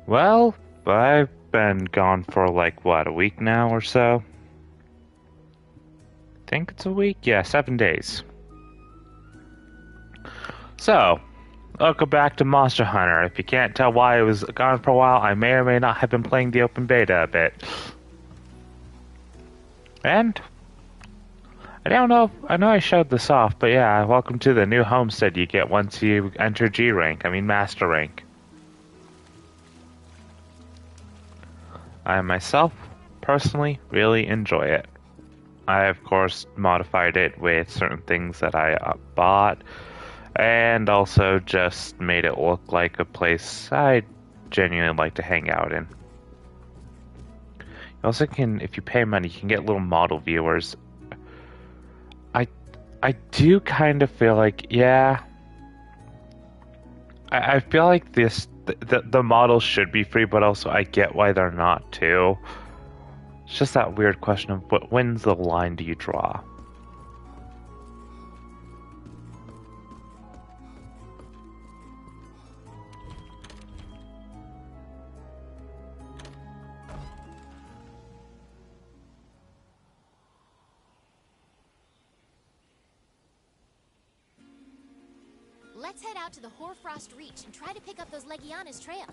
Well, I've been gone for like, what, a week now or so? Think it's a week? Yeah, 7 days. So, welcome back to Monster Hunter. If you can't tell why I was gone for a while, I may or may not have been playing the open beta a bit. And, I don't know, I know I showed this off, but yeah, welcome to the new homestead you get once you enter G rank, I mean Master rank. I myself, personally, really enjoy it. I, of course, modified it with certain things that I bought, and also just made it look like a place I genuinely like to hang out in. You also can, if you pay money, you can get little model viewers. I, I do kind of feel like, yeah, I feel like the models should be free, but also I get why they're not too. It's just that weird question of when's the line do you draw? Let's head out to the Hoarfrost Reach and try to pick up those Legiana's trail.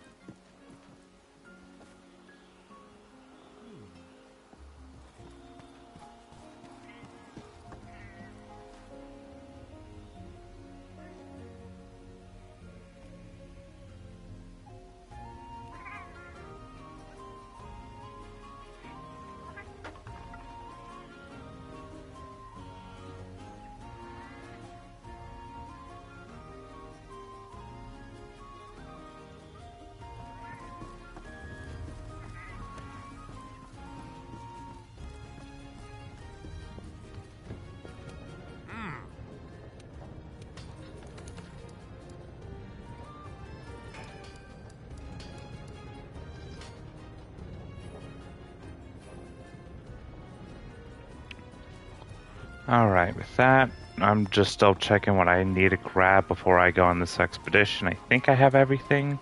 Alright, with that, I'm just still checking what I need to grab before I go on this expedition. I think I have everything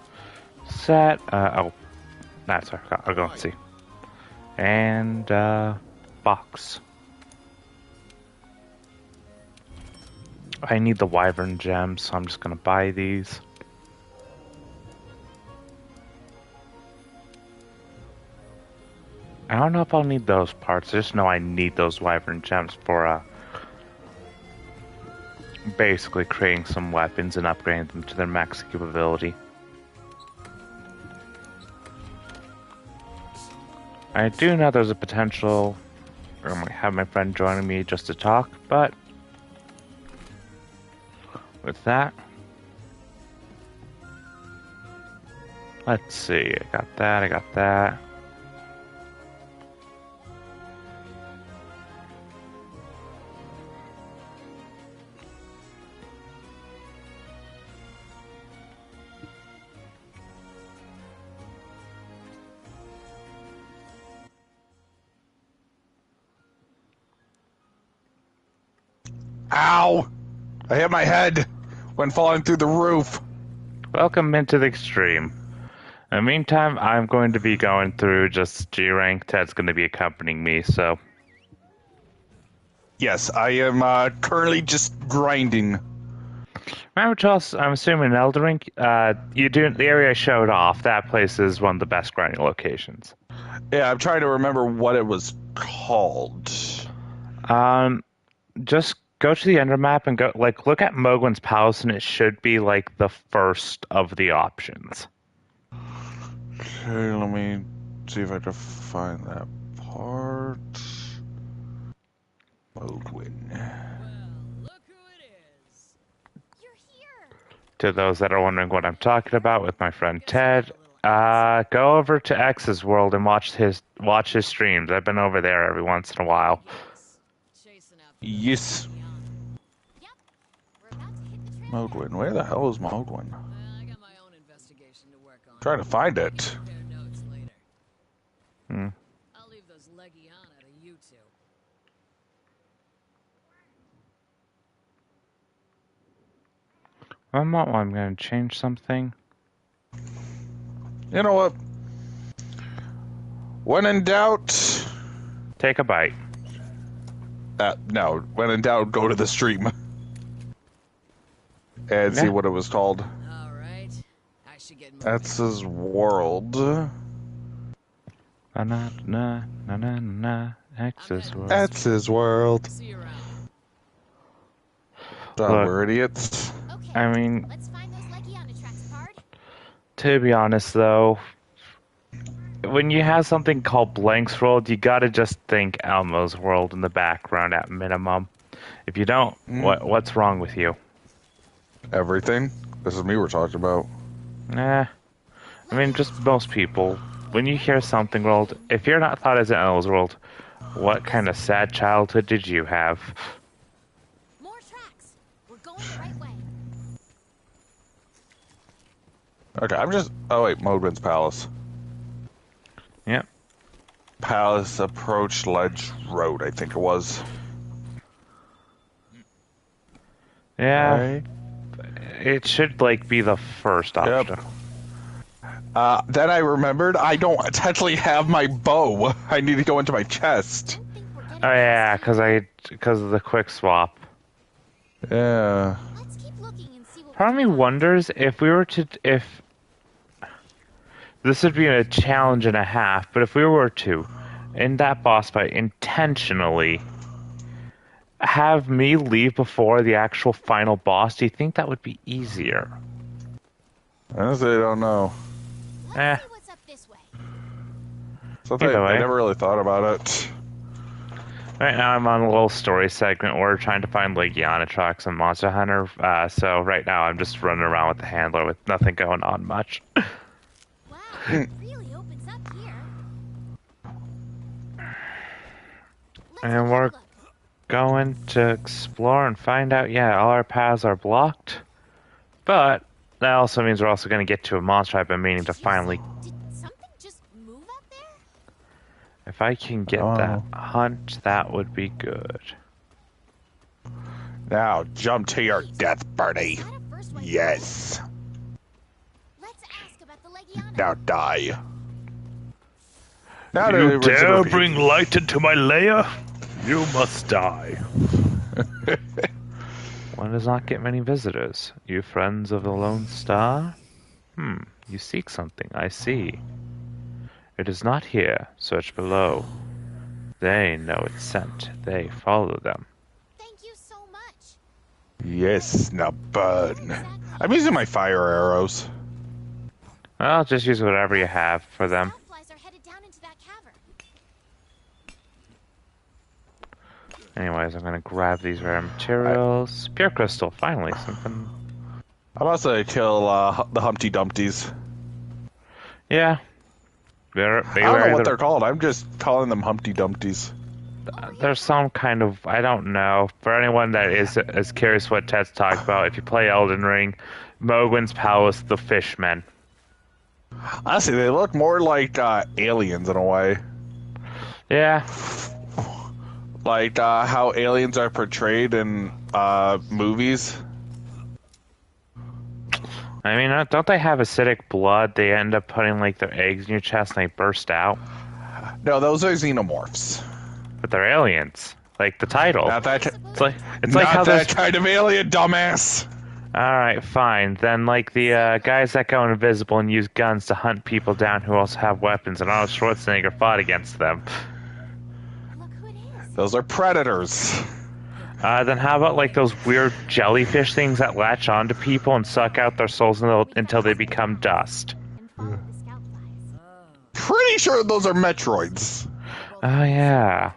set. Oh, that's I'll go and see. And, box. I need the Wyvern gems, so I'm just gonna buy these. I don't know if I'll need those parts, I just know I need those Wyvern gems for, basically creating some weapons and upgrading them to their max capability. I do know there's a potential, or I might have my friend joining me just to talk, but with that, let's see, I got that. Ow! I hit my head when falling through the roof. Welcome into the extreme. In the meantime, I'm going to be going through just G rank. Ted's going to be accompanying me, so Yes, I am currently just grinding. remember, Charles, I'm assuming in Eldering, you do the area I showed off. That place is one of the best grinding locations. Yeah, I'm trying to remember what it was called. Um, just go to the Ender map and go look at Mogwin's Palace, and it should be like the first of the options. Okay, let me see if I can find that part. Mogwin. You're here! To those that are wondering what I'm talking about with my friend Ted, go over to X's world and watch his streams. I've been over there every once in a while. Yes. Yep, we're about to hit the trail. Mogwin. Where the hell is Mogwin? Trying to find it. Hmm. I'll leave those Legiana to you two. I'm going to change something. You know what? When in doubt, Take a bite. no. When in doubt, go to the stream and see Yeah. what it was called. All right. I should get moving. That's his world. Na na na na na na. X's world. That's his world. See you around. We're idiots. Okay. I mean, Let's find those Legiana tracks, Pard. to be honest though, when you have something called Blank's World, you gotta just think Elmo's World in the background at minimum. If you don't, what's wrong with you? Everything. This is me we're talking about. I mean, just most people. When you hear something world, if you're not thought as an Elmo's World, what kind of sad childhood did you have? More tracks. We're going the right way. Okay, I'm just. Oh wait, Modwin's Palace. Yep. Palace Approach Ledge Road, I think it was. Yeah. Right. It should like be the first option. Then I remembered I don't actually have my bow. I need to go into my I chest. don't think we're getting Oh yeah, close. because of the quick swap. Yeah. Let's keep looking and see what Part of we me can find. wonders if we were to if this would be a challenge and a half, but if we were to in that boss fight intentionally have me leave before the actual final boss, do you think that would be easier? Honestly, I don't know. Let's see what's up this way. Something Either way. I never really thought about it. Right now I'm on a little story segment where we're trying to find Legiana tracks and Monster Hunter, so right now I'm just running around with the handler with nothing going on much. Wow, it really opens up here. Let's And have a we're look. Going to explore and find out, yeah, all our paths are blocked, but that also means we're also going to get to a monster I've been meaning to finally. Did something just move up there? If I can get that hunt, that would be good. Now, jump to your death, Bernie. Is that a first way Yes. Let's ask about the Legiana. Now die. Now to rinse and repeat. light into my lair? You must die. One does not get many visitors. You friends of the Lone Star? You seek something, I see. It is not here. Search below. They know it's sent. They follow them. Thank you so much. Yes, now burn. I'm using my fire arrows. Well, just use whatever you have for them. Soundflies are headed down into that cavern. Anyways, I'm gonna grab these rare materials. Pure crystal, finally, something. I'm also to kill the Humpty Dumpties. Yeah. I don't know what they're called. I'm just calling them Humpty Dumpties. There's some kind of, I don't know. For anyone that is curious what Ted's talking about, if you play Elden Ring, Mogwin's Palace, the Fishmen. Honestly, they look more like aliens in a way. Yeah. Like how aliens are portrayed in movies. I mean, don't they have acidic blood? They end up putting like their eggs in your chest and they burst out. No, those are xenomorphs. But they're aliens. Like the title. Not that. It's like Not how that those. kind of alien, dumbass. Alright, fine. Then, like, the guys that go invisible and use guns to hunt people down who also have weapons, and Arnold Schwarzenegger fought against them. Look who it is. Those are predators. Then how about, like, those weird jellyfish things that latch onto people and suck out their souls until they become dust? And follow the scout flies. Pretty sure those are Metroids. Oh, yeah.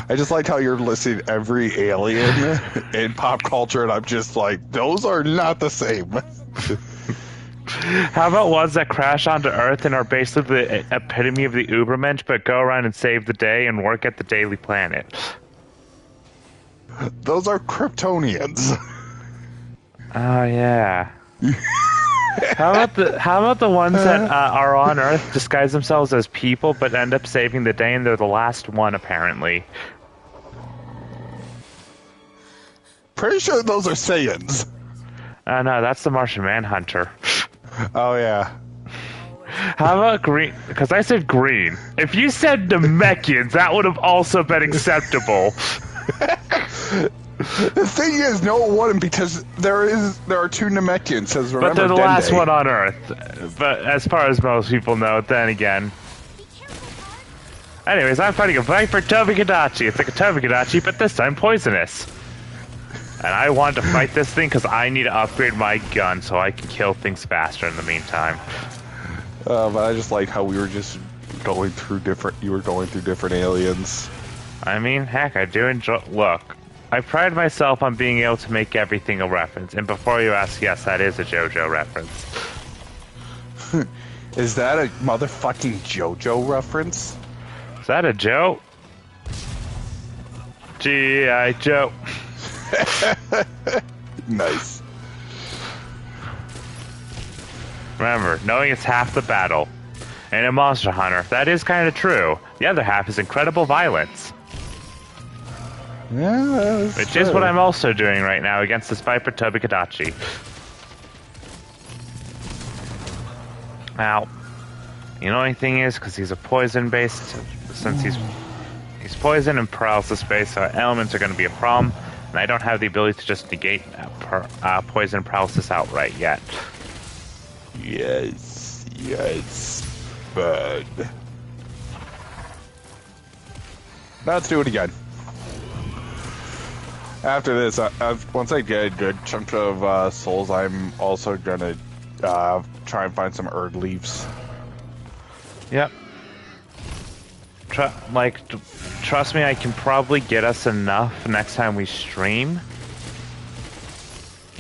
I just like how you're listing every alien in pop culture, and I'm just like, those are not the same. How about ones that crash onto Earth and are basically the epitome of the Ubermensch, but go around and save the day and work at the Daily Planet? Those are Kryptonians. Oh, yeah. How about the ones that are on Earth, disguise themselves as people, but end up saving the day, and they're the last one, apparently. Pretty sure those are Saiyans. Oh no, that's the Martian Manhunter. Oh yeah. How about green? Because I said green. If you said Namekians, that would have also been acceptable. The thing is, no, it wouldn't because there are two Namekians. Says remember, But they're the Dende. last one on Earth. But as far as most people know, then again. Be careful, Card. Anyways, I'm fighting a Viper Tobikadachi. It's like a Tobikadachi, but this time poisonous. And I want to fight this thing because I need to upgrade my gun so I can kill things faster in the meantime. But I just like how we were just going through different. You were going through different aliens. I mean, heck, I do enjoy. Look, I pride myself on being able to make everything a reference. And before you ask, yes, that is a JoJo reference. Is that a motherfucking JoJo reference? Is that a joke? G.I. Joe. Nice. Remember, knowing it's half the battle. And in Monster Hunter, that is kind of true. The other half is incredible violence. Yeah, Which is what I'm also doing right now against this Viper Tobikadachi. Now, the only thing is, because he's a poison-based, since he's poison and paralysis-based, so elements are going to be a problem. And I don't have the ability to just negate poison and paralysis outright yet. Yes, bud. Now let's do it again. After this, once I get a good chunk of souls, I'm also gonna try and find some Erd leaves. Yep. Trust me, I can probably get us enough next time we stream.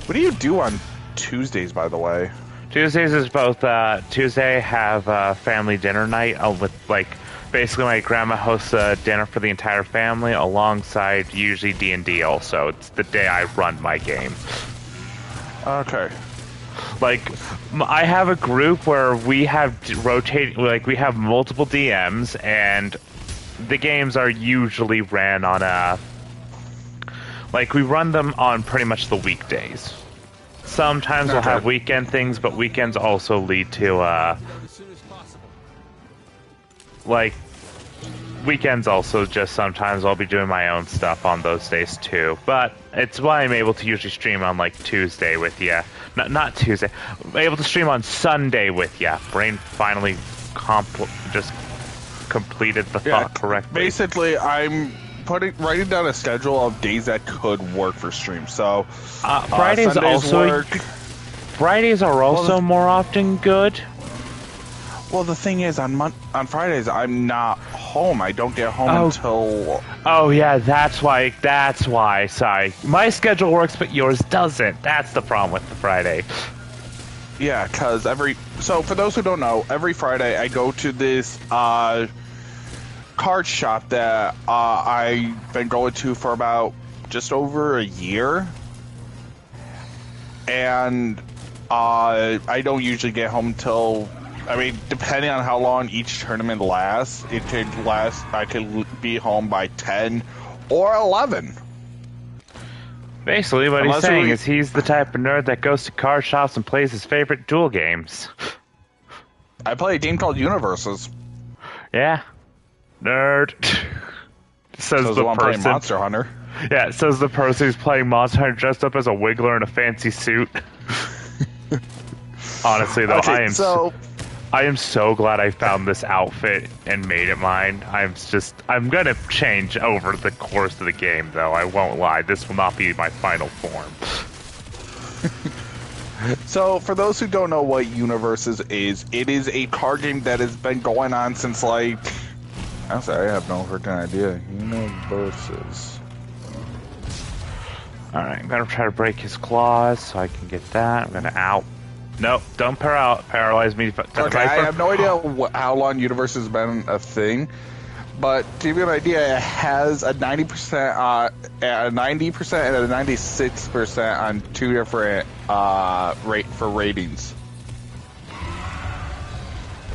What do you do on Tuesdays, by the way? Tuesdays is both, Tuesday have family dinner night with, basically my grandma hosts a dinner for the entire family alongside usually D&D also. It's the day I run my game. Okay. I have a group where we have we have multiple DMs, and the games are usually ran on we run them on pretty much the weekdays. Sometimes we'll have weekend things, but weekends also lead to, weekends also just sometimes I'll be doing my own stuff on those days too. But it's why I'm able to usually stream on, Tuesday with you. Not Tuesday. I'm able to stream on Sunday with you. Brain finally just completed the thought correctly. Basically, I'm writing down a schedule of days that could work for stream. So Fridays Sundays also work. Fridays are also more often good. Well, the thing is, on Fridays I'm not home. I don't get home until. Oh yeah, that's why. Sorry, my schedule works, but yours doesn't. That's the problem with the Friday. Yeah, because so for those who don't know, every Friday I go to this card shop that I've been going to for about just over a year, and I don't usually get home till, depending on how long each tournament lasts, I could be home by 10 or 11. Basically, what he's saying is he's the type of nerd that goes to card shops and plays his favorite duel games. I play a game called Universes. Yeah. Nerd. Says So the one person. playing Monster Hunter. Yeah, it says the person who's playing Monster Hunter dressed up as a Wiggler in a fancy suit. Honestly, though, Okay, I am so glad I found this outfit and made it mine. I'm gonna change over the course of the game, though. I won't lie. This will not be my final form. So, for those who don't know what Universes is, it is a card game that has been going on since, honestly, I have no freaking idea. Universes. Alright, I'm gonna try to break his claws so I can get that. I'm gonna out. Nope, don't paralyze me. Okay, I have no idea how long Universe has been a thing, but to give you an idea, it has a 90%, a 90% and a 96% on two different for ratings.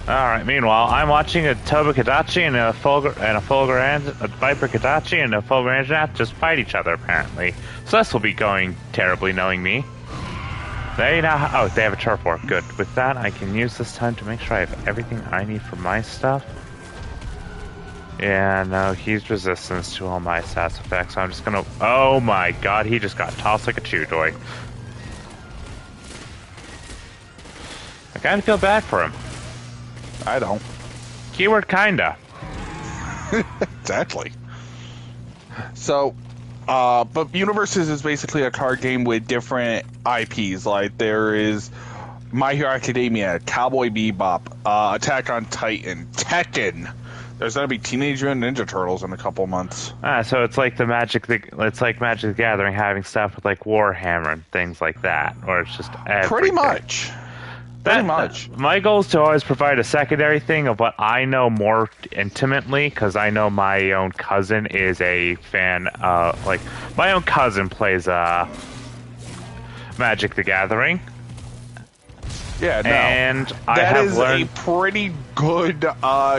Alright, meanwhile, I'm watching a Tobikadachi and a Viper Kadachi and a Fulguranginath just fight each other, apparently. So this will be going terribly, knowing me. They now. Oh, they have a turf war. Good. With that, I can use this time to make sure I have everything I need for my stuff. Yeah, no, he's resistance to all my stats effects, so I'm just gonna... Oh my god, he just got tossed like a chew toy. I kinda feel bad for him. I don't. Keyword kinda. Exactly. So, but Universes is basically a card game with different IPs. Like, there is My Hero Academia, Cowboy Bebop, Attack on Titan, Tekken. There's gonna be Teenage Mutant Ninja Turtles in a couple months. So it's like it's like Magic the Gathering having stuff with like Warhammer and things like that, or it's just everything. Pretty much. Pretty much. My goal is to always provide a secondary thing of what I know more intimately, because I know my own cousin is a fan. Like my own cousin plays Magic the Gathering. Yeah, no. And I that have is learned a pretty good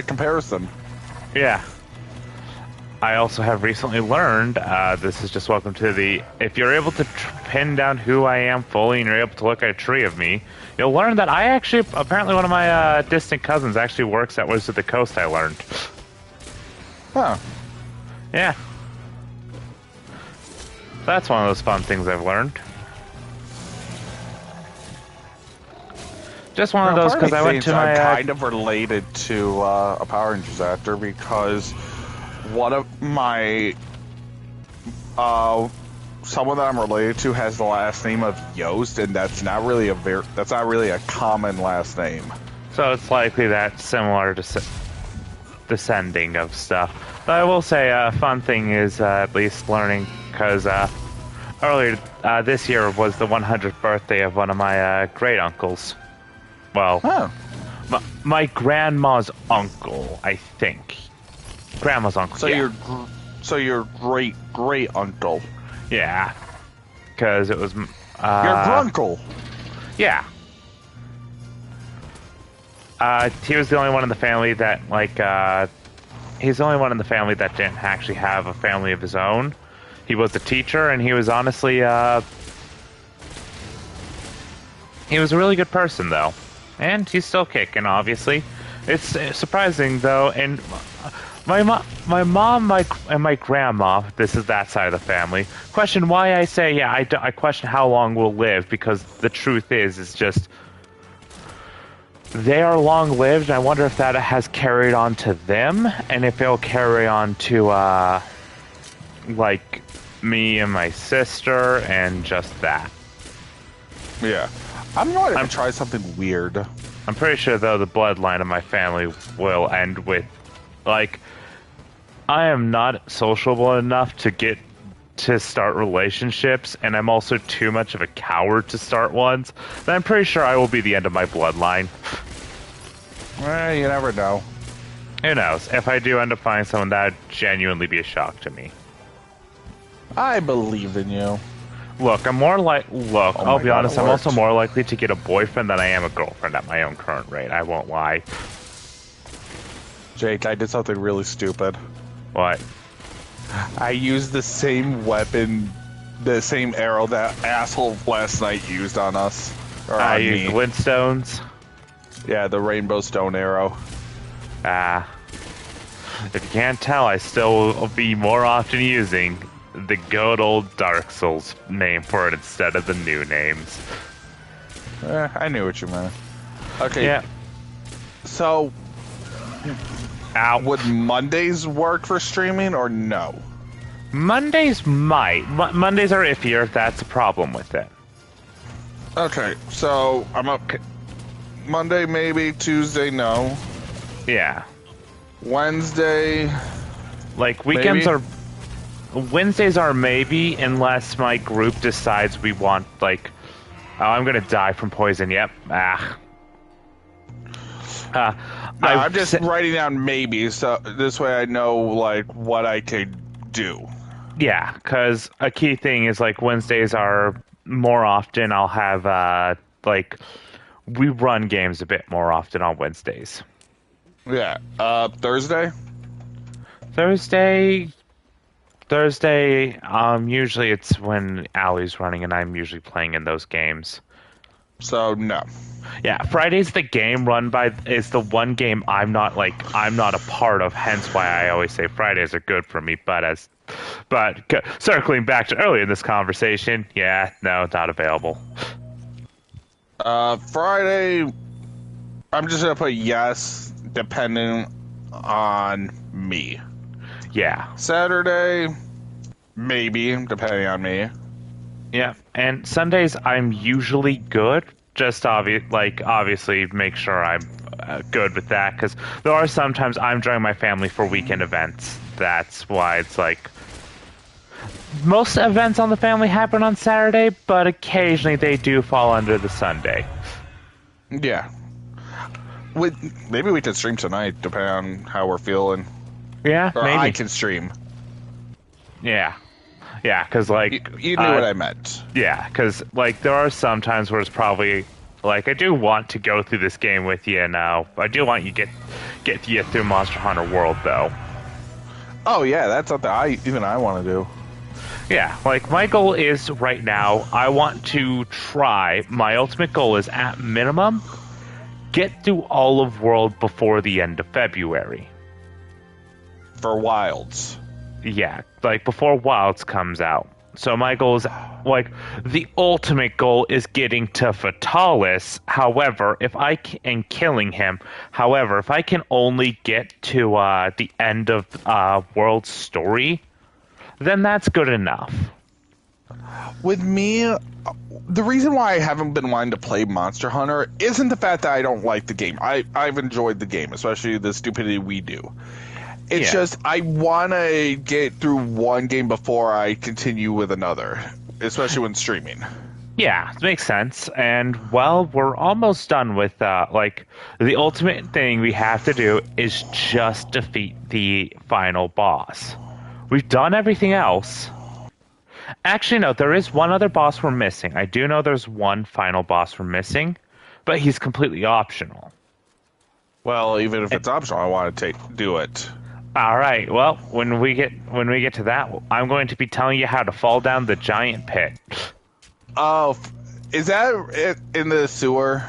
comparison. Yeah. I also have recently learned, this is just welcome to the, if you're able to pin down who I am fully and you're able to look at a tree of me, you'll learn that I actually, apparently one of my distant cousins actually works at Wizards of the Coast, I learned. Huh. Yeah. That's one of those fun things I've learned. Just one of those because I went to my... I'm kind of related to a Power Rangers actor because one of my... someone that I'm related to has the last name of Yost, and that's not really a common last name. So it's likely that similar to descending of stuff. But I will say a fun thing is at least learning, because earlier this year was the 100th birthday of one of my great uncles. Well, my grandma's uncle, I think. Grandma's uncle. So your great uncle. Yeah, because it was your grunkle. Yeah. He was the only one in the family that he's the only one in the family that didn't actually have a family of his own. He was a teacher, and he was honestly he was a really good person, though. And he's still kicking, obviously. It's surprising, though, and my mom, and my grandma, this is that side of the family, question why I say, yeah, I question how long we'll live, because the truth is just, they are long-lived, and I wonder if that has carried on to them, and if it'll carry on to, like, me and my sister, and just that. Yeah. I'm going to try something weird. I'm pretty sure, though, the bloodline of my family will end with, like, I am not sociable enough to start relationships, and I'm also too much of a coward to start ones, then I'm pretty sure I will be the end of my bloodline. Well, you never know. Who knows? If I do end up finding someone, that would genuinely be a shock to me. I believe in you. Look, I'll be honest, I'm worked. also more likely to get a boyfriend than I am a girlfriend at my own current rate. I won't lie. Jake, I did something really stupid. What? I used the same weapon, the same arrow that asshole last night used on us. Or I on used me. glintstones. Yeah, the rainbow stone arrow. If you can't tell, I still will be more often using the good old Dark Souls name for it instead of the new names. I knew what you meant. Okay. Yeah. So, would Mondays work for streaming or no? Mondays might. Mondays are iffier if that's a problem with it. Okay, so I'm up. Monday maybe, Tuesday no. Yeah. Wednesday. Like weekends maybe? are. Wednesdays are maybe, unless my group decides we want, like, oh, I'm gonna die from poison. Yep. I'm just writing down maybe, so this way I know like what I could do. Yeah, because a key thing is like Wednesdays are more often. I'll have like we run games a bit more often on Wednesdays. Yeah. Thursday. Thursday, usually it's when Allie's running and I'm usually playing in those games. So no. Yeah, Friday's the game run by is the one game I'm not a part of. Hence why I always say Fridays are good for me. Circling back to earlier in this conversation, yeah, no, not available. Friday, I'm just gonna put yes, depending on me. Yeah, Saturday, maybe, depending on me. yeah, and Sundays I'm usually good. Just obviously make sure I'm good with that because there are sometimes I'm joining my family for weekend events. That's why it's like most events on the family happen on Saturday, but occasionally they do fall under the Sunday. Yeah. Maybe we could stream tonight, depending on how we're feeling. Yeah, Or maybe. I can stream. Yeah, because You knew what I meant. Yeah, because there are some times where it's probably I do want to go through this game with you now. I do want you get you through Monster Hunter World though. Oh yeah, that's something I want to do. Yeah, my goal is right now, I want to try, my ultimate goal is at minimum, get through all of World before the end of February. For Wilds. Yeah, before Wilds comes out. So my goal is, the ultimate goal is getting to Fatalis, however, and killing him. However, if I can only get to the end of World's story, then that's good enough. With me, the reason why I haven't been wanting to play Monster Hunter isn't the fact that I don't like the game. I've enjoyed the game, especially the stupidity we do. It's just I want to get through one game before I continue with another, especially when streaming. Yeah, it makes sense. And, we're almost done with, the ultimate thing we have to do is just defeat the final boss. We've done everything else. Actually, no, there is one other boss we're missing. I do know there's one final boss we're missing, but he's completely optional. Well, even if it's optional, I want to do it. All right. Well, when we get to that, I'm going to be telling you how to fall down the giant pit. Oh, is that in the sewer?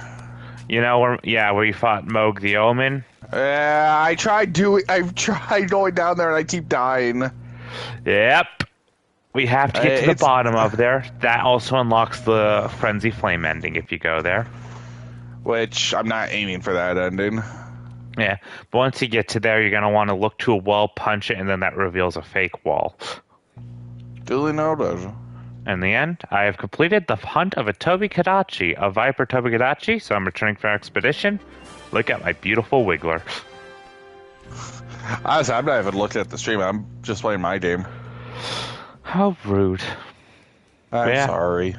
You know where you fought Moog the Omen? I've tried going down there and I keep dying. Yep. We have to get to the bottom of there. That also unlocks the Frenzy Flame ending if you go there. Which, I'm not aiming for that ending. Yeah, but once you get to there, you're going to want to look to a wall, punch it, and then that reveals a fake wall. Duly noted. In the end, I have completed the hunt of a Tobi-Kadachi, a Viper Tobi-Kadachi, so I'm returning for expedition. Look at my beautiful Wiggler. Honestly, I'm not even looking at the stream. I'm just playing my game. How rude. I'm sorry.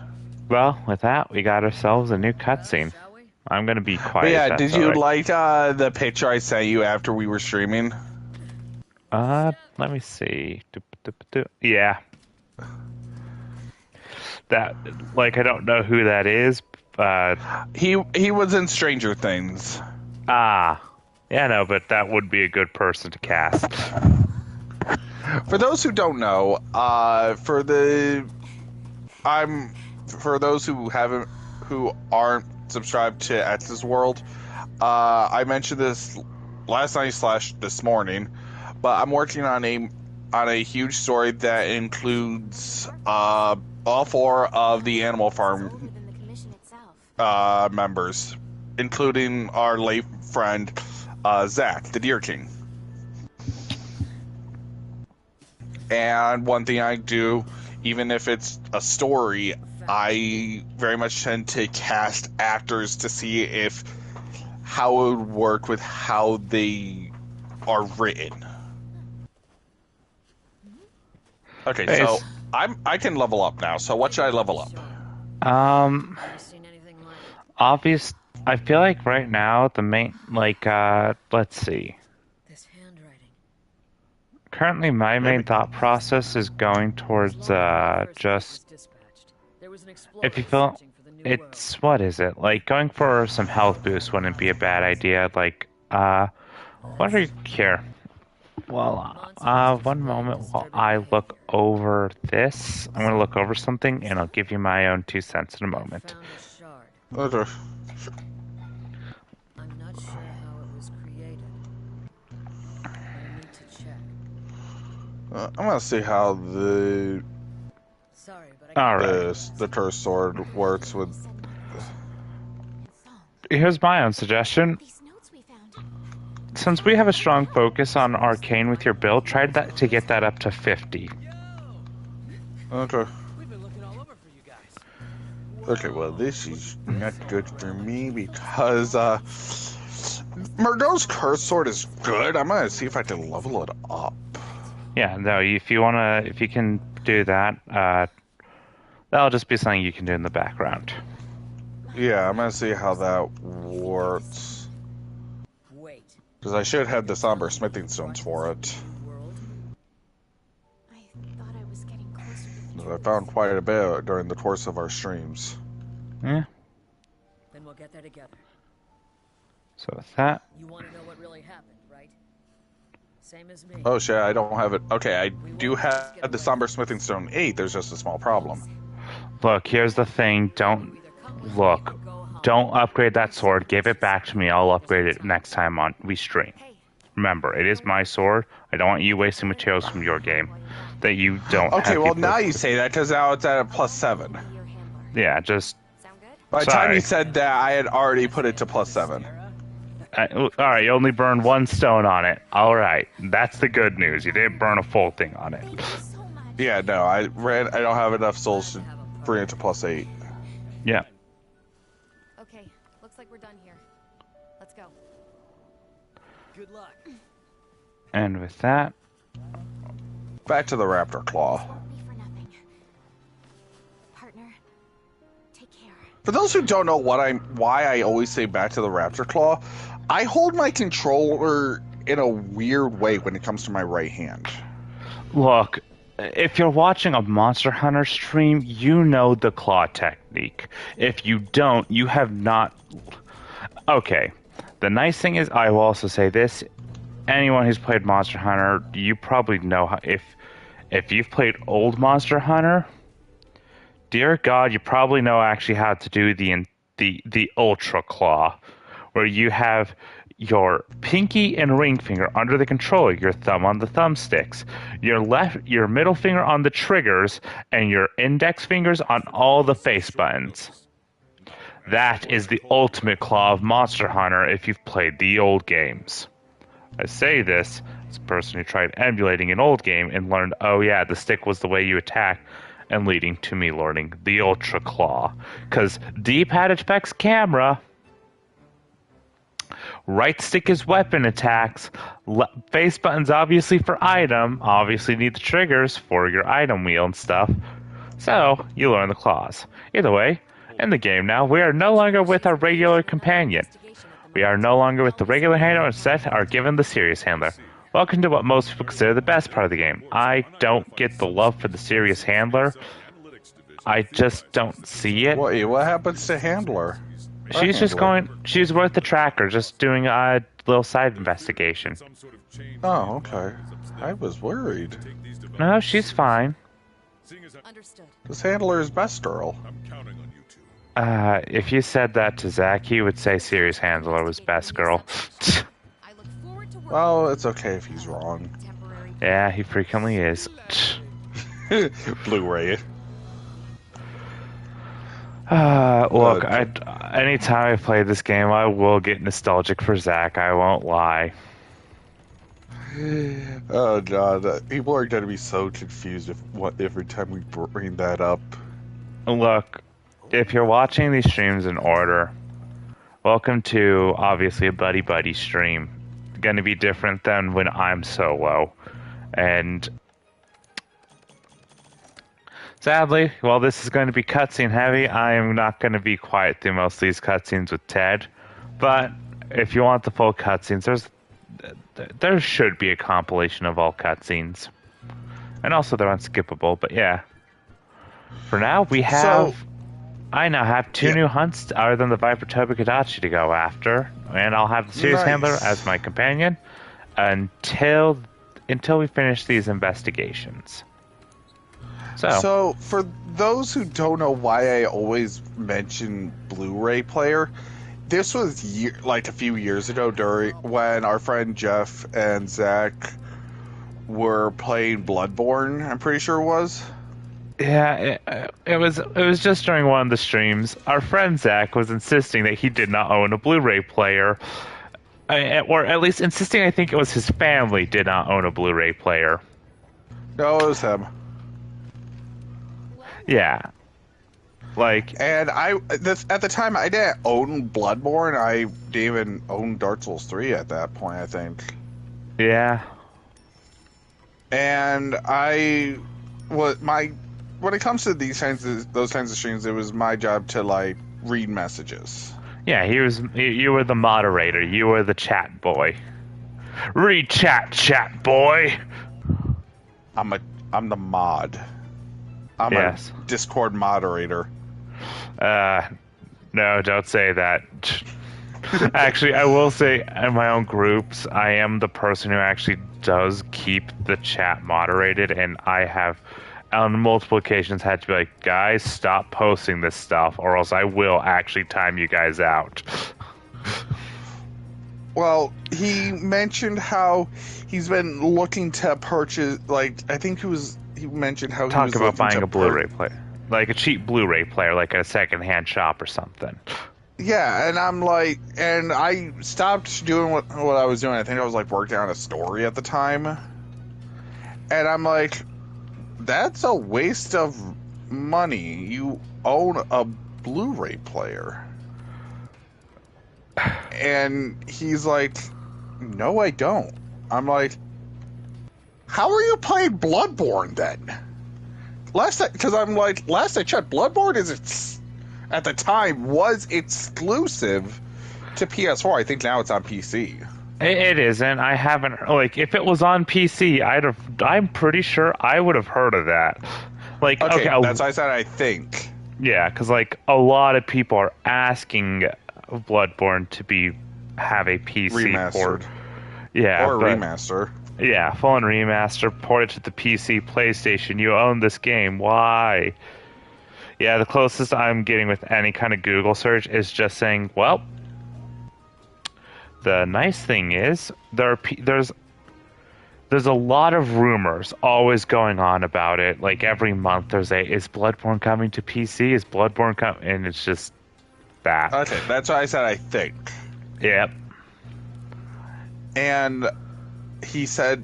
Well, with that, we got ourselves a new cutscene. I'm going to be quiet. But yeah, did you like the picture I sent you after we were streaming? Let me see. Yeah. That, I don't know who that is, but... He was in Stranger Things. Ah. Yeah, no, but that would be a good person to cast. For those who don't know, for those who aren't subscribed to X's World, I mentioned this last night / this morning, but I'm working on a huge story that includes all 4 of the Animal Farm members, including our late friend Zach, the Deer King. And one thing I do, even if it's a story, I very much tend to cast actors to see how it would work with how they are written. Okay, so I can level up now. So what should I level up? Obvious. I feel like right now the main let's see. Currently, my main thought process is going towards just if you feel it's what is it going for some health boost wouldn't be a bad idea. What are you here? Well, one moment while I look over this. I'm going to look over something, and I'll give you my own 2 cents in a moment. Okay. I'm not sure how it was created. I need to check. I'm gonna see how the Sorry, but I All right. the cursed sword works with. Here's my own suggestion. These notes we found. Since we have a strong focus on arcane with your build, try to get that up to 50. Okay. We've been looking all over for you guys. Okay, well, this is not good for me because, Murdo's curse sword is good. I'm gonna see if I can level it up. Yeah, no, if you can do that, that'll just be something you can do in the background. Yeah, I'm gonna see how that works. Wait. Because I should have the somber smithing stones for it. World? I thought I was getting closer to I found quite a bit during the course of our streams. Yeah. Then we'll get there together. So with that, You want to know what really happened, right? Same as me. Oh shit, I don't have it. Okay, I do have the somber smithing stone 8. There's just a small problem. look, here's the thing. Don't upgrade that sword. Give it back to me. I'll upgrade it next time we stream. Hey, Remember, it is my sword. I don't want you wasting materials from your game that you don't. Okay, have well people- now you say that because now it's at a +7. be your handler. Yeah, just Sound good? By the time Sorry. you said that, I had already put it to +7. all right. You only burned one stone on it. All right, that's the good news. You didn't burn a full thing on it. Thank you so much. Yeah, no, I don't have enough souls to bring it to +8. Yeah. Okay, looks like we're done here. Let's go. Good luck. And with that, Back to the raptor claw. Won't be for nothing. Partner, take care. For those who don't know why I always say back to the raptor claw, I hold my controller in a weird way when it comes to my right hand. look, if you're watching a Monster Hunter stream, you know the claw technique. If you don't, you have not. Okay. The nice thing is, I will also say this: anyone who's played Monster Hunter, you probably know how, if you've played old Monster Hunter, dear God, you probably know actually how to do the Ultra Claw, where you have your pinky and ring finger under the controller, your thumb on the thumbsticks, your middle finger on the triggers, and your index fingers on all the face buttons. That is the ultimate claw of Monster Hunter if you've played the old games. I say this as a person who tried emulating an old game and learned, oh yeah, the stick was the way you attack, and leading to me learning the Ultra Claw. Because D-pad affects camera, right stick is weapon attacks, face buttons obviously for item, obviously need the triggers for your item wheel and stuff. So, you learn the claws. Either way, in the game now, we are no longer with our regular companion. We are no longer with the regular handler, instead are given the serious handler. Welcome to what most people consider the best part of the game. I don't get the love for the serious handler. I just don't see it. What happens to handler? She's just she's with the tracker, just doing a little side investigation. Oh, okay. I was worried. No, she's fine. Understood. This handler is best girl. If you said that to Zach, he would say serious handler was best girl. I look forward to working Well, it's okay if he's wrong. with temporary. Yeah, he frequently is. Blu-ray. Look, anytime I play this game, I will get nostalgic for Zach, I won't lie. Oh god, people are gonna be so confused every time we bring that up. Look, if you're watching these streams in order, welcome to, obviously, a buddy-buddy stream. Gonna be different than when I'm solo. And sadly, while this is going to be cutscene heavy, I am not going to be quiet through most of these cutscenes with Ted. But if you want the full cutscenes, there should be a compilation of all cutscenes. And also they're unskippable, but yeah. For now, I now have two new hunts other than the Viper Tobikadachi to go after. And I'll have the Serious Handler as my companion until we finish these investigations. So, for those who don't know why I always mention Blu-ray player, this was like a few years ago during when our friend Jeff and Zach were playing Bloodborne. I'm pretty sure it was. Yeah, it was just during one of the streams. Our friend Zach was insisting that he did not own a Blu-ray player, or at least insisting. I think it was his family did not own a Blu-ray player. No, it was him. Yeah, like, And at the time, I didn't own Bloodborne. I didn't even own Dark Souls 3 at that point, I think. yeah, And when it comes to those kinds of streams, it was my job to like read messages. yeah. You were the moderator. You were the chat boy. Read chat boy. I'm the mod. I'm Yes. a Discord moderator. No, don't say that. Actually, I will say in my own groups, I am the person who actually does keep the chat moderated, and I have on multiple occasions had to be like, guys, stop posting this stuff, or else I will actually time you guys out. Well, he mentioned how he's been looking to purchase, like, I think he mentioned how he Talk was about looking buying to a Blu-ray player, like a cheap Blu-ray player, like at a second-hand shop or something. Yeah, and I'm like, and I stopped doing what I was doing. I think I was like working on a story at the time. And I'm like, that's a waste of money. You own a Blu-ray player. And he's like, no, I don't. I'm like, how are you playing Bloodborne then? Because I'm like, last I checked, Bloodborne at the time was exclusive to PS4. I think now it's on PC. It isn't. I haven't, like, if it was on PC, I'm pretty sure I would have heard of that. Like, Okay, okay, that's why I said I think. yeah, because like a lot of people are asking Bloodborne to have a PC Remastered. port. Yeah, Or a but- remaster. Yeah, full on remaster, ported to the PC, PlayStation. You own this game. Why? Yeah, the closest I'm getting with any kind of Google search is just saying, well, the nice thing is there's a lot of rumors always going on about it. Like every month is Bloodborne coming to PC? Is Bloodborne coming? And it's just that. Okay, that's why I said I think. Yep. And he said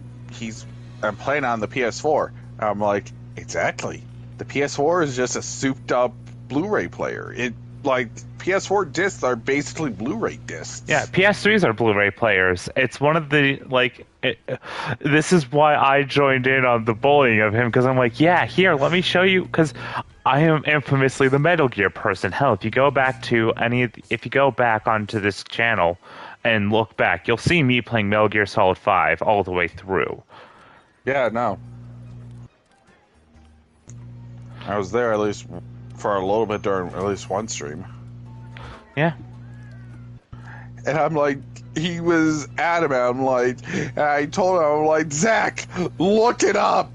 I'm playing on the PS4. I'm like, exactly. The PS4 is just a souped up Blu-ray player. PS4 discs are basically Blu-ray discs. Yeah, PS3s are Blu-ray players. It's one of the, this is why I joined in on the bullying of him, because I'm like, yeah, here, let me show you, because I am infamously the Metal Gear person. Hell, if you go back onto this channel and look back, you'll see me playing Metal Gear Solid 5 all the way through. Yeah, no. I was there at least for a little bit during at least one stream. Yeah. And I'm like, he was adamant. I'm like, and I told him, I'm like, Zach, look it up.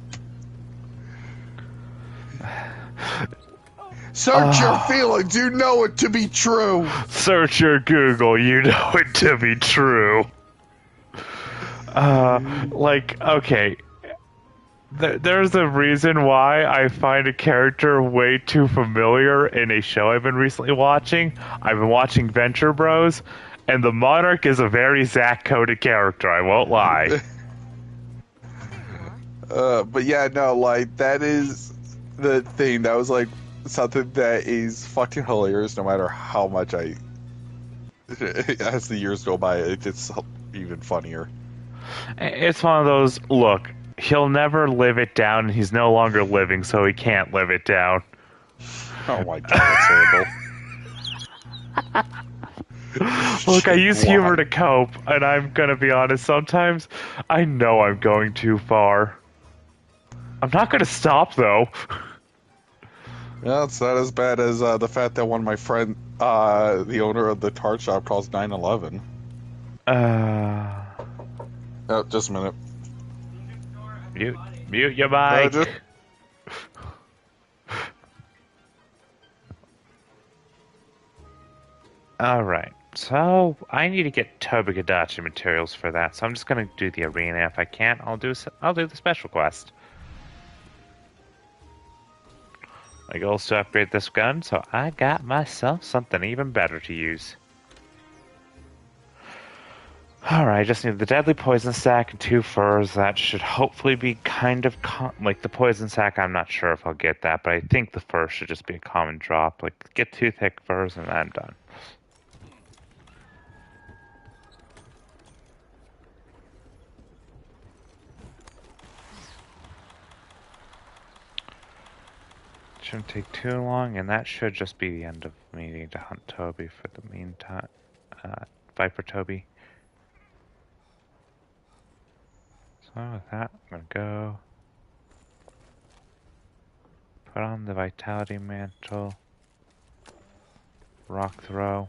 Search your feelings. You know it to be true. Search your Google. You know it to be true. Okay. There's a reason why I find a character way too familiar in a show I've been recently watching. I've been watching Venture Bros, and the Monarch is a very Zack-coded character, I won't lie. But yeah, no, like, that is the thing. That was, like, something that is fucking hilarious no matter how much as the years go by, it gets even funnier. It's one of those, look, he'll never live it down, and he's no longer living, so he can't live it down. Oh my god, that's horrible. Look, I use humor Why? to cope, and I'm gonna be honest, sometimes I know I'm going too far. I'm not gonna stop, though. Yeah, it's not as bad as the fact that one of my friend, the owner of the tart shop, calls 9/11. Oh, just a minute. Mute your mic. Alright, so I need to get Tobagadachi materials for that, so I'm just gonna do the arena. If I can't, I'll do the special quest. My goal is to upgrade this gun, so I got myself something even better to use. Alright, I just need the deadly poison sack and 2 furs. That should hopefully be kind of like the poison sack. I'm not sure if I'll get that, but I think the fur should just be a common drop. Like, get 2 thick furs and I'm done. Shouldn't take too long, and that should just be the end of me needing to hunt Toby for the meantime. Viper Toby. So with that, I'm gonna go put on the Vitality Mantle, Rock Throw,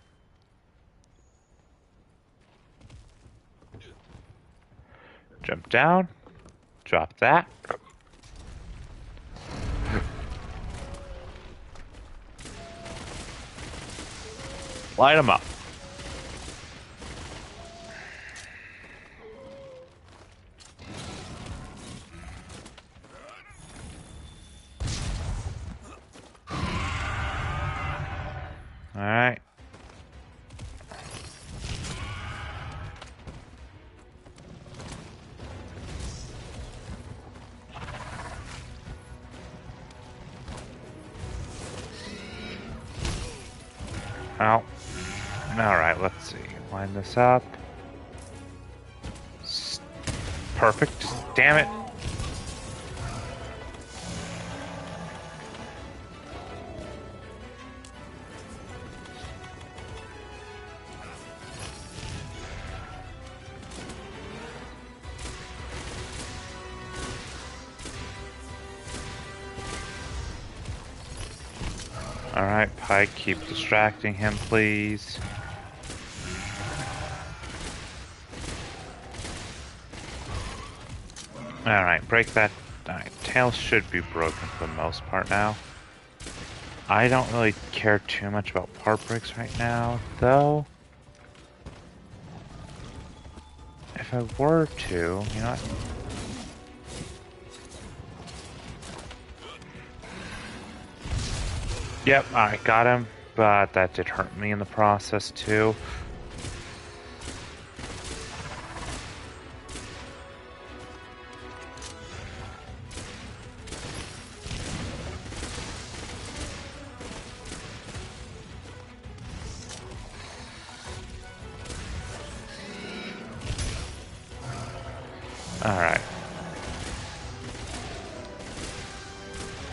jump down, drop that. Light them up. All right. Ow. Alright, let's see. Line this up. Perfect. Damn it. Alright, Pike, keep distracting him, please. Alright, break that. Alright, tail should be broken for the most part now. I don't really care too much about part breaks right now, though. If I were to, you know what? Yep, I got him, but that did hurt me in the process too. Alright.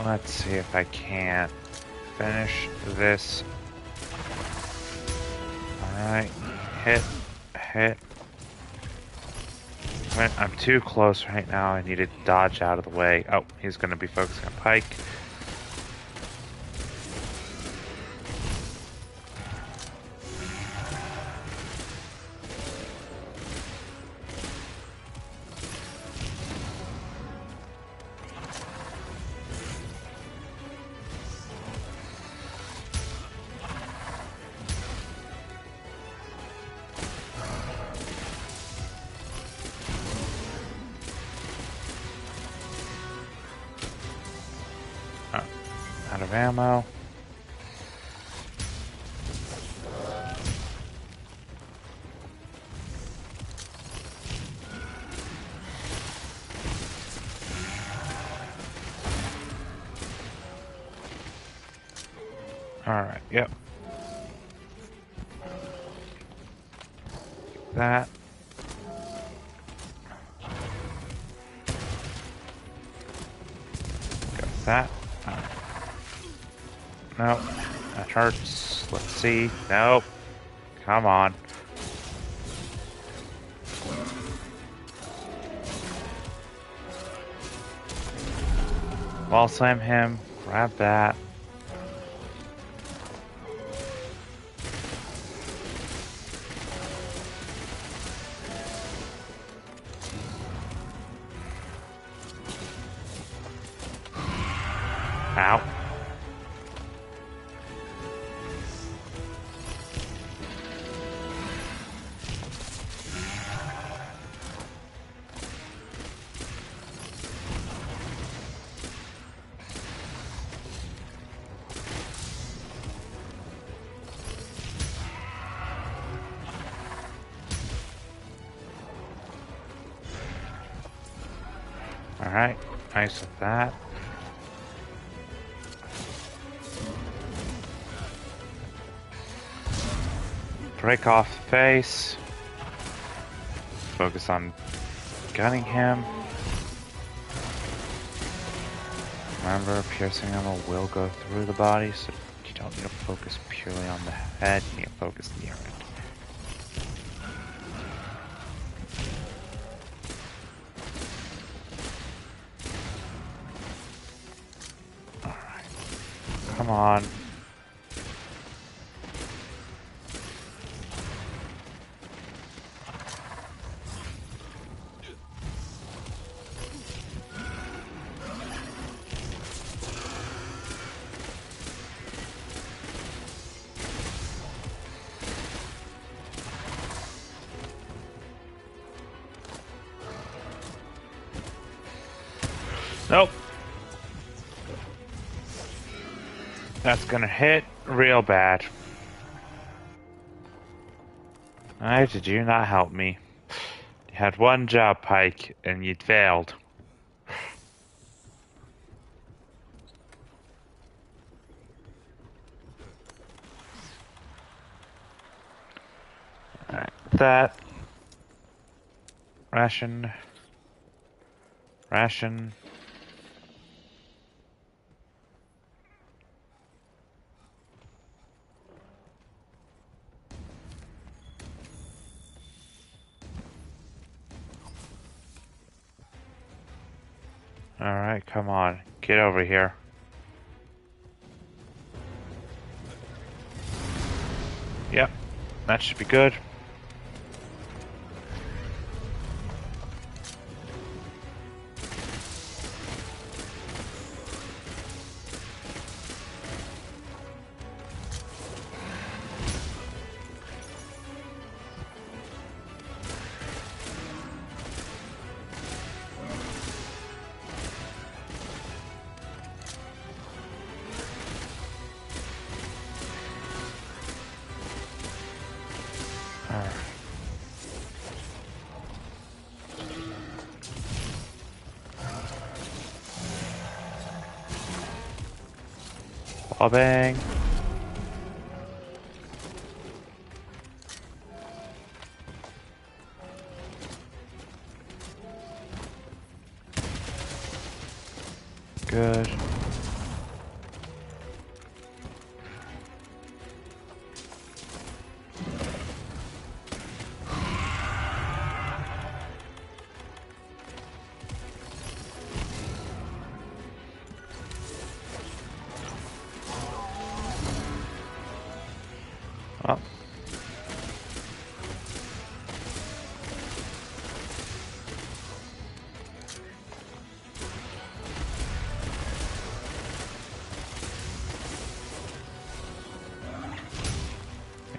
Let's see if I can't finish this. Alright. Hit. I'm too close right now. I need to dodge out of the way. Oh, he's going to be focusing on Pike. Out of ammo. Alright, yep. That. Got that. Nope. That hurts. Let's see. Nope. Come on. Wall slam him. Grab that. Ow. Alright, nice with that. Break off the face. Focus on gunning him. Remember, piercing ammo will go through the body, so you don't need to focus purely on the head, you need to focus near it. Alright. Come on. Nope. That's gonna hit real bad. Why did you not help me? You had one job, Pike, and you'd failed. Alright, that. Ration. Ration. Alright, come on. Get over here. Yep, that should be good. Alright. Bang. Good. Oh.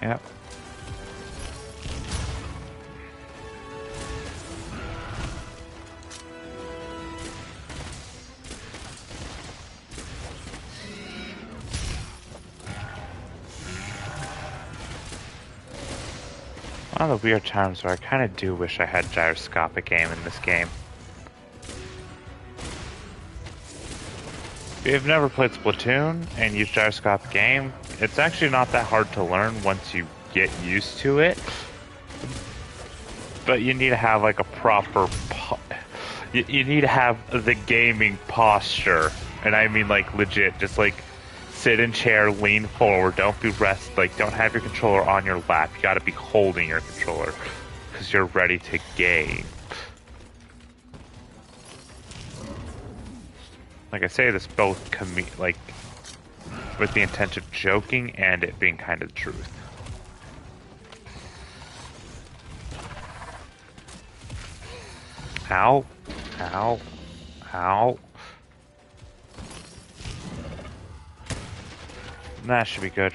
Yep. One of the weird times where I kind of do wish I had gyroscopic aim in this game. If you've never played Splatoon and used gyroscopic aim, it's actually not that hard to learn once you get used to it. But you need to have like a proper... You need to have the gaming posture. And I mean like legit, just like sit in chair, lean forward, don't be don't have your controller on your lap. You gotta be holding your controller because you're ready to game. Like I say this both with the intent of joking and it being kind of the truth. Ow. Ow. Ow. That should be good.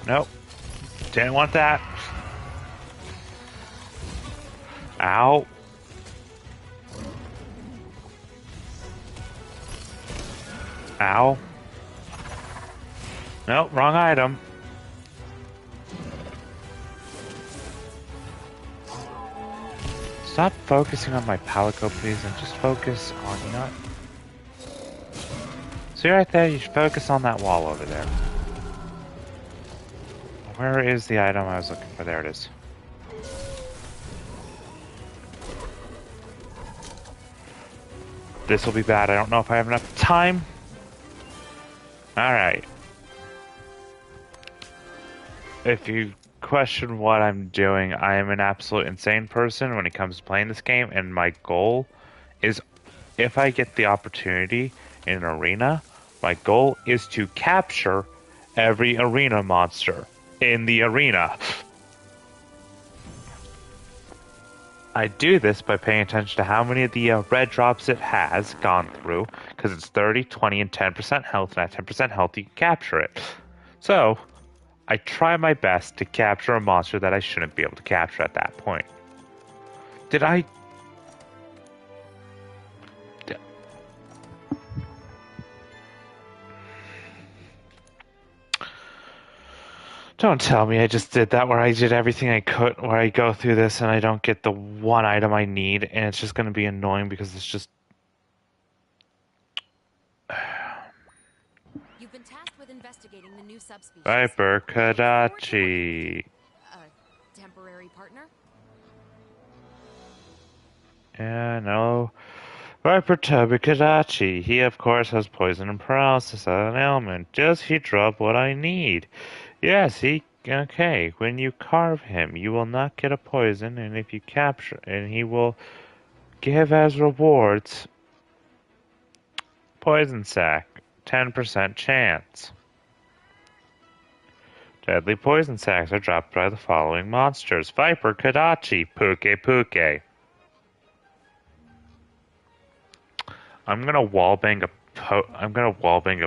Nope. Didn't want that. Ow. Ow. Nope, wrong item. Stop focusing on my Palico, please, and just focus on, you know what? See right there? You should focus on that wall over there. Where is the item I was looking for? There it is. This will be bad. I don't know if I have enough time. Alright. If you question what I'm doing, I am an absolute insane person when it comes to playing this game, and my goal is, if I get the opportunity in an arena, my goal is to capture every arena monster in the arena. I do this by paying attention to how many of the red drops it has gone through, because it's 30, 20, and 10% health, and at 10% health you can capture it. So, I try my best to capture a monster that I shouldn't be able to capture at that point. Did I... Don't tell me I just did that where I did everything I could, where I go through this and I don't get the one item I need, and it's just going to be annoying because it's just... You've been tasked with investigating the new subspecies. Viper Kadachi. A temporary partner? Yeah, no. Viper Toby Kadachi. He, of course, has poison and paralysis as an element. Does he drop what I need? Yes, he... Okay, when you carve him, you will not get a poison, and if you capture... And he will give as rewards... Poison sac. 10% chance. Deadly poison sacs are dropped by the following monsters. Viper Kadachi. Puke Puke. I'm gonna wallbang a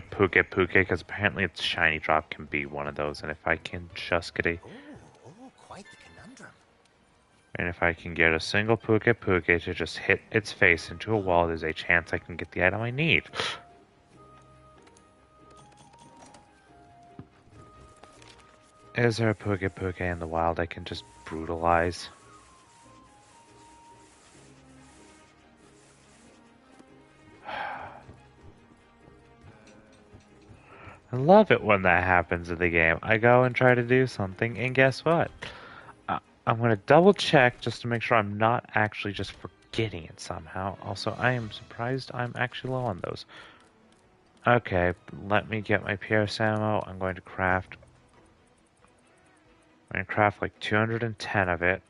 Puke Puke because apparently its shiny drop can be one of those, and if I can just get a Quite the conundrum. and if I can get a single Puke Puke to just hit its face into a wall, there's a chance I can get the item I need. Is there a Puke Puke in the wild I can just brutalize? I love it when that happens in the game. I go and try to do something, and guess what? I'm going to double check just to make sure I'm not actually just forgetting it somehow. Also, I am surprised I'm actually low on those. Okay, let me get my Pierce ammo. I'm going to craft like 210 of it.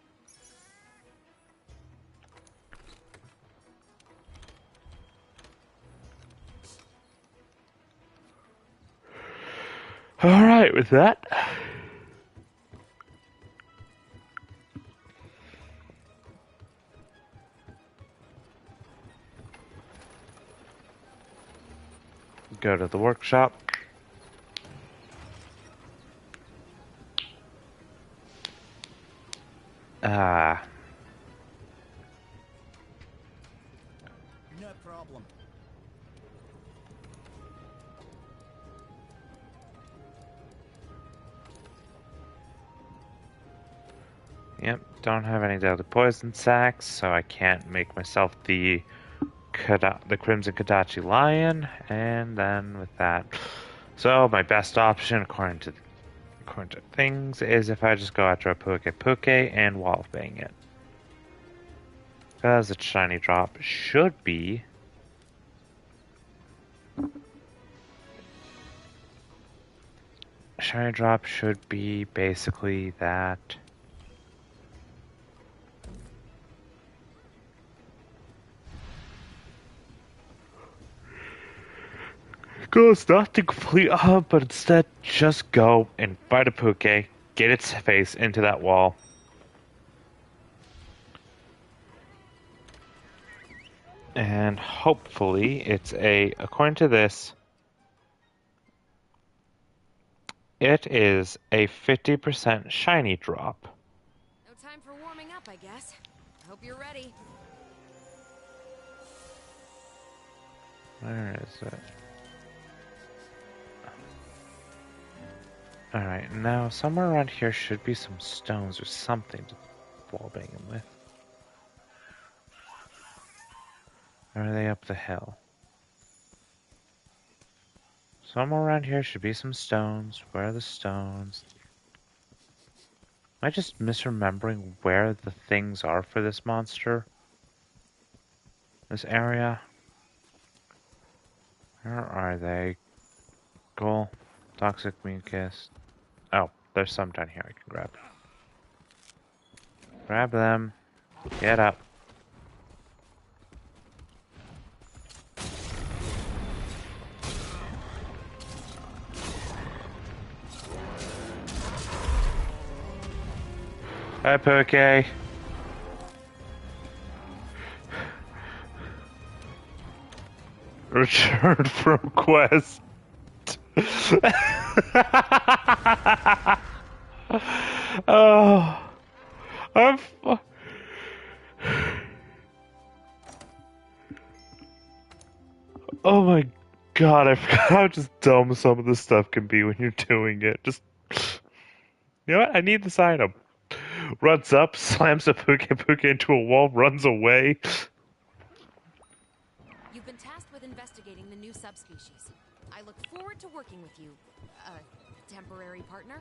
Alright, with that. Go to the workshop. No problem. Yep, don't have any deadly poison sacs, so I can't make myself the Crimson Kadachi Lion, and then with that, so my best option according to things is if I just go after a Puke Puke and wallbang it, because its shiny drop should be basically that. Goes not to complete but instead just go and fight a Puke, get its face into that wall. And hopefully it's according to this, it is a 50% shiny drop. No time for warming up, I guess. I hope you're ready. Where is it? Alright, now somewhere around here should be some stones or something to wallbang him with. Or are they up the hill? Somewhere around here should be some stones. Where are the stones? Am I just misremembering where the things are for this monster? This area? Where are they? Cool. Toxic mucus. Oh, there's some down here I can grab. Grab them. Get up. Hi, Poke. Return from quest. Oh, I'm. Oh my god! I forgot how just dumb some of this stuff can be when you're doing it. Just, you know what? I need this item. Runs up, slams a Puka into a wall, runs away. You've been tasked with investigating the new subspecies. I look forward to working with you, temporary partner.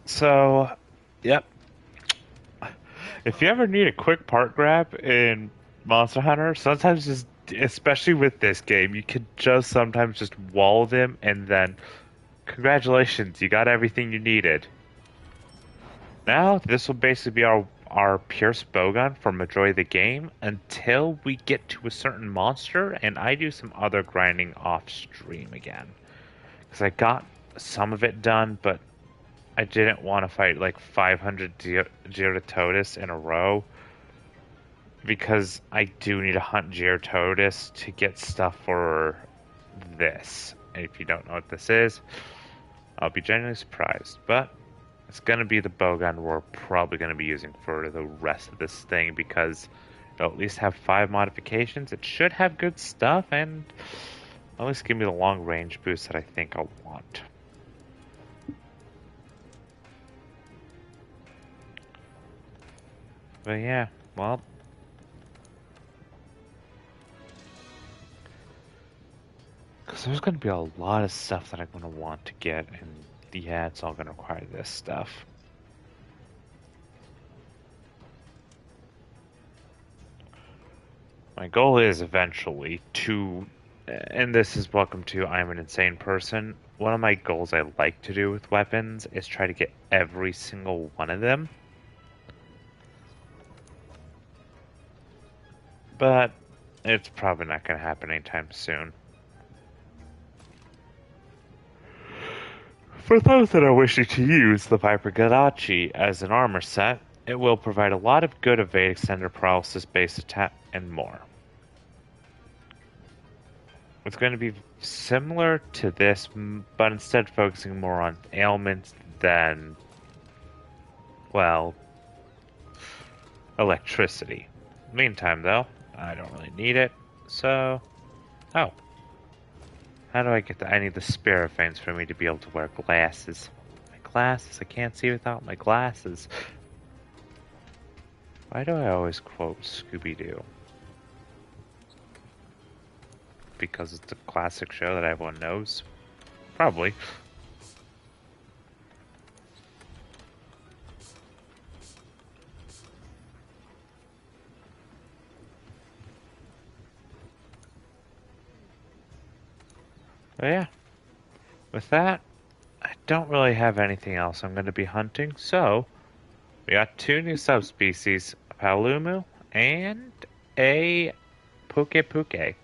So, yep. If you ever need a quick part grab in Monster Hunter, sometimes just, especially with this game, you could just sometimes just wall them and then, congratulations, you got everything you needed. Now, this will basically be our Pierce Bowgun for majority of the game until we get to a certain monster and I do some other grinding off stream again. Because I got some of it done, but I didn't want to fight like 500 Gyarados in a row because I do need to hunt Gyarados to get stuff for this. And if you don't know what this is, I'll be genuinely surprised. But it's going to be the bowgun we're probably going to be using for the rest of this thing because it'll at least have 5 modifications. It should have good stuff and at least give me the long range boost that I think I'll want. But yeah, well, because there's going to be a lot of stuff that I'm going to want to get, and yeah, it's all going to require this stuff. My goal is eventually to, and this is welcome to I'm an insane person, one of my goals I like to do with weapons is try to get every single one of them. But it's probably not going to happen anytime soon. For those that are wishing to use the Viper Gadachi as an armor set, it will provide a lot of good evade, extended paralysis, base attack, and more. It's going to be similar to this, but instead focusing more on ailments than, well, electricity. Meantime, though, I don't really need it, so... Oh. How do I get that? I need the spirit veins for me to be able to wear glasses. My glasses? I can't see without my glasses. Why do I always quote Scooby-Doo? Because it's a classic show that everyone knows? Probably. But yeah, with that, I don't really have anything else I'm going to be hunting, so we got 2 new subspecies, Palumu and a Puke.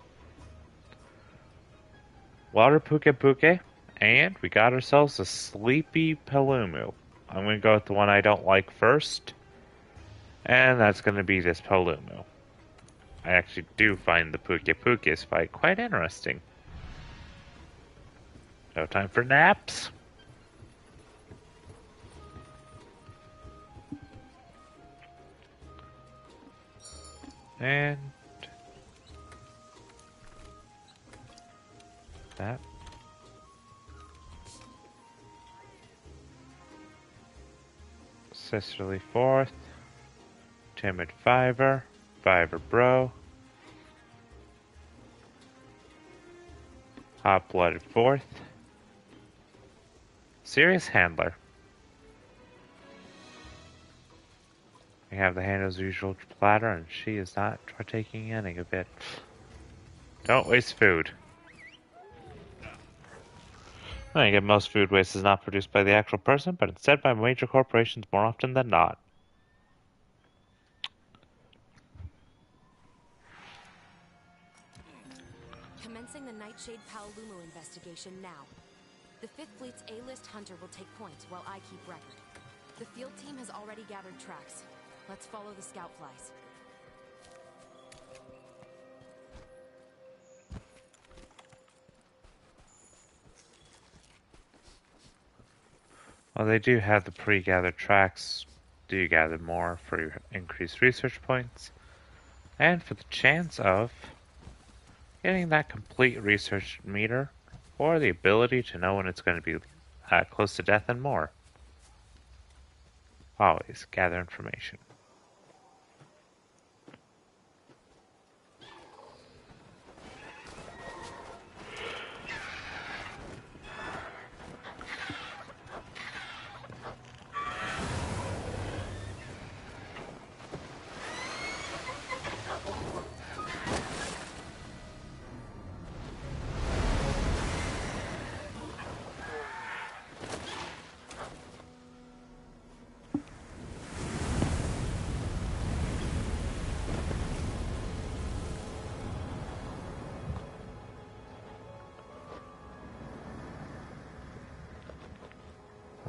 Water Puke, and we got ourselves a Sleepy Palumu. I'm going to go with the one I don't like first, and that's going to be this Palumu. I actually do find the Puke's fight quite interesting. No time for naps. And that. Sisterly fourth. Timid fiver. Fiver bro. Hot-blooded fourth. Serious handler. We have the handler's usual platter, and she is not partaking in any of it. Don't waste food. I think most food waste is not produced by the actual person, but instead by major corporations more often than not. Commencing the Nightshade Paolumu investigation now. The 5th Fleet's A-list hunter will take point while I keep record. The field team has already gathered tracks. Let's follow the scout flies. Well, they do have the pre-gathered tracks. Do you gather more for your increased research points? And for the chance of getting that complete research meter, or the ability to know when it's going to be close to death and more. Always gather information.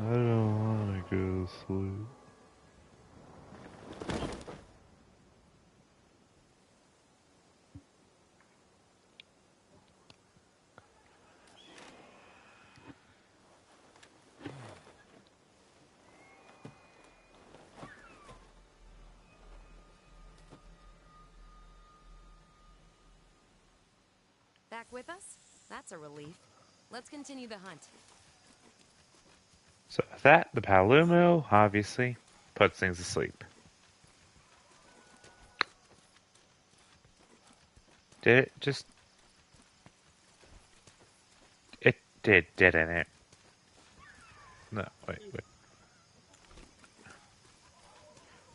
I don't want to go to sleep. Back with us? That's a relief. Let's continue the hunt. So with that, the Paolumu obviously puts things to sleep. Did it just... It did, didn't it? No, wait.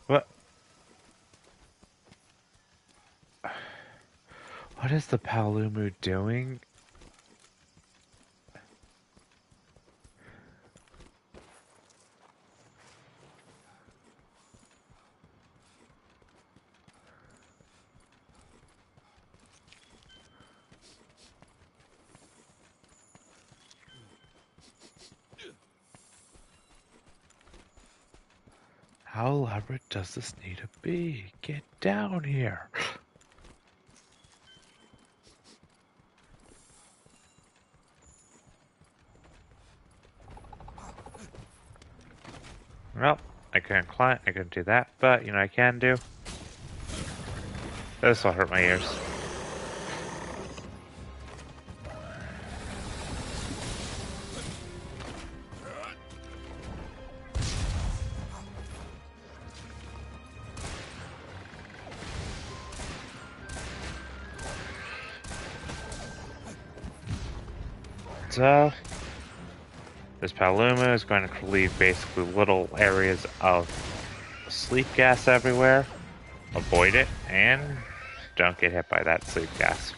What? What is the Paolumu doing? How elaborate does this need to be? Get down here. Well, I couldn't do that, but, you know, I can do. This will hurt my ears. So, this Paolumu is going to leave basically little areas of sleep gas everywhere. Avoid it, and don't get hit by that sleep gas.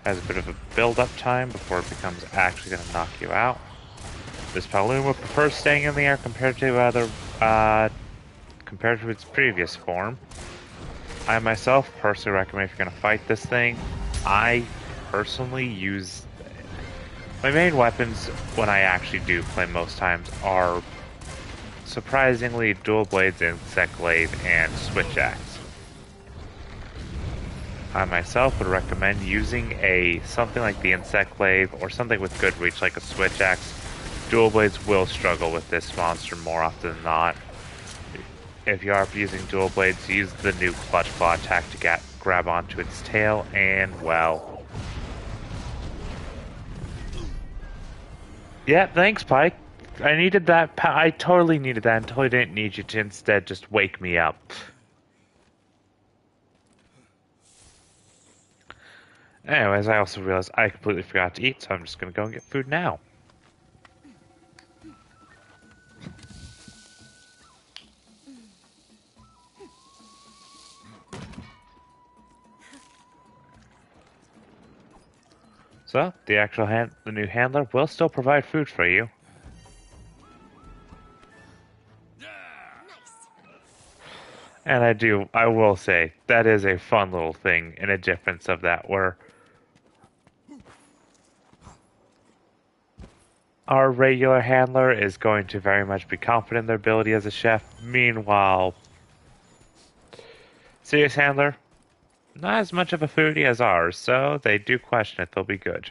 Has a bit of a build-up time before it becomes actually going to knock you out. This Paolumu prefers staying in the air compared to its previous form. I myself personally recommend if you're going to fight this thing, I personally use... My main weapons, when I actually do play most times, are surprisingly dual blades, insect glaive, and switch axe. I myself would recommend using something like the insect glaive or something with good reach like a switch axe. Dual blades will struggle with this monster more often than not. if you are using dual blades, use the new clutch claw attack to grab onto its tail, and well. Yeah, thanks, Pike. I needed that. I totally needed that and totally didn't need you to instead just wake me up. Anyways, I also realized I completely forgot to eat, so I'm just gonna go and get food now. So, the new handler will still provide food for you. And I will say, that is a fun little thing and a difference of that where our regular handler is going to very much be confident in their ability as a chef. Meanwhile, serious handler, not as much of a foodie as ours, so they do question if they'll be good.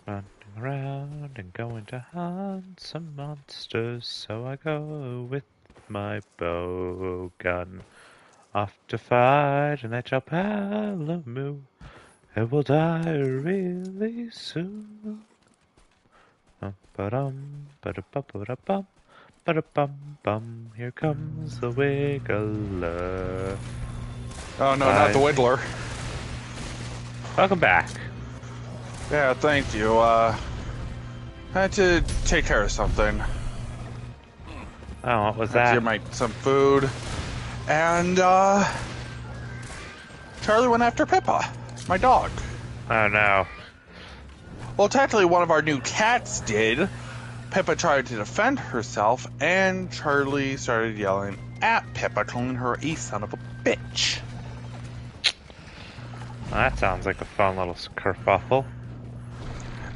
Running around and going to hunt some monsters, so I go with my bow gun. Off to fight an Edge Palamu. It will die really soon. Ba-dum, ba-da-ba-ba-da-bum, ba-da-bum-bum. Here comes the Wiggler. Oh, no, not the Wiggler. Welcome back. Yeah, thank you. I had to take care of something. Oh, what was Had to that? get some food. And, Charlie went after Pippa, my dog. Oh, no. Well, technically, one of our new cats did. Pippa tried to defend herself, and Charlie started yelling at Pippa, calling her a son of a bitch. Well, that sounds like a fun little kerfuffle.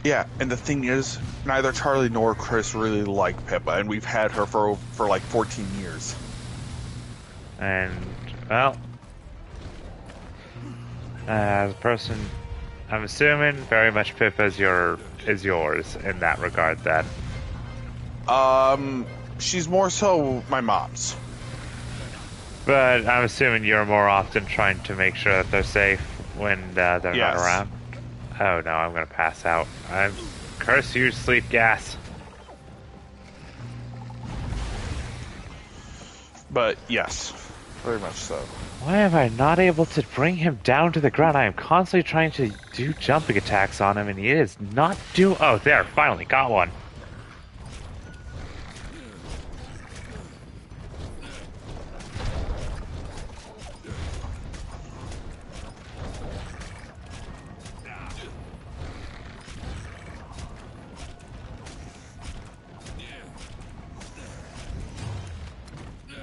Yeah, and the thing is, neither Charlie nor Chris really like Pippa, and we've had her for like 14 years. And, well, as a person, I'm assuming very much Pippa is yours in that regard, then. She's more so my mom's. But I'm assuming you're more often trying to make sure that they're safe when they're not Yes. around. Oh no, I'm gonna pass out. Curse you, sleep gas. But yes, very much so. Why am I not able to bring him down to the ground? I am constantly trying to do jumping attacks on him, and he is not do. Oh, there, finally got one.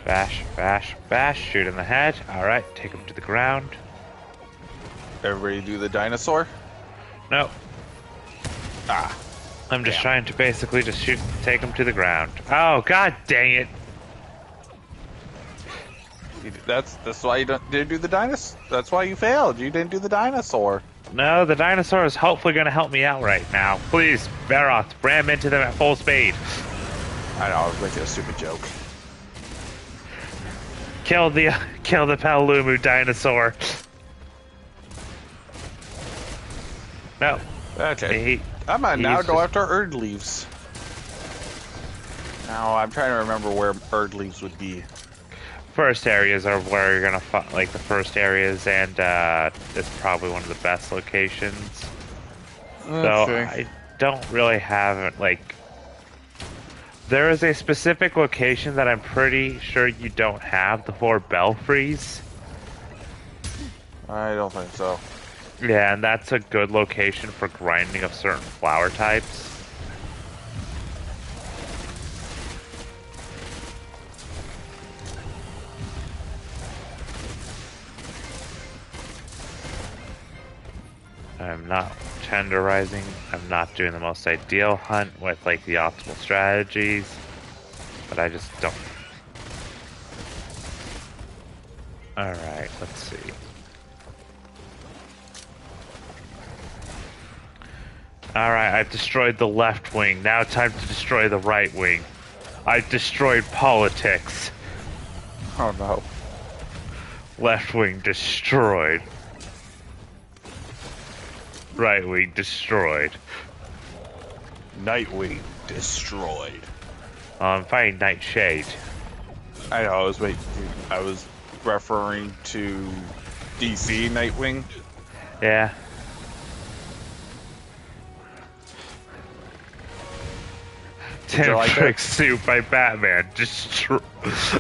Bash, bash, bash, shoot in the head. Alright, take him to the ground. Everybody do the dinosaur? No, Ah, I'm just Damn. trying to basically just take him to the ground. Oh, god dang it. that's why you didn't do the dinosaur. That's why you failed. You didn't do the dinosaur. No, the dinosaur is hopefully going to help me out right now. Please, Baroth, ram into them at full speed. I know, I was making a stupid joke. Kill the Palumu dinosaur. No. Okay. I'm gonna now go after Erd leaves. Now I'm trying to remember where Erd leaves would be. First areas are where you're gonna find, like the first areas, and it's probably one of the best locations. So I don't really have like. There is a specific location that I'm pretty sure you don't have, the 4 belfries. I don't think so. Yeah, and that's a good location for grinding of certain flower types. I'm not tenderizing. I'm not doing the most ideal hunt with like the optimal strategies, but I just don't. Alright, let's see. Alright, I've destroyed the left wing. Now time to destroy the right wing. I've destroyed politics. Oh no. Left wing destroyed. Right wing destroyed. Nightwing destroyed. I'm fighting Nightshade. I know. I was referring to DC Nightwing. Yeah. Tim like Trick that? Suit by Batman.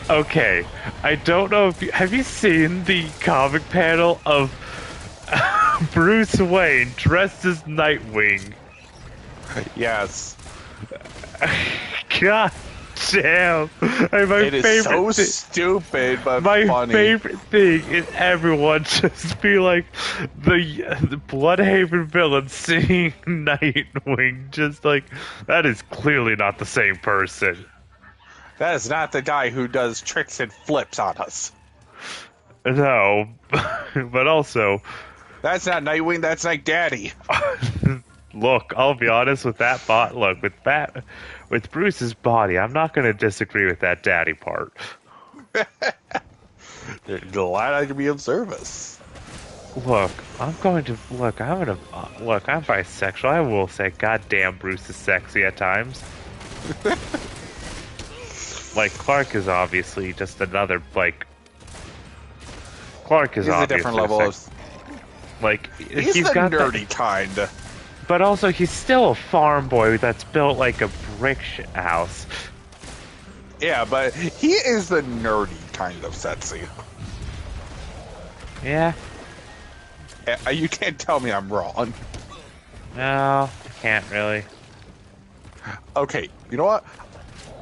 Okay, I don't know if have you seen the comic panel of Bruce Wayne dressed as Nightwing? Yes. God damn! My It is favorite so stupid, but my funny. favorite thing is everyone just be like the Bloodhaven villain seeing Nightwing, just like that is clearly not the same person. That is not the guy who does tricks and flips on us. No, but also, That's not Nightwing. That's Night Daddy. look, I'll be honest with that bot. Look, with Bruce's body, I'm not going to disagree with that daddy part. Glad I can be of service. Look, I'm bisexual. I will say, goddamn, Bruce is sexy at times. Like, Clark is obviously just another, like... Clark is He's a obviously different level of... like, He's the got that- nerdy kind. but also, he's still a farm boy that's built like a brick house. Yeah, but he is the nerdy kind of sexy. Yeah? You can't tell me I'm wrong. No, can't really. Okay, you know what?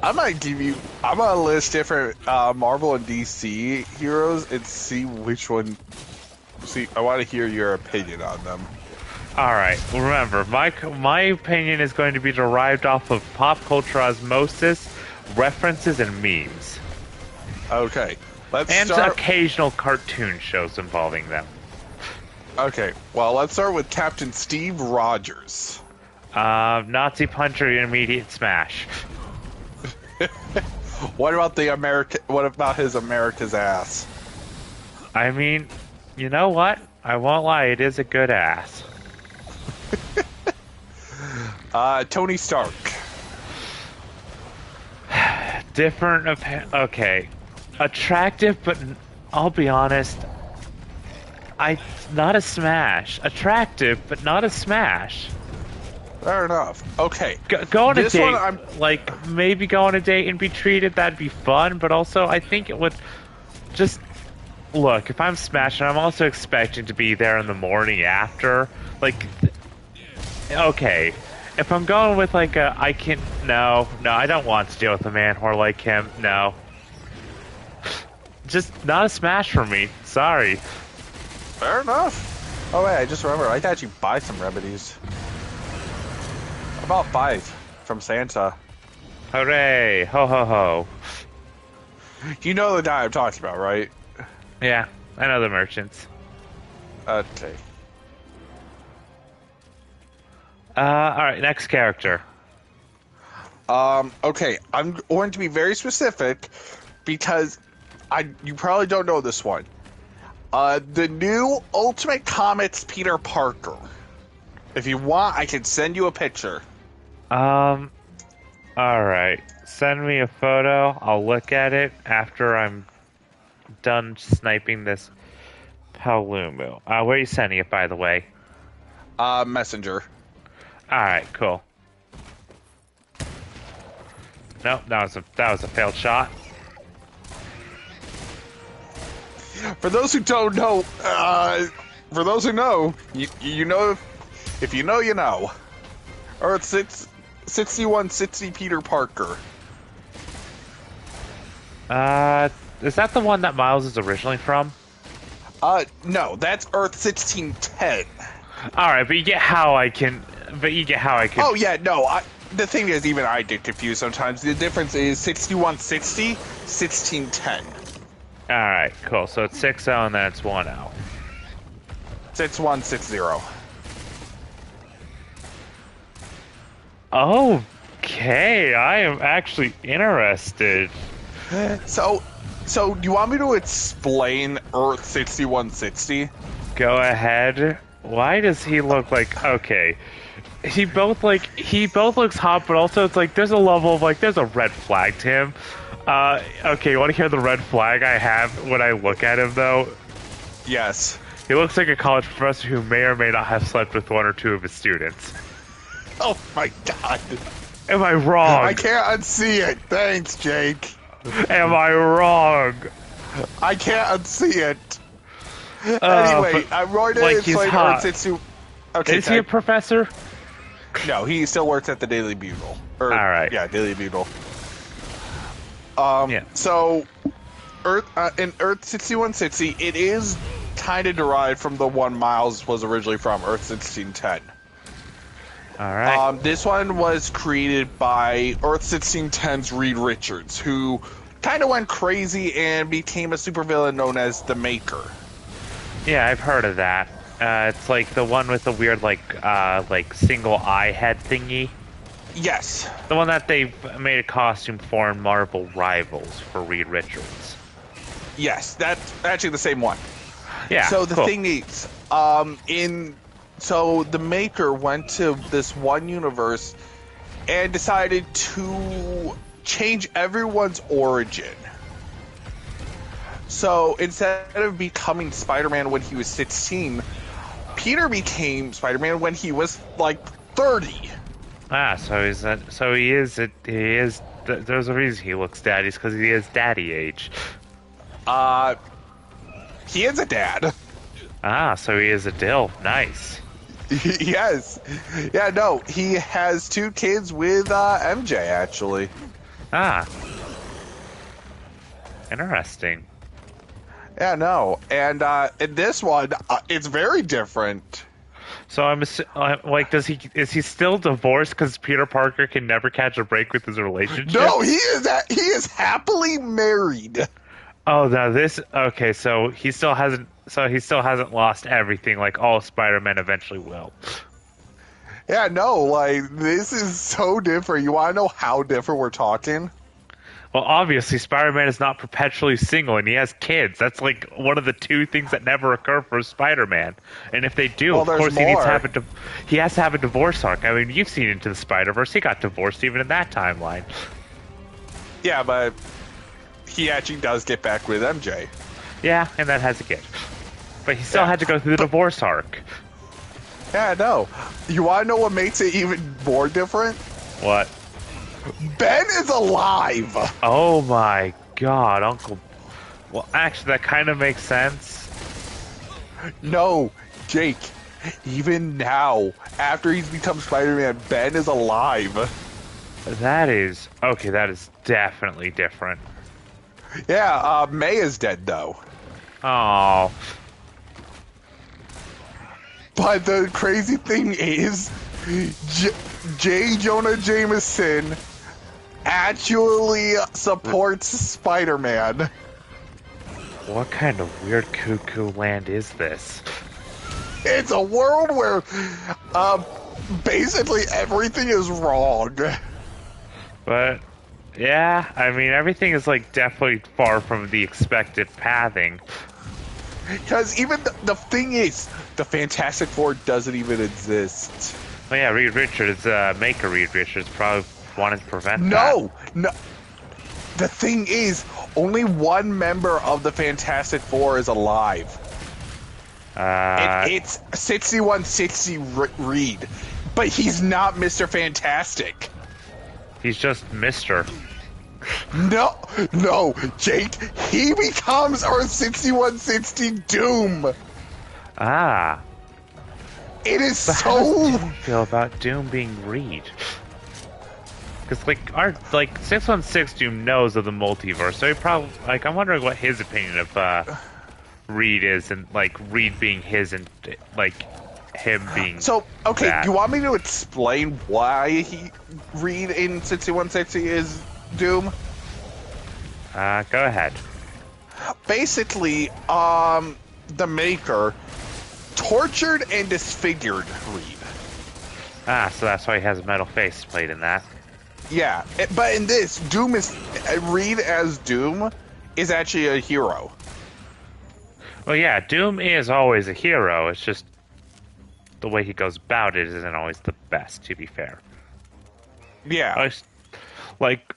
I'm gonna list different Marvel and DC heroes and see which one. I want to hear your opinion on them. Alright, remember, my opinion is going to be derived off of pop culture osmosis, references, and memes. Okay, let's And start. occasional cartoon shows involving them. Okay, well, let's start with Captain Steve Rogers. Nazi puncher, immediate smash. What about What about his America's ass? I mean, you know what? I won't lie, it is a good ass. Tony Stark. Okay. Attractive, but I'll be honest, not a smash. Attractive, but not a smash. Fair enough. Okay. Go on a This date, one like, maybe go on a date and be treated, that'd be fun, but also I think it would just... Look, if I'm smashing, I'm also expecting to be there in the morning after. Like, okay. If I'm going with, like, no, I don't want to deal with a man whore like him, no. Just not a smash for me, sorry. Fair enough. Oh wait, I just remembered. I could actually buy some remedies. About 5 from Santa. Hooray, ho ho ho. You know the guy I'm talking about, right? Yeah, I know the merchants. Okay. Alright, next character. Okay, I'm going to be very specific because you probably don't know this one. The new Ultimate Comics Peter Parker. If you want, I can send you a picture. Alright. Send me a photo. I'll look at it after I'm done sniping this Palumu. Where are you sending it, by the way? Messenger. Alright, cool. Nope, that was a failed shot. For those who don't know, for those who know, you know, if you know, you know. Earth 6160 Peter Parker. Is that the one that Miles is originally from? No, that's Earth 1610. Alright, but you get how I can... Oh, yeah, no, the thing is, even I get confused sometimes. The difference is 6160, 1610. Alright, cool. So it's 6-0 and then it's 1-0. 6160. Okay, I am actually interested. So do you want me to explain Earth 6160? Go ahead. Why does he look like he both looks hot, but also it's like there's a level of like there's a red flag to him. Okay, you want to hear the red flag I have when I look at him though? Yes. He looks like a college professor who may or may not have slept with one or two of his students. Oh my god. Am I wrong? I can't unsee it. Thanks, Jake. Am I wrong? I can't unsee it. Anyway, I'm going to like he's explain hot. Earth 60. Okay, Is he a professor? No, he still works at the Daily Bugle. All right. Yeah, Daily Bugle. Yeah. So, in Earth 6160, it is kind of derived from the one Miles was originally from, Earth 1610. Alright. This one was created by Earth 1610's Reed Richards, who kind of went crazy and became a supervillain known as the Maker. Yeah, I've heard of that. It's like the one with the weird, like single eye head thingy. Yes. The one that they made a costume for in Marvel Rivals for Reed Richards. Yes, that's actually the same one. Yeah. So the cool. thing is, so the Maker went to this one universe and decided to change everyone's origin. So instead of becoming Spider-Man when he was 16, Peter became Spider-Man when he was like 30. There's a reason he looks daddy's because he is daddy age. He is a dad. So he is a dill. Nice. Yes. Yeah, no, he has 2 kids with MJ, actually. Interesting. Yeah, no. And in this one, it's very different. So is he still divorced because Peter Parker can never catch a break with his relationship? No, he is happily married. Oh, now so he still hasn't lost everything like all Spider-Man eventually will. Yeah, no, like, this is so different. You want to know how different we're talking? Well, obviously, Spider-Man is not perpetually single, and he has kids. That's like one of the 2 things that never occur for Spider-Man. And if they do, of course, he has to have a divorce arc. I mean, you've seen Into the Spider-Verse. He got divorced even in that timeline. Yeah, but he actually does get back with MJ. Yeah, and that has a kid. But he still had to go through the divorce arc. Yeah, no. You want to know what makes it even more different? What? Ben is alive! Oh my god, Uncle... Well, actually, that kind of makes sense. No, Jake. Even now, after he's become Spider-Man, Ben is alive. That is definitely different. Yeah, May is dead, though. Oh. But the crazy thing is, J. Jonah Jameson actually supports Spider-Man. What kind of weird cuckoo land is this? It's a world where basically everything is wrong. But, yeah, I mean, everything is, like, definitely far from the expected pathing. Because even the thing is, the Fantastic Four doesn't even exist. Well, yeah, Reed Richards, Maker Reed Richards probably wanted to prevent that. No! The thing is, only one member of the Fantastic Four is alive. It's 6160 Reed. But he's not Mr. Fantastic. He's just Mr. No, Jake. He becomes Earth 6160 Doom. It is But so... how does Doom feel about Doom being Reed? Because, like, 616 Doom knows of the multiverse, so he probably, like, I'm wondering what his opinion of, Reed is, and, like, Reed being his, and, like, him being So, okay, that. you want me to explain why Reed in 6160 is Doom? Go ahead. basically, the Maker tortured and disfigured Reed. Ah, so that's why he has a metal face plate in that. Yeah, but in this, Doom is Reed as Doom is actually a hero. Well, yeah, Doom is always a hero. It's just the way he goes about it isn't always the best, to be fair. Yeah, Like,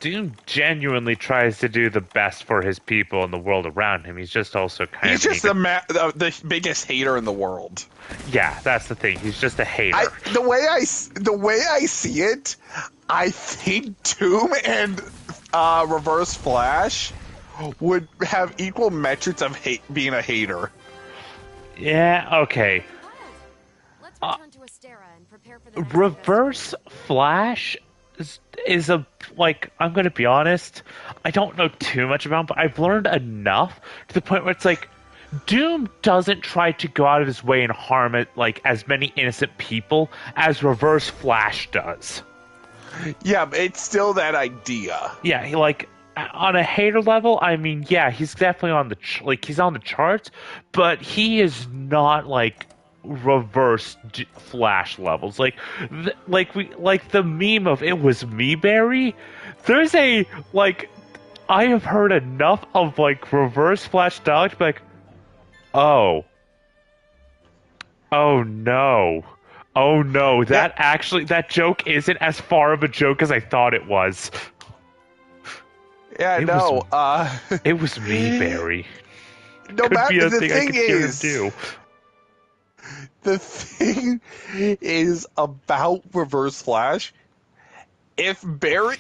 Doom genuinely tries to do the best for his people and the world around him. He's just also kind he's of... just the biggest hater in the world. Yeah, that's the thing. He's just a hater. The way I see it, I think Doom and Reverse Flash would have equal metrics of being a hater. Yeah, okay. Let's return to Astera and prepare for the next Reverse Flash is a, like, I'm gonna be honest, I don't know too much about him, but I've learned enough to the point where it's like, Doom doesn't try to go out of his way and harm it, like, as many innocent people as Reverse Flash does. Yeah, but it's still that idea. Yeah, he, like, on a hater level, I mean, yeah, he's definitely on the he's on the charts, but he is not like Reverse Flash levels. Like the meme of "it was me, Barry." There's a like, I have heard enough of like Reverse Flash dialogue to be like, oh no. Oh no, that joke isn't as far of a joke as I thought it was. Yeah, It was me, Barry. No Could matter be a the thing I thing could hear him is, do. the thing is about Reverse Flash. If Barry,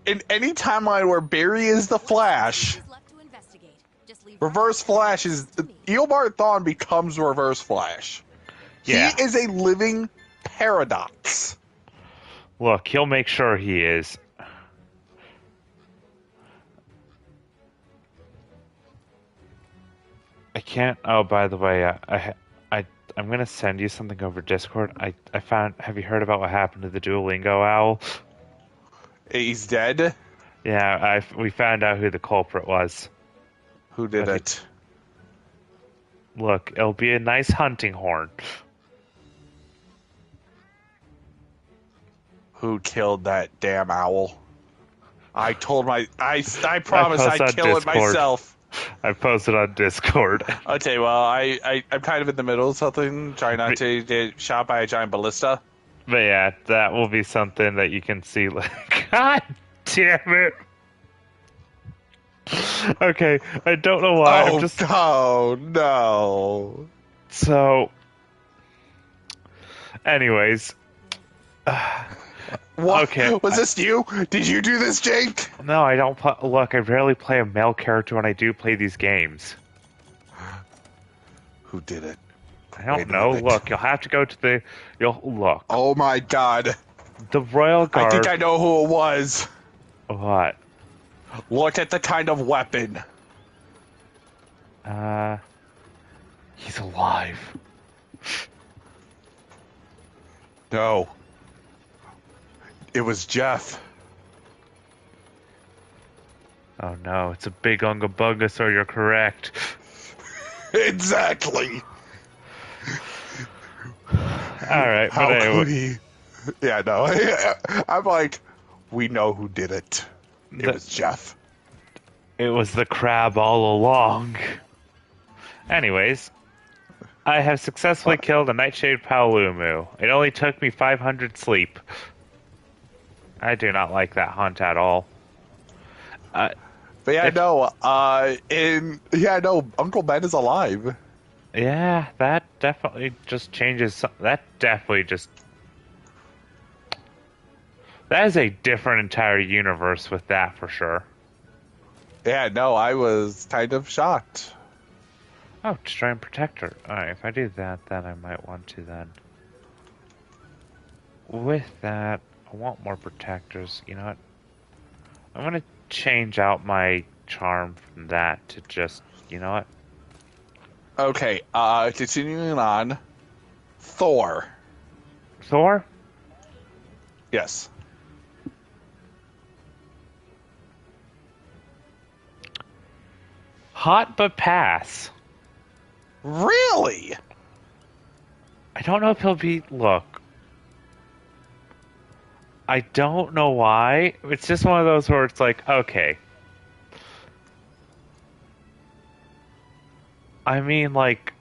in any timeline where Barry is the Flash, left to investigate. Just leave Reverse Flash is Eobard Thawne becomes Reverse Flash. Yeah. He is a living paradox. Look, he'll make sure he is. I can't. Oh, by the way, I'm gonna send you something over Discord. I found. Have you heard about what happened to the Duolingo owl? He's dead. Yeah, we found out who the culprit was. Who did Okay. it? Look, it'll be a nice hunting horn. Who killed that damn owl? I told I promise post I'd on kill it Discord. myself. I posted on Discord. Okay, well, I'm kind of in the middle of something, trying not to get shot by a giant ballista. But yeah, that will be something that you can see. Like, God damn it! Okay, I don't know why. I'm just Oh, no. so. Anyways, What? Okay. Was this you? Did you do this, Jake? no, I don't. Look, I rarely play a male character when I do play these games. Who did it? I don't Wait a know. minute. Look, you'll have to go to the. You'll look. Oh my god. The Royal I Guard. think I know who it was. What? Look at the kind of weapon. He's alive. No. It was Jeff. Oh no, it's a big Unga Bunga, so you're correct. Exactly. Alright, How but anyway. could he? Yeah, no. I'm like, we know who did it. It was Jeff. It was the crab all along. Anyways, I have successfully killed a Nightshade Paolumu. It only took me 500 sleep. I do not like that hunt at all. But yeah, no, Uncle Ben is alive. Yeah, that definitely just changes. That definitely just. That is a different entire universe with that for sure. Yeah, no, I was kind of shocked. Oh, to try and protect her. Alright, if I do that, then I might want to then. With that, I want more protectors. You know what? I'm gonna change out my charm from that to just, you know what? Okay, continuing on. Thor. Thor? Yes. Hot but pass. Really? I don't know if he'll be. Look. I don't know why. It's just one of those where it's like, okay. I mean, like.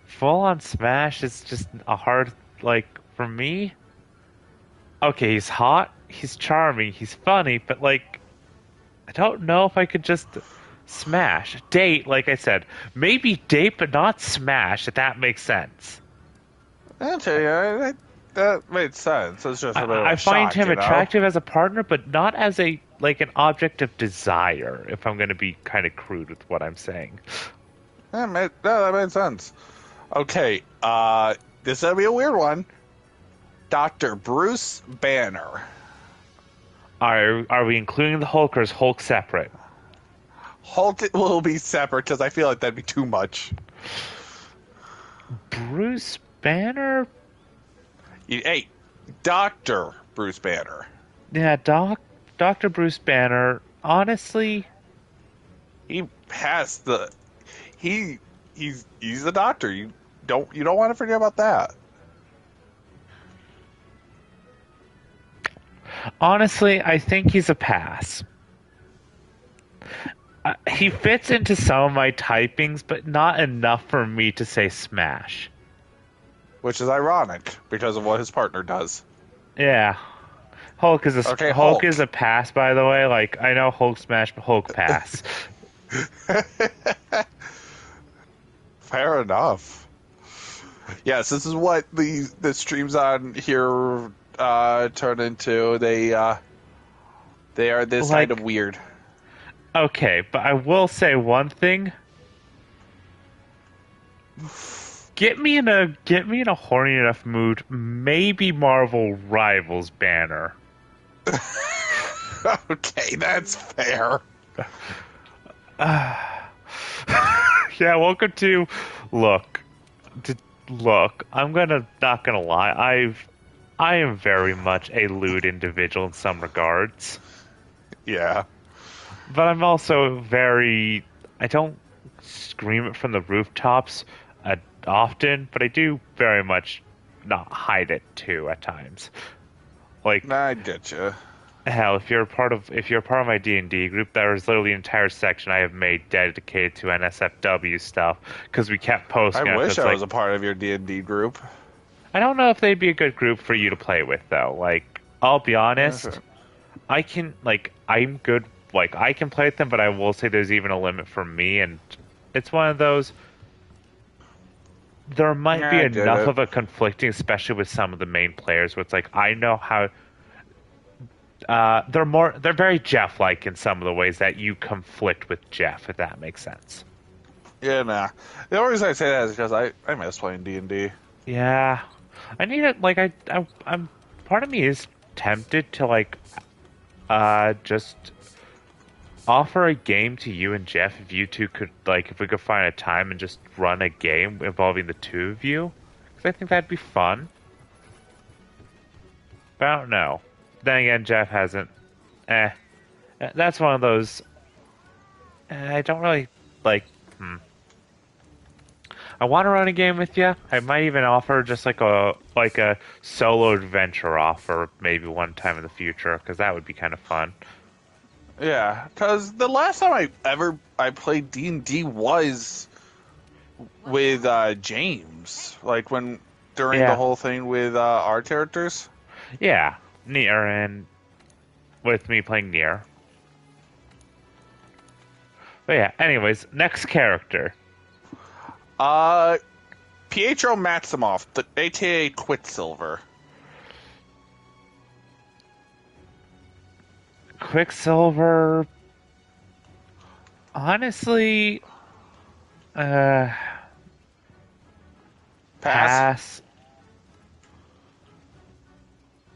Full on Smash is just a hard. Like, for me. Okay, he's hot, he's charming, he's funny, but, like. I don't know if I could just smash. Date, like I said. Maybe date, but not smash, if that makes sense. Actually, that made sense. It's just a bit of a I find shock, him you know? attractive as a partner, but not as a like an object of desire. If I'm going to be kind of crude with what I'm saying. That made sense. Okay, this is gonna be a weird one. Dr. Bruce Banner. Are we including the Hulk, or is Hulk separate? Hulk will be separate because I feel like that'd be too much. Bruce Banner? Hey, Dr. Bruce Banner. Yeah, Dr. Bruce Banner. Honestly, He has the he's a doctor. You don't want to forget about that. honestly, I think he's a pass. He fits into some of my typings, but not enough for me to say smash. Which is ironic because of what his partner does. Yeah. Hulk is a Okay, Hulk Hulk. is a pass, by the way. Like, I know Hulk smash, but Hulk pass. Fair enough. Yes, this is what the streams on here turn into. They are this Like- kind of weird. Okay, but I will say one thing. Get me in a horny enough mood. Maybe Marvel Rivals banner. Okay, that's fair. Yeah, welcome to look. Look, not gonna lie. I am very much a lewd individual in some regards. Yeah. But I'm also very. I don't scream it from the rooftops often, but I do very much not hide it too at times. Like, I get you. hell, if you're part of my D&D group, there is literally an entire section I have made dedicated to NSFW stuff because we kept posting. I it, wish it's I like, was a part of your D&D group. I don't know if they'd be a good group for you to play with, though. Like, I'll be honest, Okay. I can, like, I'm good, like, I can play with them, but I will say there's even a limit for me, and it's one of those, there might Yeah, be I get enough it. of a conflicting, especially with some of the main players, where it's like, I know how, they're very Jeff-like in some of the ways that you conflict with Jeff, if that makes sense. Yeah, nah. The only reason I say that is because I miss playing D&D. Yeah, I need it. Like I'm. Part of me is tempted to just offer a game to you and Jeff if you two could if we could find a time and just run a game involving the two of you. Because I think that'd be fun. But I don't know. Then again, Jeff hasn't. That's one of those. I don't really like. I want to run a game with you. I might even offer just like a solo adventure offer maybe one time in the future because that would be kind of fun. Yeah, because the last time I played D&D was with James, like during Yeah. the whole thing with our characters. Yeah, Nier and with me playing Nier. But yeah, anyways, next character. Pietro Maximoff, the aka Quicksilver. Quicksilver. Honestly, pass.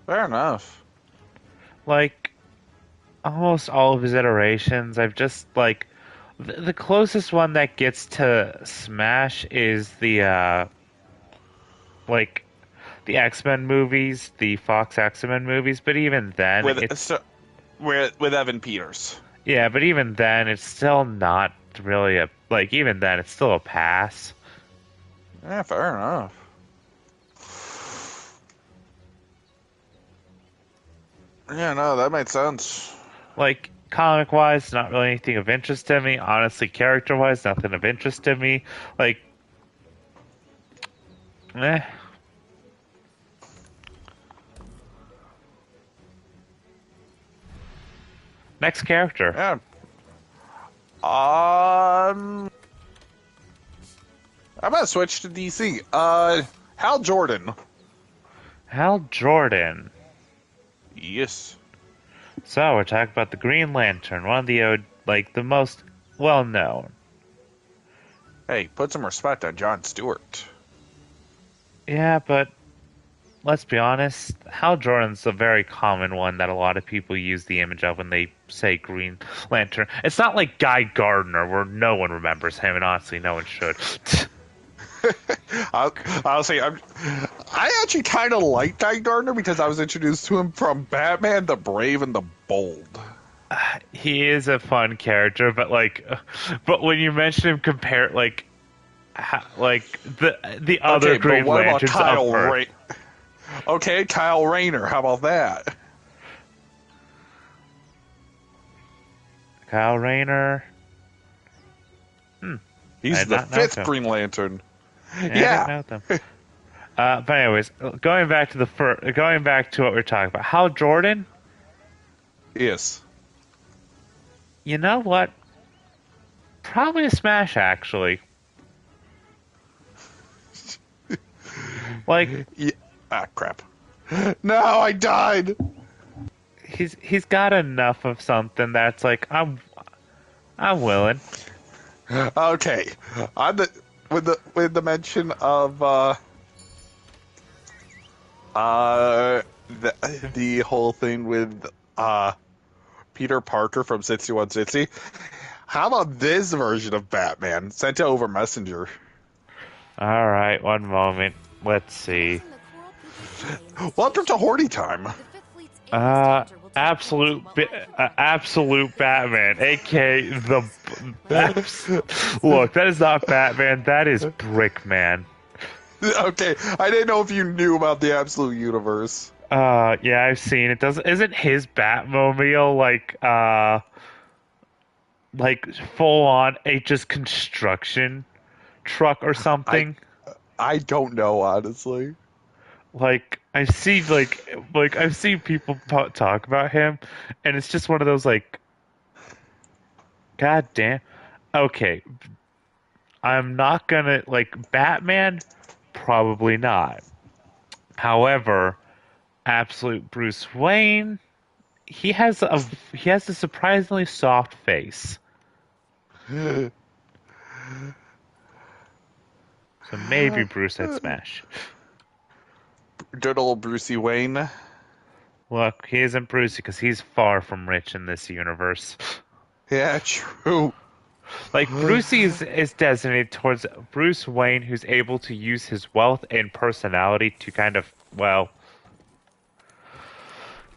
Fair enough. Like, almost all of his iterations, I've just, the closest one that gets to Smash is the X-Men movies, the Fox X-Men movies, but even then, With Evan Peters. Yeah, but even then, it's still not really a like. Even then, it's still a pass. Yeah, fair enough. Yeah, no, that makes sense. Like comic wise, not really anything of interest to me. Honestly, character wise, nothing of interest to me. Like, eh. Next character. Yeah. I'm gonna switch to DC. Hal Jordan. Hal Jordan. Yes. So we're talking about the Green Lantern, one of the most well known. Hey, put some respect on John Stewart. Yeah, but let's be honest, Hal Jordan's a very common one that a lot of people use the image of when they say Green Lantern. It's not like Guy Gardner, where no one remembers him, and honestly, no one should. I'll say I actually kind of like Guy Gardner because I was introduced to him from Batman: The Brave and the Bold. He is a fun character, but when you mention him, compare the other Okay, Green but what about Lanterns Kyle of Earth. Rayner? Okay, Kyle Rayner. How about that? Kyle Rayner. I He's did the not know fifth him. Green Lantern. Yeah, I Yeah. didn't know them. But anyways, going back to what we're talking about, Hal Jordan. Yes. You know what? Probably a smash, actually. Like Yeah. Ah, crap. No, I died. he's got enough of something that's like I'm willing. Okay. On the with the mention of the whole thing with Peter Parker from 6160. How about this version of Batman sent it over Messenger? All right, one moment. Let's see. Using the Coral Pooper Bay Welcome to Horty time. the Fifth Fleet's A-list hunter will take Absolute, point while I keep absolute Batman, aka Look, that is not Batman. That is Brickman. Okay, I didn't know if you knew about the Absolute Universe. Yeah, I've seen it. Isn't his Batmobile like full on a just construction truck or something? I don't know, honestly. Like I've seen people talk about him, and it's just one of those like, God damn. Okay, I'm not gonna like Batman. Probably not. However, absolute Bruce Wayne, he has a surprisingly soft face. So maybe Bruce had Smash. Good old Brucey Wayne. Look, he isn't Brucey because he's far from rich in this universe. Yeah, true. Like Brucey is designated towards Bruce Wayne, who's able to use his wealth and personality to kind of, well,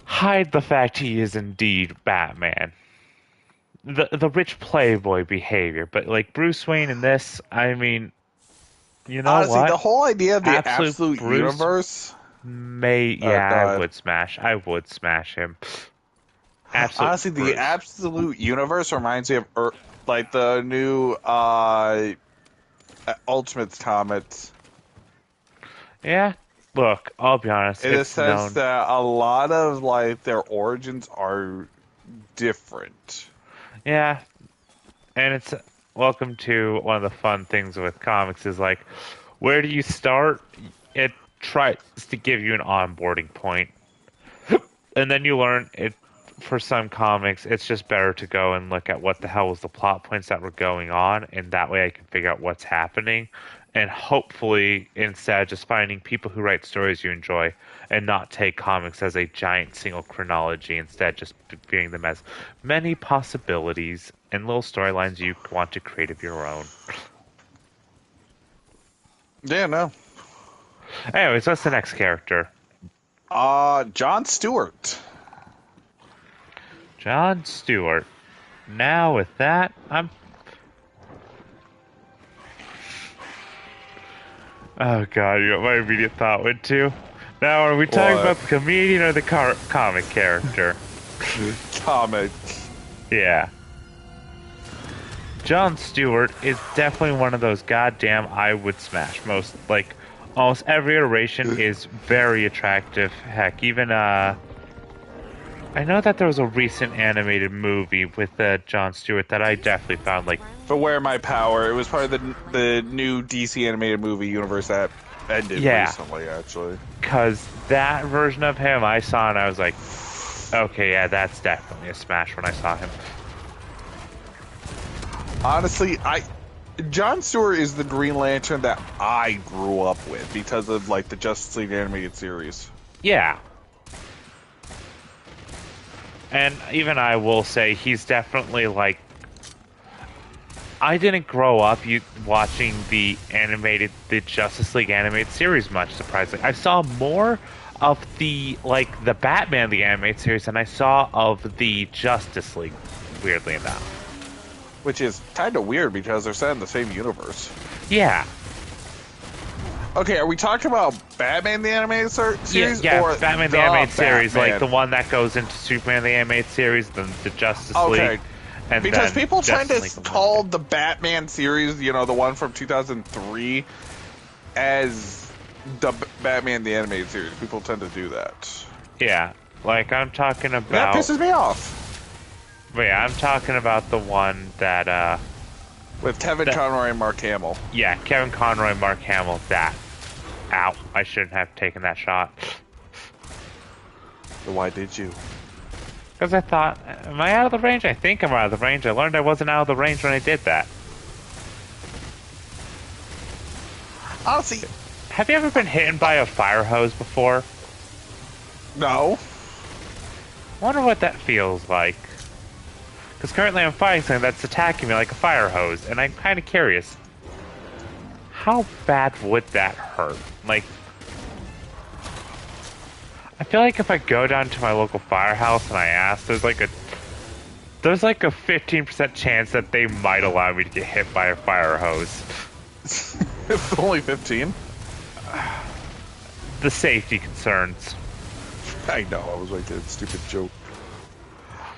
hide the fact he is indeed Batman. The rich playboy behavior, but like Bruce Wayne in this, I mean, you know Honestly, what? the whole idea of the Absolute Absolute Bruce- Universe. Yeah, God. I would smash him. Absolute Honestly, the Bruce. Absolute Universe reminds me of like the new Ultimates comics. Yeah. Look, I'll be honest. In the It's sense known. that a lot of like their origins are different. Yeah, and it's welcome to one of the fun things with comics is like, where do you start? It tries to give you an onboarding point, and then you learn it. For some comics, it's just better to go and look at what the hell was the plot points that were going on, and that way I can figure out what's happening. And hopefully, instead of just finding people who write stories you enjoy and not take comics as a giant single chronology, instead just viewing them as many possibilities and little storylines you want to create of your own. Yeah, no. Anyways, what's the next character? John Stewart. John Stewart. now with that, I'm... Oh god, you know what my immediate thought went to? Now, are we talking What? about the comedian or the comic character? Comic. Yeah. Jon Stewart is definitely one of those goddamn I would smash. Almost every iteration is very attractive. Heck, even, I know that there was a recent animated movie with Jon Stewart that I definitely found, like... For Where My Power, it was part of the new DC animated movie universe that ended recently, actually. Because that version of him I saw and I was like, okay, yeah, that's definitely a smash when I saw him. Honestly, Jon Stewart is the Green Lantern that I grew up with because of like the Justice League animated series. Yeah. And even I will say he's definitely like... I didn't grow up watching the Justice League animated series much, surprisingly. I saw more of the Batman the animated series than I saw of the Justice League, weirdly enough. Which is kind of weird because they're set in the same universe. Yeah. Okay, are we talking about Batman the animated series? Yeah, or Batman the animated series, like the one that goes into Superman the animated series, then the Justice League. And because people tend to Justice League call the Batman series, the one from 2003, as the Batman the animated series. People tend to do that. Yeah, like I'm talking about... That pisses me off. But yeah, I'm talking about the one that, with Kevin Conroy and Mark Hamill. Yeah, Kevin Conroy and Mark Hamill, that. Ow, I shouldn't have taken that shot. So why did you? Because I thought, am I out of the range? I think I'm out of the range. I learned I wasn't out of the range when I did that. Honestly... Have you ever been hit by a fire hose before? No. Wonder what that feels like. Because currently I'm fighting something that's attacking me like a fire hose, and I'm kind of curious. How bad would that hurt? Like... I feel like if I go down to my local firehouse and I ask, there's like a 15% chance that they might allow me to get hit by a fire hose. It's only 15. The safety concerns. I know, I was making a stupid joke.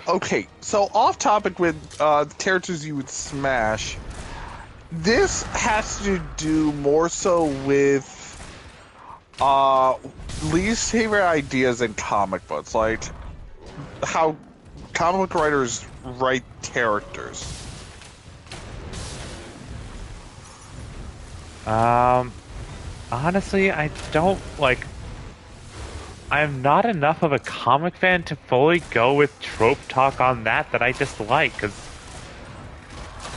Okay, so off topic with characters you would smash. This has to do more so with least favorite ideas in comic books, like how comic book writers write characters. Honestly, I don't like... I'm not enough of a comic fan to fully go with trope talk on that I just like, because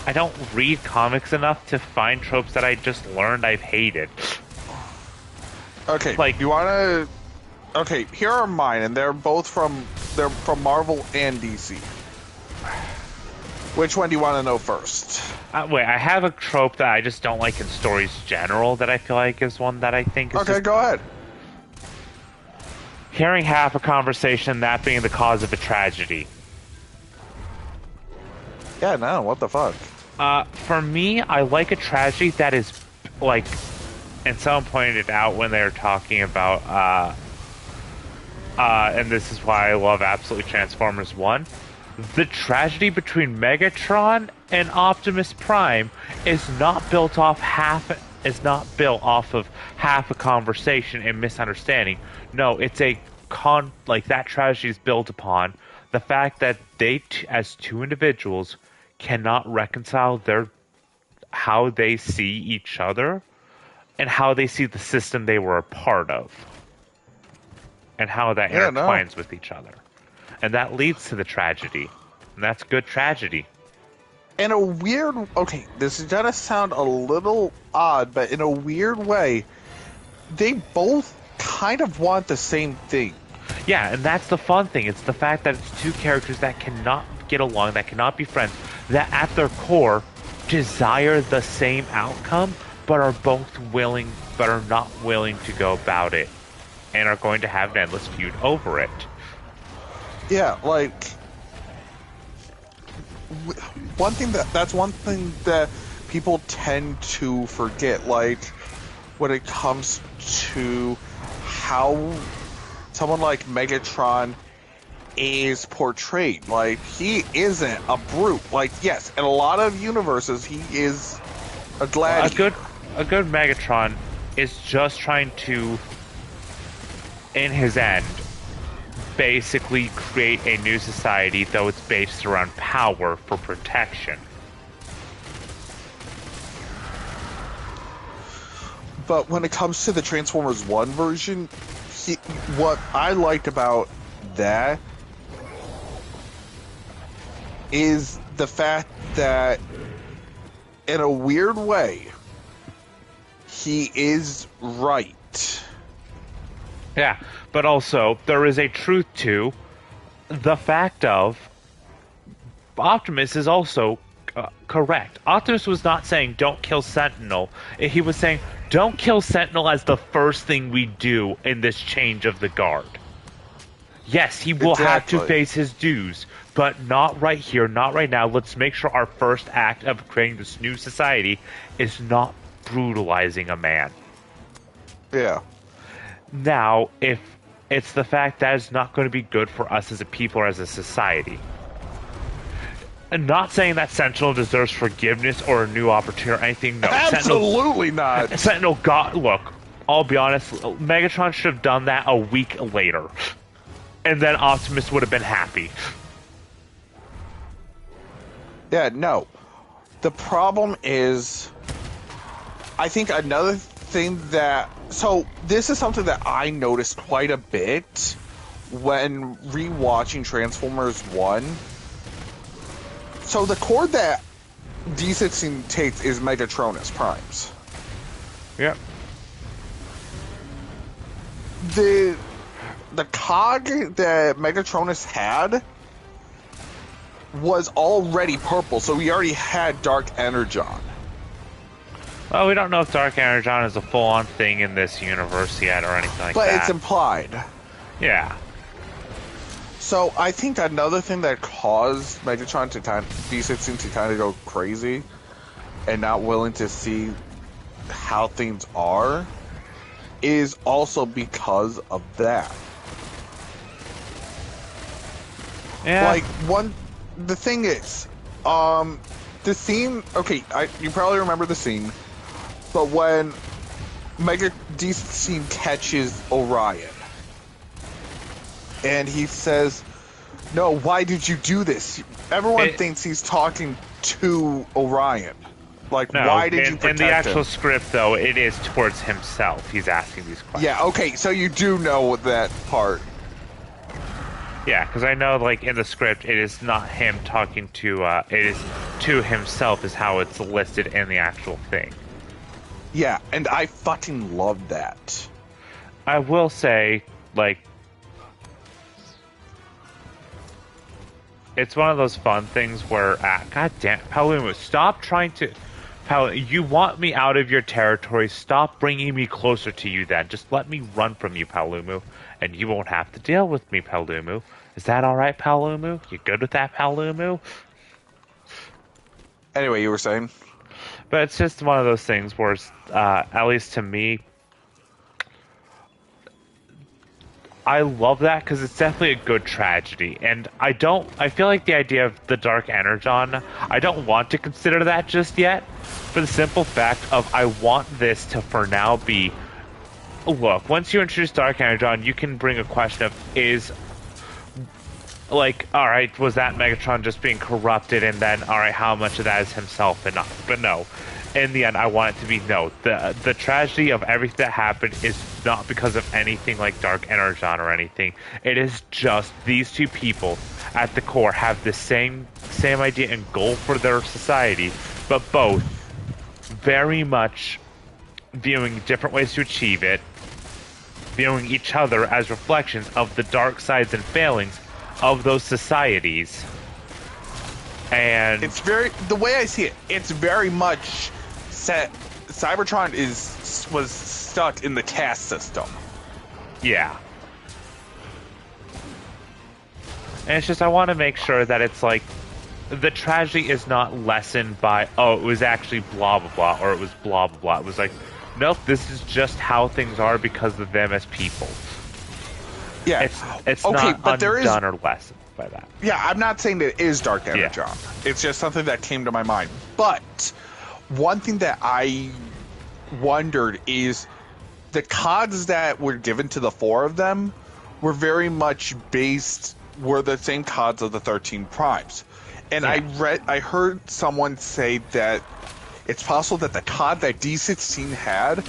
I don't read comics enough to find tropes that I just learned I've hated. Okay, like, you wanna... Okay, here are mine, and they're from Marvel and DC. Which one do you want to know first? Wait, I have a trope that I just don't like in stories general that I feel like is one that I think is Okay, go ahead. Hearing half a conversation, that being the cause of a tragedy. Yeah, no, what the fuck? For me, I like a tragedy that is, like... And someone pointed it out when they were talking about, and this is why I love absolutely Transformers 1. The tragedy between Megatron and Optimus Prime is not built off of half a conversation and misunderstanding. No, it's that tragedy is built upon the fact that they, as two individuals, cannot reconcile how they see each other and how they see the system they were a part of. And how that intertwines with each other. And that leads to the tragedy. And that's good tragedy. In a weird... Okay, this is gonna sound a little odd, but in a weird way, they both kind of want the same thing. Yeah, and that's the fun thing. It's the fact that it's two characters that cannot get along, that cannot be friends, that at their core desire the same outcome, but are not willing to go about it. And are going to have an endless feud over it. Yeah, like... one thing that's one thing that people tend to forget, like when it comes to how someone like Megatron is portrayed. Like, he isn't a brute. Like, yes, in a lot of universes, he is a gladiator. A good Megatron is just trying to, in his end, basically create a new society, though it's based around power for protection. But when it comes to the Transformers 1 version, what I liked about that is the fact that, in a weird way, he is right. Yeah, but also, there is a truth to the fact of Optimus is also correct. Optimus was not saying don't kill Sentinel. He was saying don't kill Sentinel as the first thing we do in this change of the guard. Yes, he will have to face his dues, but not right here, not right now. Let's make sure our first act of creating this new society is not brutalizing a man. Yeah. Now, if it's the fact that it's not going to be good for us as a people or as a society. And not saying that Sentinel deserves forgiveness or a new opportunity or anything. No, absolutely not. Sentinel look, I'll be honest, Megatron should have done that a week later. And then Optimus would have been happy. Yeah, no. The problem is, I think another thing that... So, this is something that I noticed quite a bit when rewatching Transformers 1. So, the core that D16 takes is Megatronus Primes. Yep. The cog that Megatronus had was already purple, so we already had Dark Energon. Well, we don't know if Dark Energon is a full-on thing in this universe yet or anything like that. But it's implied. Yeah. So I think another thing that caused Megatron to D16 to kind of go crazy and not willing to see how things are is also because of that. Yeah. Like, the thing is, the scene, okay, you probably remember the scene, but when Mega D16 catches Orion, and he says, no, why did you do this? Everyone thinks he's talking to Orion. Like, no, why did you protect him? In the actual script, though, it is towards himself. He's asking these questions. Yeah, okay, so you do know that part. Yeah, because I know, like, in the script, it is not him talking to, it is to himself is how it's listed in the actual thing. Yeah, and I fucking love that. I will say, like, it's one of those fun things where, god damn, Paolumu, stop trying to, you want me out of your territory, stop bringing me closer to you then. Just let me run from you, Paolumu, and you won't have to deal with me, Paolumu. Is that alright, Paolumu? You good with that, Paolumu? Anyway, you were saying? But it's just one of those things where, at least to me, I love that because it's definitely a good tragedy. And I feel like the idea of the Dark Energon, I don't want to consider that just yet, for the simple fact of I want this to, for now, be, look, once you introduce Dark Energon, you can bring a question of, like, alright, was that Megatron just being corrupted, and then, alright, how much of that is himself and not? But no. In the end, I want it to be, no, the tragedy of everything that happened is not because of anything like Dark Energon or anything. It is just these two people, at the core, have the same idea and goal for their society, but both very much viewing different ways to achieve it, viewing each other as reflections of the dark sides and failings of those societies. And it's the way I see it, it's very much set. Cybertron was stuck in the caste system. Yeah. And it's just, I want to make sure that it's like, the tragedy is not lessened by, oh, it was actually blah blah blah, or it was blah blah blah. It was like, nope, this is just how things are because of them as people. Yeah. It's okay, not but there is. undone or lessened by that. Yeah, I'm not saying that it is Dark Yeah. Energon. It's just something that came to my mind. But one thing that I wondered is the CODs that were given to the four of them were very much were the same CODs of the 13 Primes. And Yeah. I heard someone say that it's possible that the COD that D16 had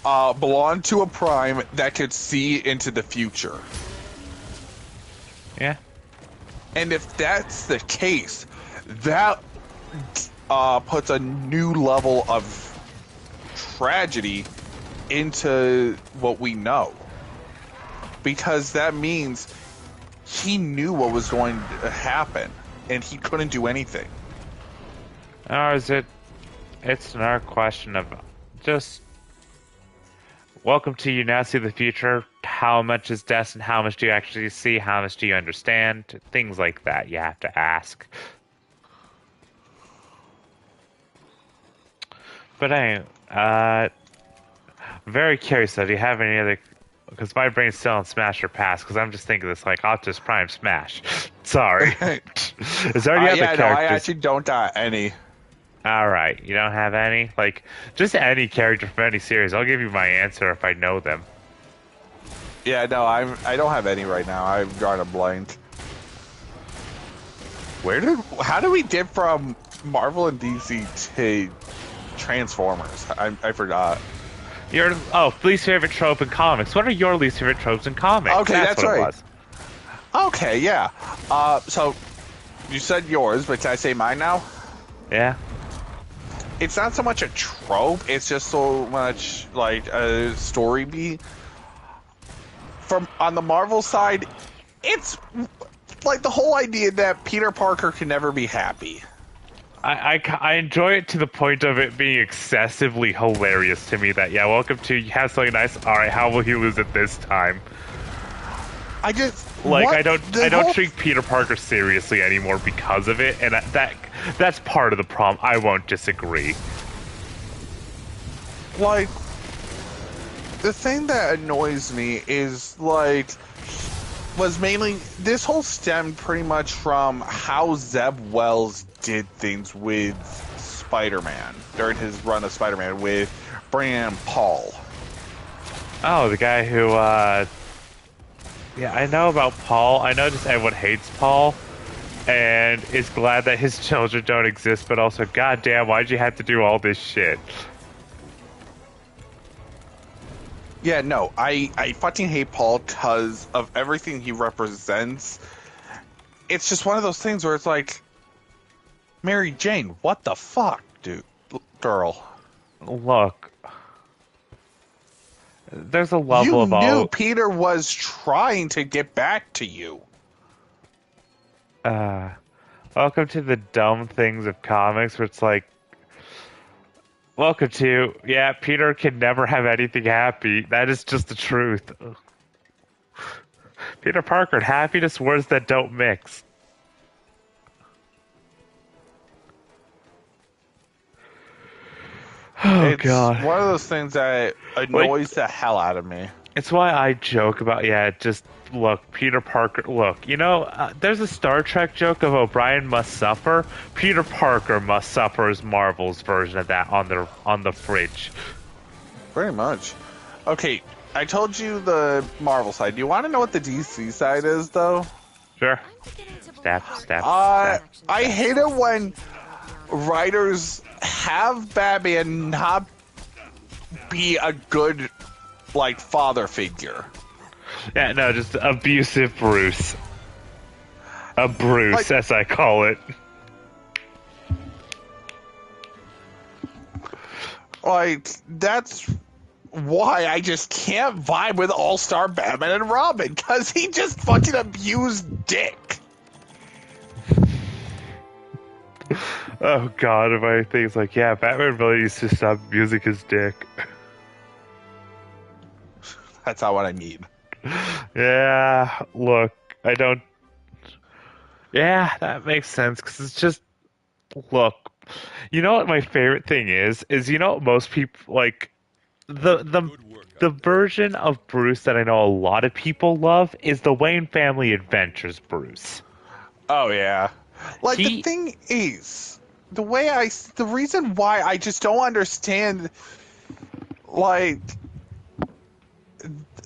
belonged to a Prime that could see into the future. Yeah. And if that's the case, that puts a new level of tragedy into what we know. Because that means he knew what was going to happen, and he couldn't do anything. Or is it? It's another question of just. Welcome to You Now See the Future. How much is destined? How much do you actually see? How much do you understand? Things like that you have to ask. But anyway, I'm very curious though. Do you have any other? Because my brain's still on Smash or Pass. Because I'm just thinking this like Optimus Prime Smash. Sorry. Is there any other yeah, characters? no, I actually don't any. All right, you don't have any? Like, just any character from any series. I'll give you my answer if I know them. Yeah, no, I don't have any right now. I've drawn a blank. How did we get from Marvel and DC to Transformers? I forgot. Your least favorite trope in comics. What are your least favorite tropes in comics? Okay, that's what it right. was. Okay, yeah. So you said yours, but can I say mine now? Yeah. It's not so much a trope, it's just so much like a story beat. On the Marvel side, it's like the whole idea that Peter Parker can never be happy. I enjoy it to the point of it being excessively hilarious to me that, yeah, welcome to, you have something nice, alright, how will he lose it this time? I just... Like, what? I don't treat Peter Parker seriously anymore because of it, and that's part of the problem. I won't disagree. Like, the thing that annoys me is, like, was mainly, this whole stemmed pretty much from how Zeb Wells did things with Spider-Man, during his run of Spider-Man with Brian Paul. Oh, the guy who, yeah, I know about Paul. I know just everyone hates Paul and is glad that his children don't exist, but also, goddamn, why'd you have to do all this shit? Yeah, no, I fucking hate Paul because of everything he represents. It's just one of those things where it's like, Mary Jane, what the fuck, dude, girl? Look, there's a level You of knew all. Peter was trying to get back to you. Welcome to the dumb things of comics, where it's like, welcome to, yeah, Peter can never have anything happy. That is just the truth. Peter Parker, happiness, words that don't mix. Oh, It's God. one of those things that annoys the hell out of me. It's why I joke about, yeah, just, look, Peter Parker, look, you know, there's a Star Trek joke of O'Brien must suffer. Peter Parker must suffer as Marvel's version of that on the fridge. Pretty much. Okay, I told you the Marvel side. Do you want to know what the DC side is, though? Sure. I'm beginning to believe Step, how step, the step. I hate it when writers have Batman not be a good, like, father figure. Yeah, no, just abusive Bruce. A Bruce, Like- as I call it. Like, that's why I just can't vibe with All-Star Batman and Robin, because he just fucking abused Dick. Oh God, if I think it's like, yeah, Batman really needs to stop abusing his dick. That's not what I mean. Yeah, look, I don't. Yeah, that makes sense because it's just look. You know what my favorite thing is? You know what most people like the version of Bruce that I know a lot of people love is the Wayne Family Adventures Bruce. Oh yeah. Like the He thing is, the reason why I just don't understand, like,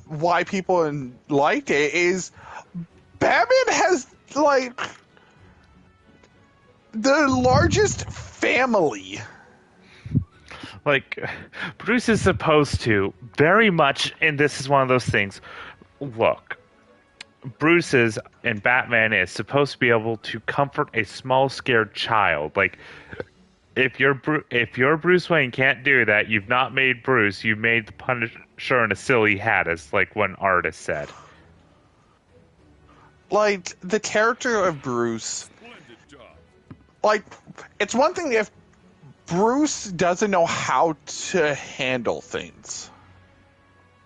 why people liked it is Batman has like the largest family. like Bruce is supposed to very much, and this is one of those things. Look, Bruce is and Batman is supposed to be able to comfort a small scared child. Like if your Bruce Wayne can't do that, you've not made Bruce. You made the Punisher in a silly hat, as like one artist said. Like the character of Bruce, like it's one thing if Bruce doesn't know how to handle things.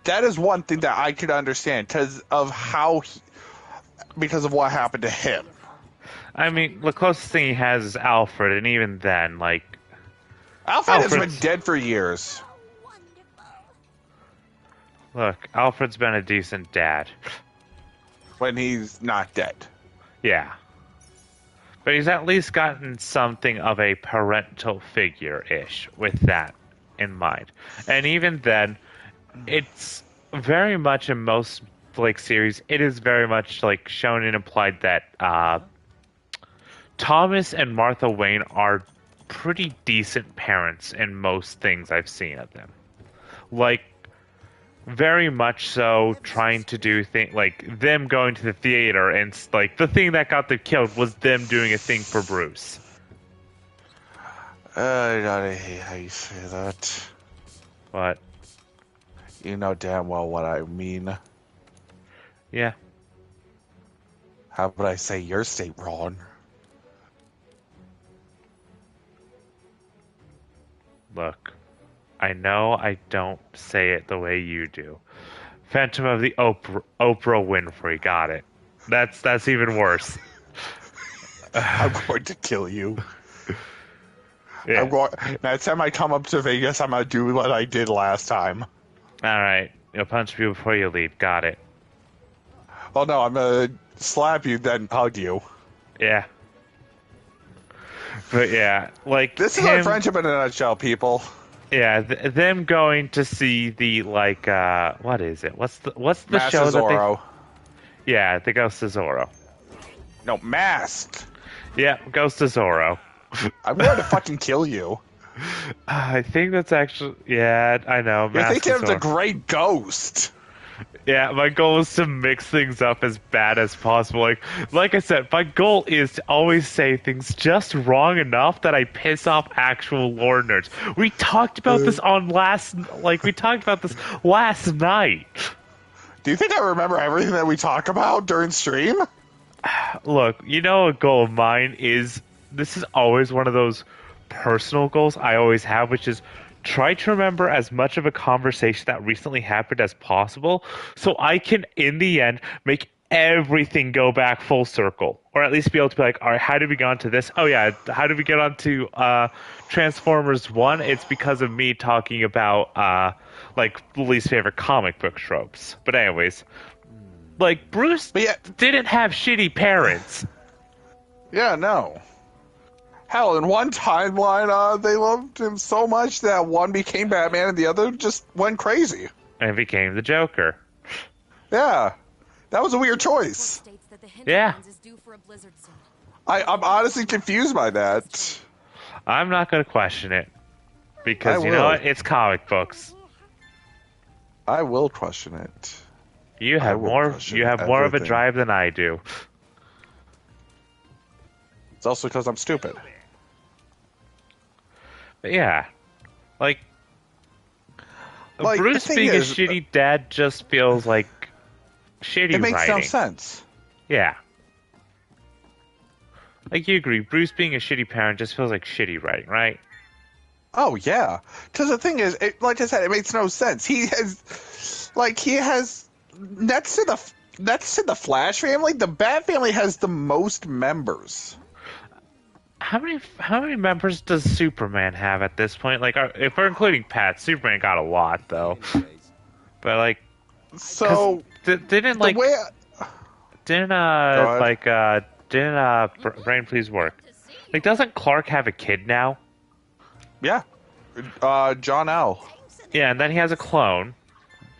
That is one thing that I could understand because of what happened to him. I mean, the closest thing he has is Alfred, and even then, like Alfred has Alfred's- been dead for years. look, Alfred's been a decent dad. When he's not dead. Yeah. But he's at least gotten something of a parental figure-ish with that in mind. And even then, it's very much in most like series, it is very much like shown and implied that Thomas and Martha Wayne are pretty decent parents in most things I've seen of them. Like, very much so trying to do things like them going to the theater and like the thing that got them killed was them doing a thing for Bruce. I hate how you say that. But You know damn well what I mean. yeah, How would I say your state wrong? look, I know I don't say it the way you do. Phantom of the Oprah Winfrey, got it. That's even worse. I'm going to kill you. Yeah. I'm going. Next time I come up to Vegas, I'm gonna do what I did last time. All right, you'll punch me before you leave. Got it. Oh no, I'm gonna slap you, then hug you. Yeah. But yeah, like This is him, our friendship in a nutshell, people. Yeah, them going to see the like what is it? What's the Master show Zorro. that they? Yeah, the Ghost of Zorro. No, Masked. Yeah, Ghost of Zorro. I'm going to fucking kill you. I think that's actually yeah, I know. You're Mask thinking of of the Zorro. Great Ghost. Yeah, my goal is to mix things up as bad as possible. Like I said, my goal is to always say things just wrong enough that I piss off actual lore nerds. We talked about this we talked about this last night. Do you think I remember everything that we talk about during stream? Look, you know a goal of mine is this is always one of those personal goals I always have, which is try to remember as much of a conversation that recently happened as possible so I can, in the end, make everything go back full circle. Or at least be able to be like, all right, how did we get onto this? Oh, yeah, how did we get onto Transformers 1? It's because of me talking about, like, least favorite comic book tropes. But anyways, like, Bruce But yeah, didn't have shitty parents. yeah, no. Hell, in one timeline, they loved him so much that one became Batman and the other just went crazy. And became the Joker. Yeah, that was a weird Report choice. states that the Yeah. Hinterlands is due for a blizzard soon. I'm honestly confused by that. I'm not going to question it. Because, I you know will. what? It's comic books. I will question it. You I have will more question you have more of a everything. drive than I do. It's also because I'm stupid. But yeah. Like Like, the Bruce thing being is- a shitty dad just feels like shitty It makes writing. no sense. Yeah. Like you agree, Bruce being a shitty parent just feels like shitty writing, right? Oh yeah, because the thing is, like I said, it makes no sense. He has next to That's in the Flash family. The Bat family has the most members. How many members does Superman have at this point? Like, if we're including Pat, Superman got a lot though. But like, So didn't the like way didn't ahead. like didn't Brain please work? Like, doesn't Clark have a kid now? yeah, John L. Yeah, and then he has a clone.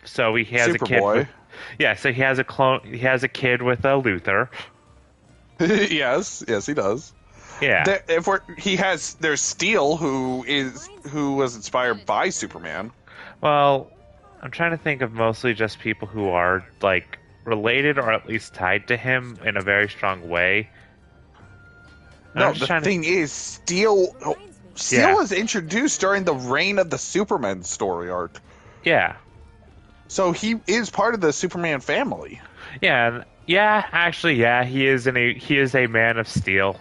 So he has a kid. Superboy. Yeah, so he has a clone. He has a kid with Luthor. yes, he does. Yeah. There's Steel who was inspired by Superman. Well, I'm trying to think of mostly just people who are like related or at least tied to him in a very strong way. And No, I'm just the trying thing is, Steel Yeah. was introduced during the reign of the Superman story arc, Yeah. so he is part of the Superman family. Yeah. Yeah. Actually, yeah. He is a man of steel.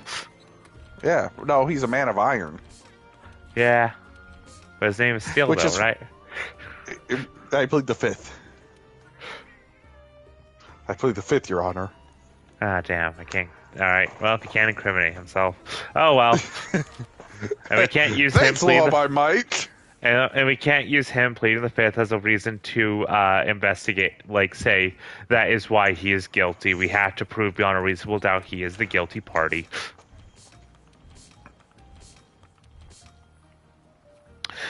Yeah, no, he's a man of iron. Yeah. But his name is Steel, Which though, is- right? I plead the fifth. Your Honor. Ah, damn. I can't. All right. Well, if he can't incriminate himself. Oh well. And we can't use him Thanks, pleading. law by Mike. And we can't use him pleading the fifth as a reason to investigate, like, say, that is why he is guilty. We have to prove beyond a reasonable doubt he is the guilty party.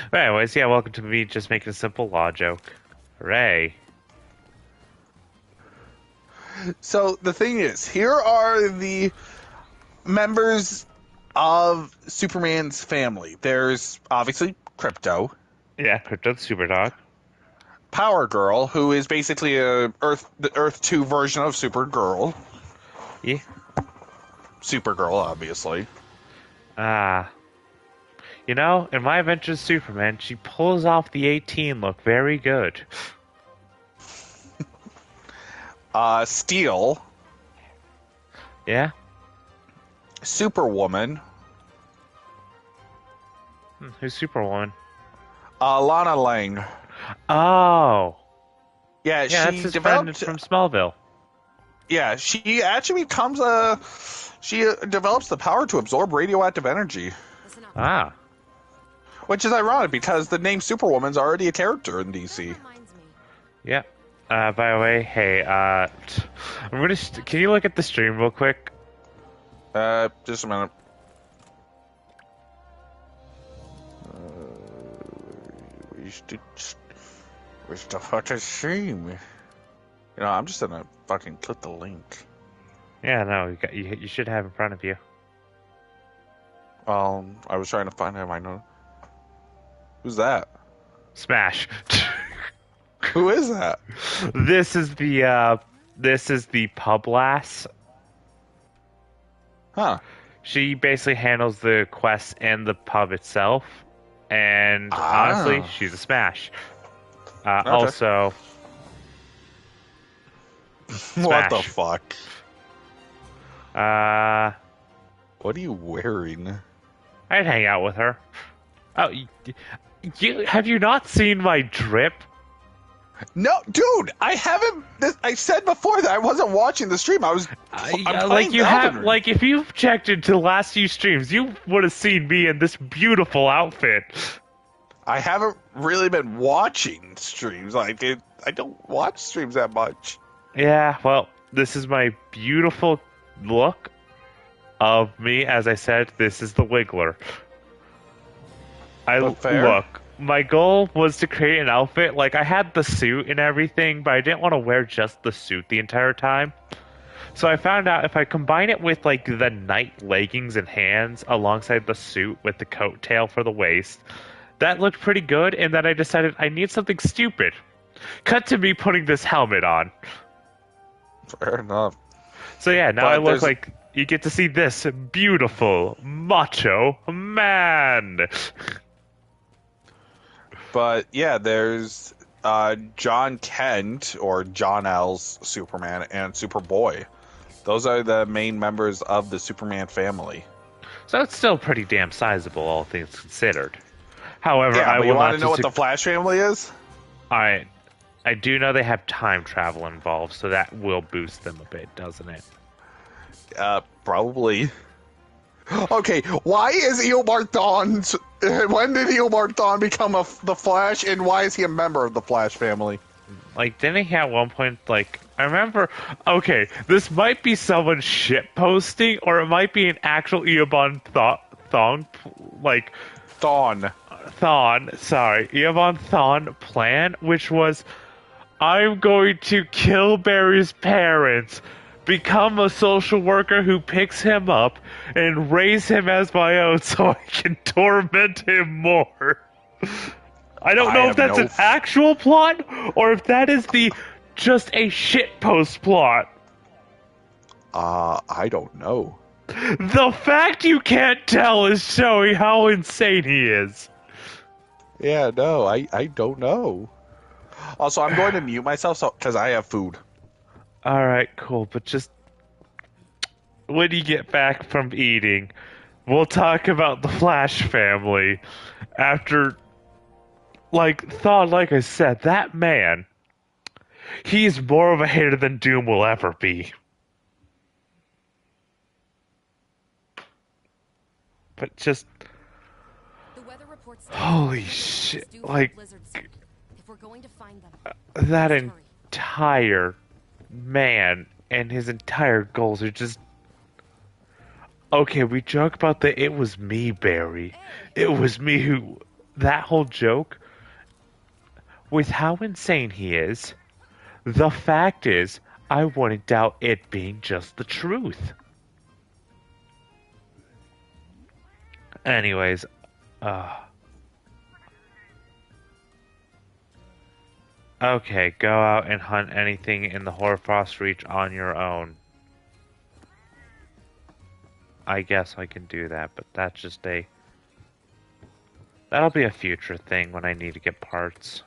But anyways, yeah, welcome to me just making a simple law joke. Hooray. So the thing is, here are the members of Superman's family. There's obviously Krypto, Yeah, Crypto the Superdog. Power Girl, who is basically the Earth 2 version of Supergirl. Yeah. Supergirl, obviously. You know, in My Adventures of Superman, she pulls off the 18 look very good. Steel, Yeah? Superwoman, Who's Superwoman? Lana Lang. Oh! Yeah, Yeah, that's she his friend developed. from Smallville. Yeah, she actually becomes She develops the power to absorb radioactive energy, Listen up. Ah. which is ironic because the name Superwoman's already a character in DC. That reminds me. Yeah. By the way, hey, I'm gonna. Can you look at the stream real quick? Just a minute. Where's the fucking stream? You know, I'm just gonna fucking click the link. Yeah, no, you should have in front of you. I was trying to find him. I know. Who's that? Smash. Who is that? This is the pub lass. Huh? She basically handles the quests and the pub itself, and Ah. honestly, she's a smash. Okay. Also, What the Smash. fuck? What are you wearing? I'd hang out with her. Oh, have you not seen my drip? No, dude, I haven't. I said before that I wasn't watching the stream. I'm Like playing you Elden have, Ring. like if you've checked into the last few streams, you would have seen me in this beautiful outfit. I haven't really been watching streams. I don't watch streams that much. Yeah, well, this is my beautiful look of me. As I said, this is the Wiggler. But fair. Look. My goal was to create an outfit. Like, I had the suit and everything, but I didn't want to wear just the suit the entire time. So I found out if I combine it with, like, the night leggings and hands alongside the suit with the coat tail for the waist, that looked pretty good, and then I decided I need something stupid. Cut to me putting this helmet on. Fair enough. So yeah, now But I look there's- like you get to see this beautiful, macho man. But yeah, there's John Kent or John L's Superman and Superboy. Those are the main members of the Superman family. So it's still pretty damn sizable, all things considered. However, Yeah, I but will you want not to know what dis- the Flash family is? Alright. I do know they have time travel involved, so that will boost them a bit, doesn't it? Probably. Okay, why is Eobard Thawne... When did Eobard Thawne become the Flash, and why is he a member of the Flash family? Like, didn't he at one point, like, I remember, okay, this might be someone shitposting, or it might be an actual Eobard Thawne, like, Thawne. Eobard Thawne plan, which was, I'm going to kill Barry's parents, become a social worker who picks him up, and raise him as my own so I can torment him more. I don't know if that's an actual plot, or if that is just a shitpost plot. I don't know. The fact you can't tell is showing how insane he is. Yeah, no, I don't know. Also, I'm going to mute myself because I have food. Alright, cool, but just when you get back from eating, we'll talk about the Flash family after, like I said, that man, he's more of a hater than Doom will ever be. But just, The weather reports holy shit, like, if we're going to find them, that let's hurry. entire man and his entire goals are just... Okay, we joke about the "it was me, Barry. It was me who..." That whole joke, with how insane he is, the fact is, I wouldn't doubt it being just the truth. Anyways, okay, go out and hunt anything in the Hoarfrost Reach on your own. I guess I can do that, but that's just that'll be a future thing when I need to get parts.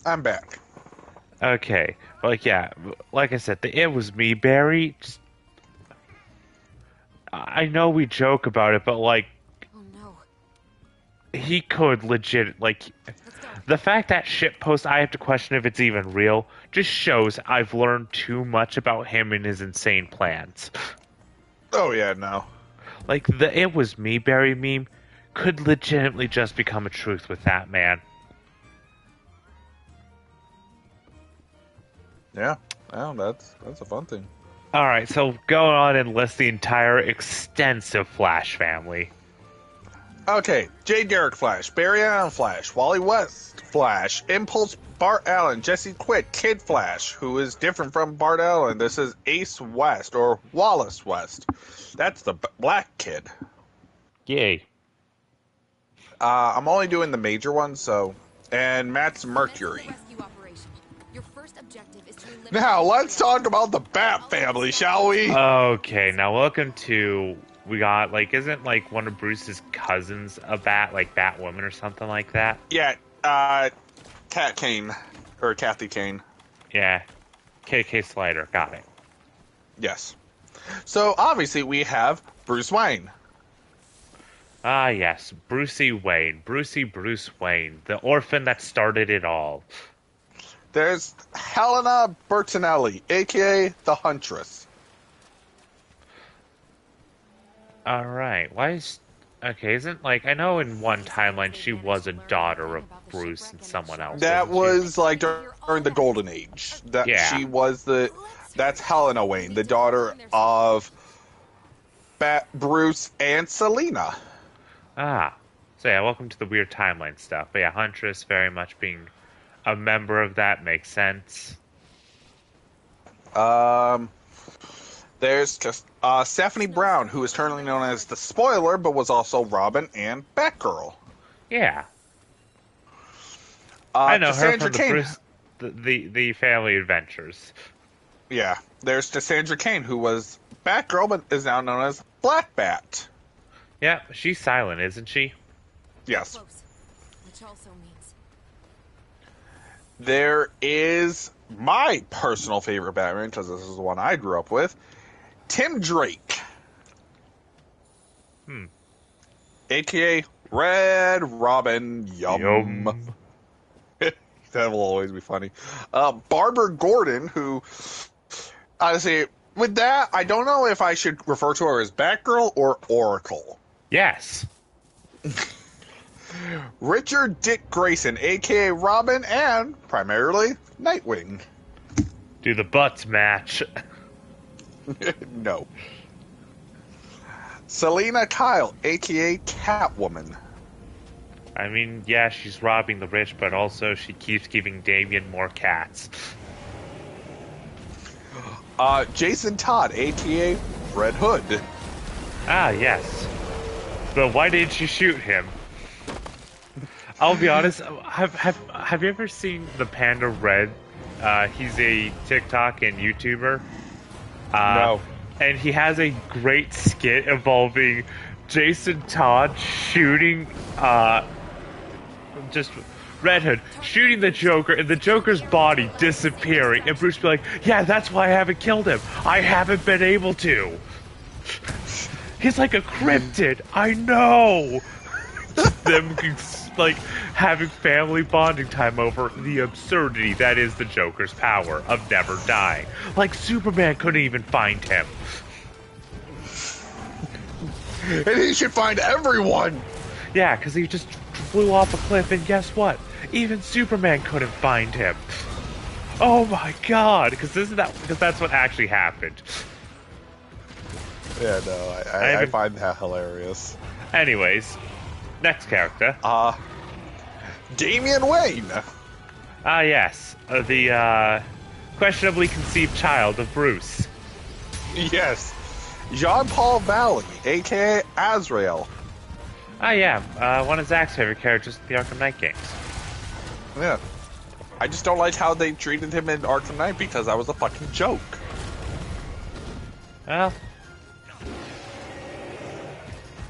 I'm back. Okay, like, yeah, like I said, the "it was me, Barry," just, I know we joke about it, but, like, Oh no. he could legit, like, Let's go. the fact that shitpost, I have to question if it's even real, just shows I've learned too much about him and his insane plans. Oh, yeah, no. Like, the "it was me, Barry" meme could legitimately just become a truth with that man. Yeah, well, that's a fun thing. Alright, so go on and list the entire extensive Flash family. Okay, Jay Garrick Flash, Barry Allen Flash, Wally West Flash, Impulse Bart Allen, Jesse Quick Kid Flash, who is different from Bart Allen. This is Ace West, or Wallace West. That's the black kid. Yay. I'm only doing the major ones, so... And Matt's Commence Mercury. the rescue operation. Your first objective is to eliminate Now, let's talk about the Bat family, shall we? Okay, now welcome to... We got, like, isn't, like, one of Bruce's cousins a bat, like Batwoman or something like that? Yeah, Kat Kane. Or Kathy Kane. Yeah. KK Slider, got it. Yes. So, obviously, we have Bruce Wayne. Ah, yes, Brucey Wayne. Bruce Wayne. The orphan that started it all. There's Helena Bertinelli, a.k.a. the Huntress. Alright, why is... Okay, isn't, like, I know in one timeline she was a daughter of Bruce and someone else. That wasn't she? was, like, during the Golden Age. That Yeah. She was that's Helena Wayne, the daughter of Bruce and Selina. Ah. So yeah, welcome to the weird timeline stuff. But yeah, Huntress very much being a member of that makes sense. There's just Stephanie Brown, who is currently known as the Spoiler, but was also Robin and Batgirl. Yeah. I know her Cassandra from the Cain. Bruce, the Family Adventures. Yeah, there's Cassandra Cain, who was Batgirl, but is now known as Black Bat. Yeah, she's silent, isn't she? Yes. close, which also means There is my personal favorite Batman, because this is the one I grew up with, Tim Drake. A.k.a. Red Robin, yum. That will always be funny. Barbara Gordon, who, honestly, with that, I don't know if I should refer to her as Batgirl or Oracle. Yes. Richard Dick Grayson, a.k.a. Robin, and, primarily, Nightwing. Do the butts match? No. Selena Kyle, a.k.a. Catwoman. I mean, yeah, she's robbing the rich, but also she keeps giving Damien more cats. Jason Todd, a.k.a. Red Hood. Ah, yes. But why didn't you shoot him? I'll be honest, have you ever seen the Panda Red? He's a TikTok and YouTuber. No. And he has a great skit involving Jason Todd shooting, just Red Hood shooting the Joker and the Joker's body disappearing, and Bruce be like, yeah, that's why I haven't killed him. I haven't been able to. He's like a cryptid. I know. Them like having family bonding time over the absurdity that is the Joker's power of never dying. Like Superman couldn't even find him. And he should find everyone. Yeah, because he just flew off a cliff, and guess what? Even Superman couldn't find him. Oh my God! Because that's what actually happened. Yeah, no, I find that hilarious. Anyways, next character. Damian Wayne. Yes, the questionably conceived child of Bruce. Yes. Jean-Paul Valley, a.k.a. Azrael. Yeah, one of Zach's favorite characters in the Arkham Knight games. Yeah. I just don't like how they treated him in Arkham Knight because that was a fucking joke. Well,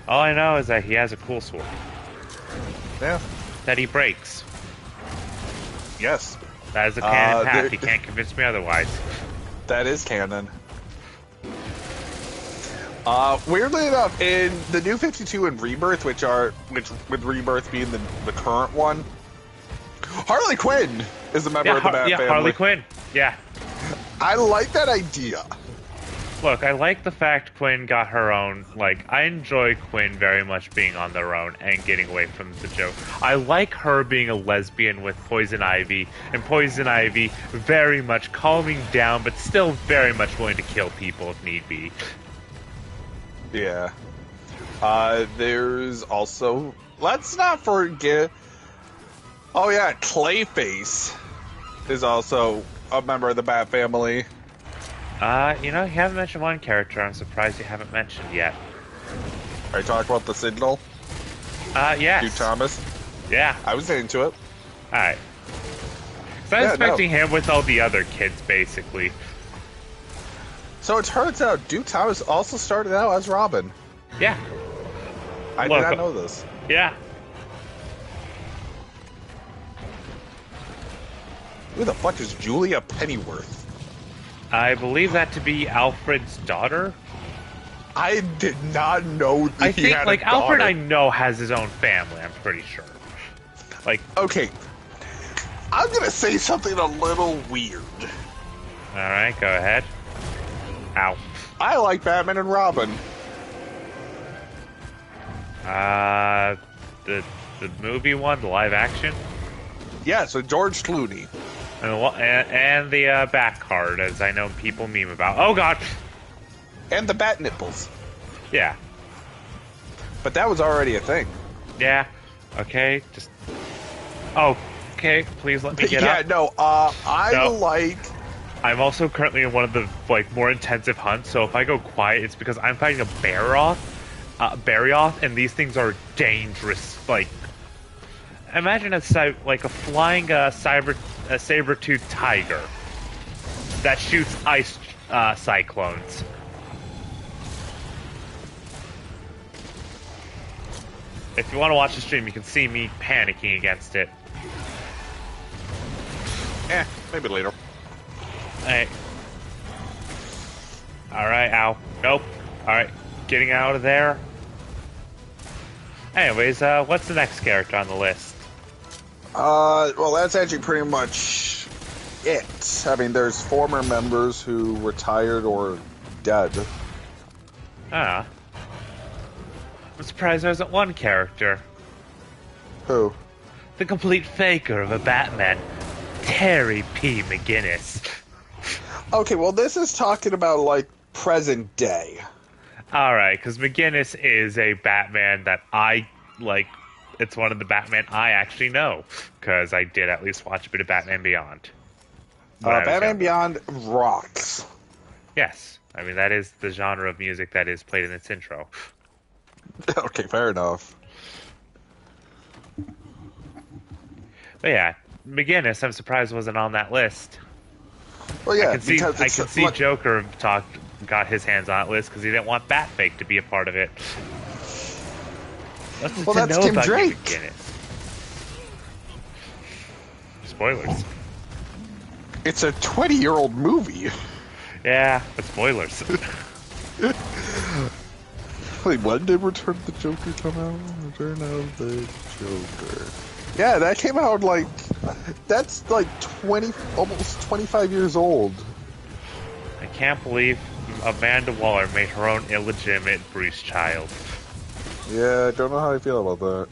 all I know is that he has a cool sword. Yeah. That he breaks. Yes. That is a canon path. He can't convince me otherwise. That is canon. Weirdly enough, in the New 52 and Rebirth, which with Rebirth being the current one, Harley Quinn is a member of the Bat family. Harley Quinn. Yeah. I like that idea. Look, I like the fact Quinn got her own. Like, I enjoy Quinn very much being on their own and getting away from the joke. I like her being a lesbian with Poison Ivy, and Poison Ivy very much calming down, but still very much willing to kill people if need be. Yeah. There's also... Let's not forget... Oh yeah, Clayface is also a member of the Bat family. You haven't mentioned one character I'm surprised you haven't mentioned yet. Are you talking about the Signal? Yes. Duke Thomas? Yeah. I was into it. Alright. So I was expecting him with all the other kids, basically. So it turns out Duke Thomas also started out as Robin. Yeah. I did not know this. Yeah. Who the fuck is Julia Pennyworth? I believe that to be Alfred's daughter. I did not know that I think, like, Alfred, I know, has his own family, I'm pretty sure. Like... Okay. I'm gonna say something a little weird. Alright, go ahead. Ow. I like Batman and Robin. The movie one, the live action? Yeah, so George Clooney. And the back card, as I know people meme about. Oh god! And the bat nipples. Yeah. But that was already a thing. Yeah. Okay, just... Oh, okay, please let me get up. Yeah, no, like... I'm also currently in one of the, like, more intensive hunts, so if I go quiet, it's because I'm fighting a Barioth, and these things are dangerous, like... Imagine a flying saber-toothed tiger that shoots ice cyclones. If you want to watch the stream, you can see me panicking against it. Maybe later. Alright. Alright, ow. Nope. Alright, getting out of there. Anyways, what's the next character on the list? Well, that's actually pretty much it. I mean, there's former members who retired or dead. Ah. I'm surprised there isn't one character. Who? The complete faker of a Batman, Terry P. McGinnis. Okay, well, this is talking about, like, present day. Alright, because McGinnis is a Batman that I, like, it's one of the Batman I actually know, because I did at least watch a bit of Batman Beyond. when I was Batman younger. Beyond rocks. Yes. I mean, that is the genre of music that is played in its intro. Okay, fair enough. But yeah, McGinnis, I'm surprised wasn't on that list. Well, yeah, I can see, because I can see Joker got his hands on that list because he didn't want Batfake to be a part of it. What's Well, to that's know Tim about you, Drake. McGinnis? Spoilers. It's a 20-year-old movie. Yeah, but spoilers. Wait, when did Return of the Joker come out? Return of the Joker. Yeah, that came out that's 20, almost 25 years old. I can't believe Amanda Waller made her own illegitimate Bruce child. Yeah, I don't know how I feel about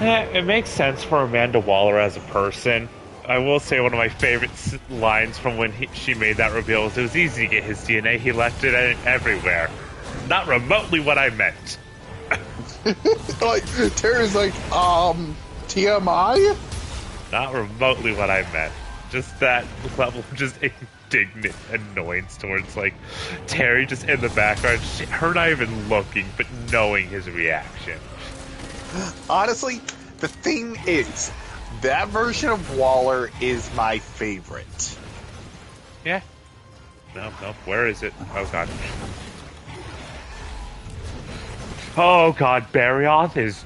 that. It makes sense for Amanda Waller as a person. I will say one of my favorite lines from when she made that reveal was, "It was easy to get his DNA. He left it everywhere. Not remotely what I meant." Terry's TMI? Not remotely what I meant. Just that level of just indignant annoyance towards, Terry just in the background, her not even looking, but knowing his reaction. Honestly, the thing is, that version of Waller is my favorite. Yeah. No, where is it? Oh, God. Oh, God, Barrioth is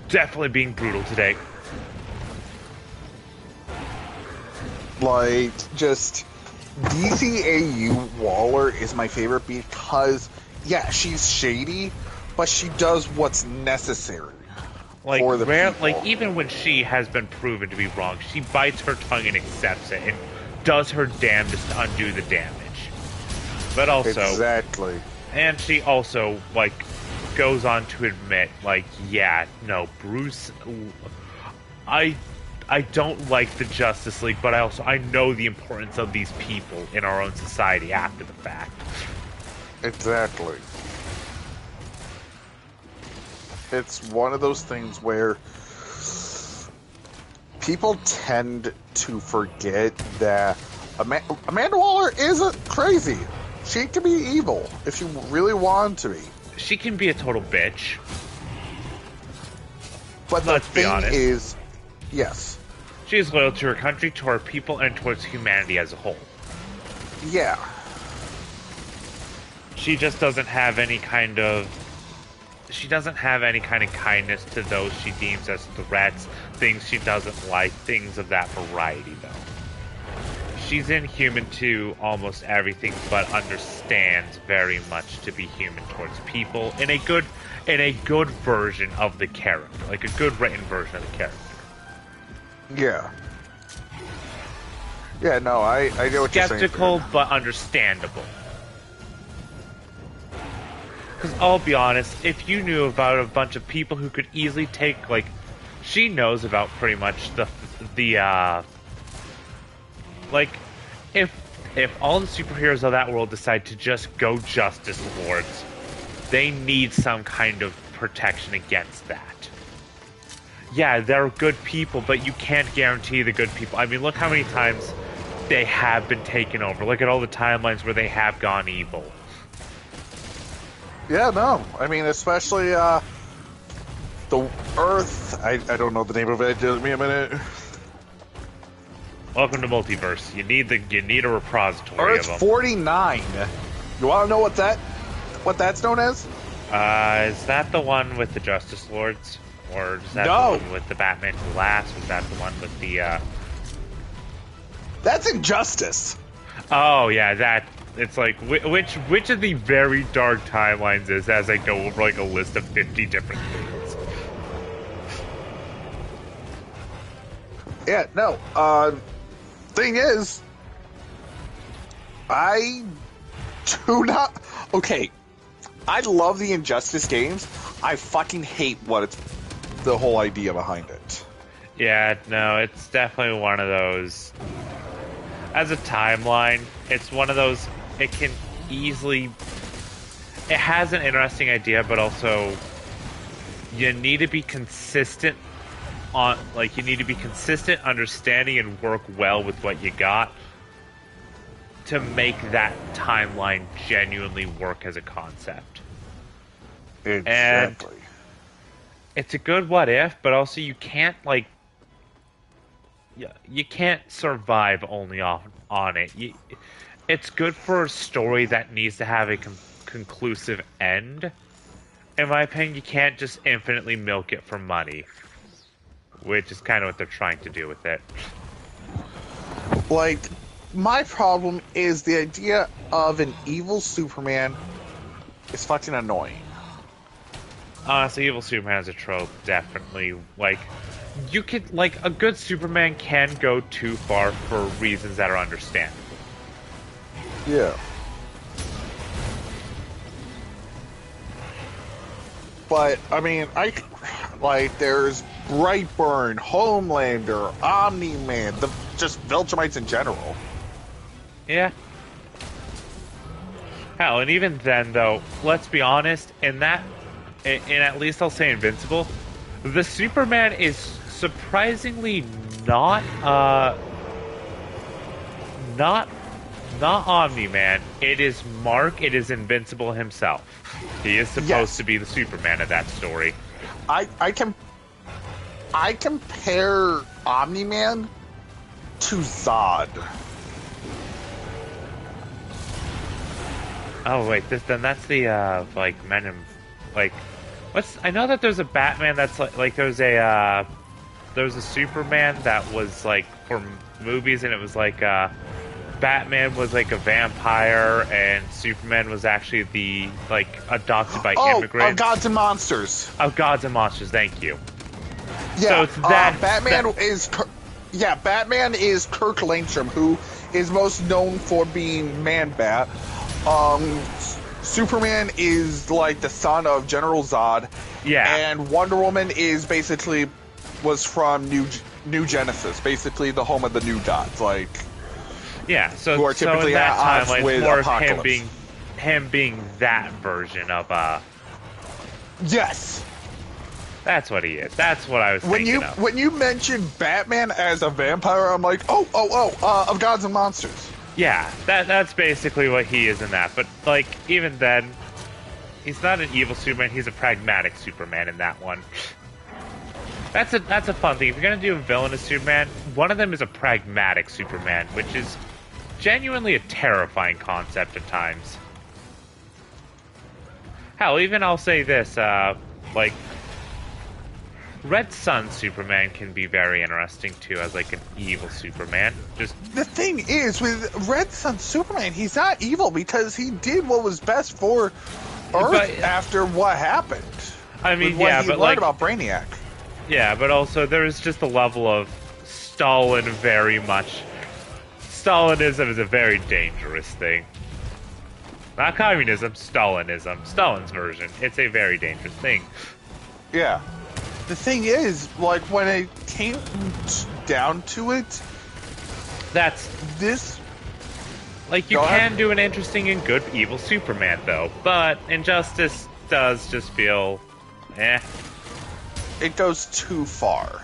definitely being brutal today. Just DCAU Waller is my favorite because, yeah, she's shady, but she does what's necessary. For the people. Even when she has been proven to be wrong, she bites her tongue and accepts it and does her damnedest to undo the damage. But also... Exactly. And she also, goes on to admit, yeah, no, Bruce... I don't like the Justice League, but I know the importance of these people in our own society after the fact. Exactly. It's one of those things where people tend to forget that Amanda Waller isn't crazy. She can be evil if she really wanted to be. She can be a total bitch. But Let's the be thing honest. is, yes. She is loyal to her country, to her people, and towards humanity as a whole. Yeah. She just doesn't have any kind of... She doesn't have any kind of kindness to those she deems as threats, things she doesn't like, things of that variety, though. She's inhuman to almost everything, but understands very much to be human towards people in a good version of the character, like a good written version of the character. Yeah. Yeah, no, I get what you're saying. Skeptical, but understandable. Because I'll be honest, if you knew about a bunch of people who could easily take, she knows about pretty much if all the superheroes of that world decide to just go Justice Lords, they need some kind of protection against that. Yeah, they're good people, but you can't guarantee the good people. I mean, look how many times they have been taken over. Look at all the timelines where they have gone evil. Yeah, no. I mean, especially, the Earth... I don't know the name of it. Give me a minute. Welcome to Multiverse. You need a repository Earth of them. 49. You want to know what that's known as? Is that the one with the Justice Lords? Or is that No. the one with the Batman Who Laughs? Was that the one with the, That's Injustice. Oh, yeah, It's like which of the very dark timelines is as I go over like a list of 50 different things. Yeah, no. Thing is, I do not. Okay, I love the Injustice games. I fucking hate the whole idea behind it. Yeah, no, it's definitely one of those. As a timeline, it's one of those. It can easily. It has an interesting idea, but also you need to be consistent you need to be consistent, understanding, and work well with what you got to make that timeline genuinely work as a concept. Exactly. And it's a good what if, but also you can't you can't survive only on it. It's good for a story that needs to have a conclusive end. In my opinion, you can't just infinitely milk it for money, which is kind of what they're trying to do with it. Like, my problem is the idea of an evil Superman is fucking annoying. Honestly, evil Superman is a trope, definitely. Like, you could, like, a good Superman can go too far for reasons that are understandable. Yeah. But, I mean, there's Brightburn, Homelander, Omni-Man, just Viltrumites in general. Yeah. Hell, and even then, though, let's be honest, in at least I'll say Invincible, the Superman is surprisingly not Omni-Man. It is Mark. It is Invincible himself. He is supposed to be the Superman of that story. I compare Omni-Man to Zod. Oh wait, that's the Men in I know that there's a Batman that's like there's a Superman that was like for movies, and it was like Batman was like a vampire and Superman was actually the adopted by immigrants. Of Gods and Monsters. Of Gods and Monsters, thank you. Yeah, so it's that Batman is Kirk Langstrom, who is most known for being Man-Bat. Superman is like the son of General Zod. Yeah. And Wonder Woman was from New Genesis, basically the home of the New Gods, yeah, so who are typically in that at odds timeline, with it's more Apocalypse. of him being that version of Yes. That's what he is. That's what I was thinking of. When you mentioned Batman as a vampire, I'm like, of Gods and Monsters. Yeah, that's basically what he is in that. But even then, he's not an evil Superman. He's a pragmatic Superman in that one. That's a fun thing. If you're gonna do a villainous Superman, one of them is a pragmatic Superman, which is genuinely a terrifying concept at times. Hell, even I'll say this, Red Sun Superman can be very interesting too as an evil Superman. The thing is, with Red Sun Superman, he's not evil because he did what was best for Earth after what happened. I mean, he learned about Brainiac. Yeah, but also there is just a level of Stalin very much. Stalinism is a very dangerous thing. Not communism, Stalinism. Stalin's version. It's a very dangerous thing. Yeah. The thing is, when it came down to it, that's this. You can do an interesting and good evil Superman, though. But Injustice does just feel, It goes too far.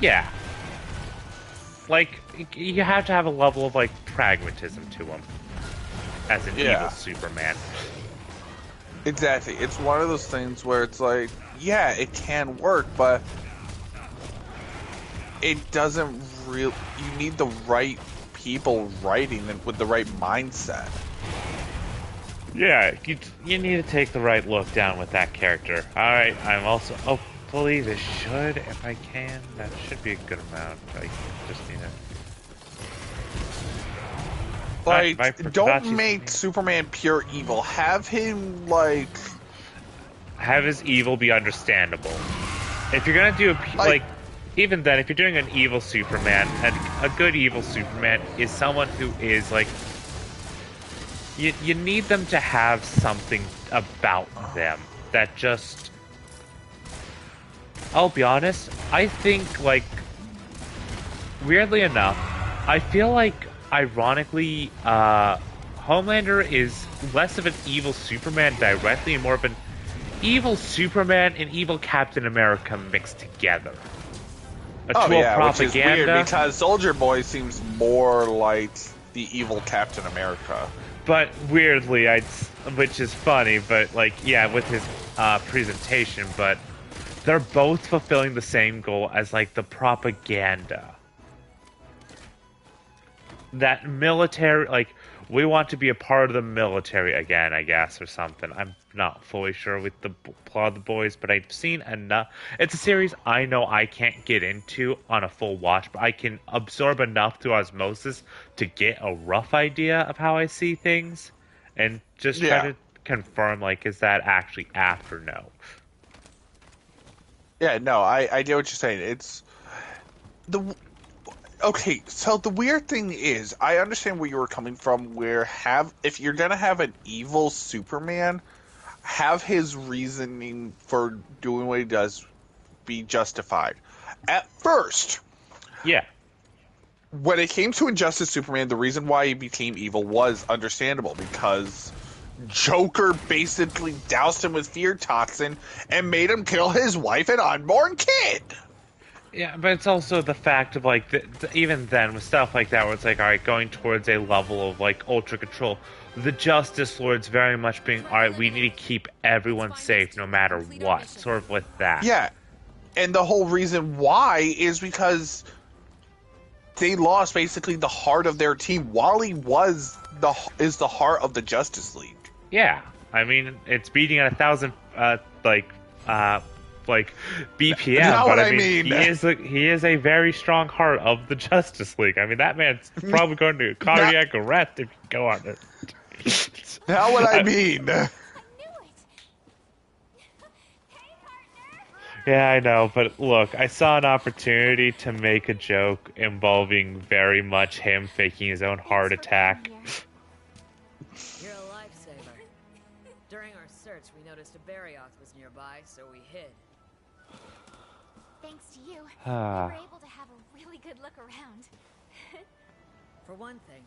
Yeah. You have to have a level of, pragmatism to him. As an evil Superman. Exactly. It's one of those things where it's it can work, but it doesn't really. You need the right people writing it with the right mindset. Yeah, you need to take the right look down with that character. Alright, I'm also. Hopefully, this should, if I can. That should be a good amount. I just need to. Like, My don't Versace's make name. Superman pure evil. Have him, like... Have his evil be understandable. If you're gonna do Like- even then, if you're doing an evil Superman, a good evil Superman is someone who is like, you need them to have something about them that just. I'll be honest. I think like, weirdly enough, I feel like ironically, Homelander is less of an evil Superman directly and more of an evil Superman and evil Captain America mixed together. A tool of which is weird propaganda, because Soldier Boy seems more like the evil Captain America. but weirdly, which is funny, but like, yeah, with his presentation, but they're both fulfilling the same goal as like the propaganda. That military, like, we want to be a part of the military again, I guess, or something. I'm not fully sure with the plot of the boys, but I've seen enough. It's a series I know I can't get into on a full watch, but I can absorb enough through osmosis to get a rough idea of how I see things, and just try to confirm, like, is that actually apt or no? Yeah, no, I get what you're saying. It's the okay. So the weird thing is, I understand where you were coming from. If you're gonna have an evil Superman, have his reasoning for doing what he does be justified. At first, Yeah. when it came to Injustice Superman, the reason why he became evil was understandable because Joker basically doused him with fear toxin and made him kill his wife and unborn kid. Yeah, but it's also the fact of, like, even then, with stuff like that, where it's like, alright, going towards a level of, like, ultra control, the Justice Lord's very much being, alright, we need to keep everyone safe no matter what, sort of with that. Yeah, and the whole reason why is because they lost basically the heart of their team. Wally is the heart of the Justice League. Yeah, I mean, it's beating at 1,000, BPM, Not but what I I mean, mean. he is a very strong heart of the Justice League. I mean, that man's probably going to cardiac arrest if you go on it. Not what I mean. Yeah, I know, but look, I saw an opportunity to make a joke involving very much him faking his own heart attack. You're a lifesaver. During our search, we noticed a Barrioth was nearby, so we hid. Thanks to you, we Ah. were able to have a really good look around. For one thing,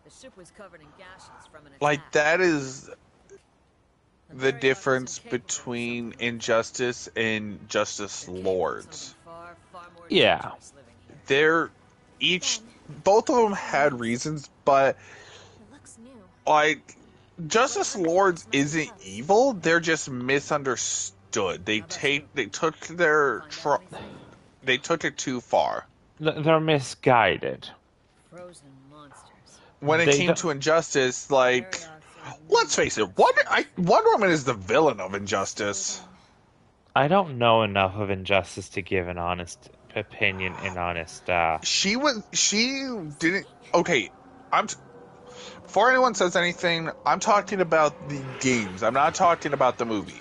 the ship was covered in gashes from an attack. Like, that is the Barrioth difference was incapable of between something. Injustice and Justice They're capable of Lords. something far more Yeah. dangerous living here. They're both of them had reasons, but It looks new. like Justice Lords isn't evil. They're just misunderstood. They took it too far. They're misguided. Frozen monsters. When it They came don't- to Injustice, like, Barrioth is let's face it, Wonder Woman is the villain of Injustice. I don't know enough of Injustice to give an honest opinion and honest, She didn't. Okay, before anyone says anything, I'm talking about the games. I'm not talking about the movie.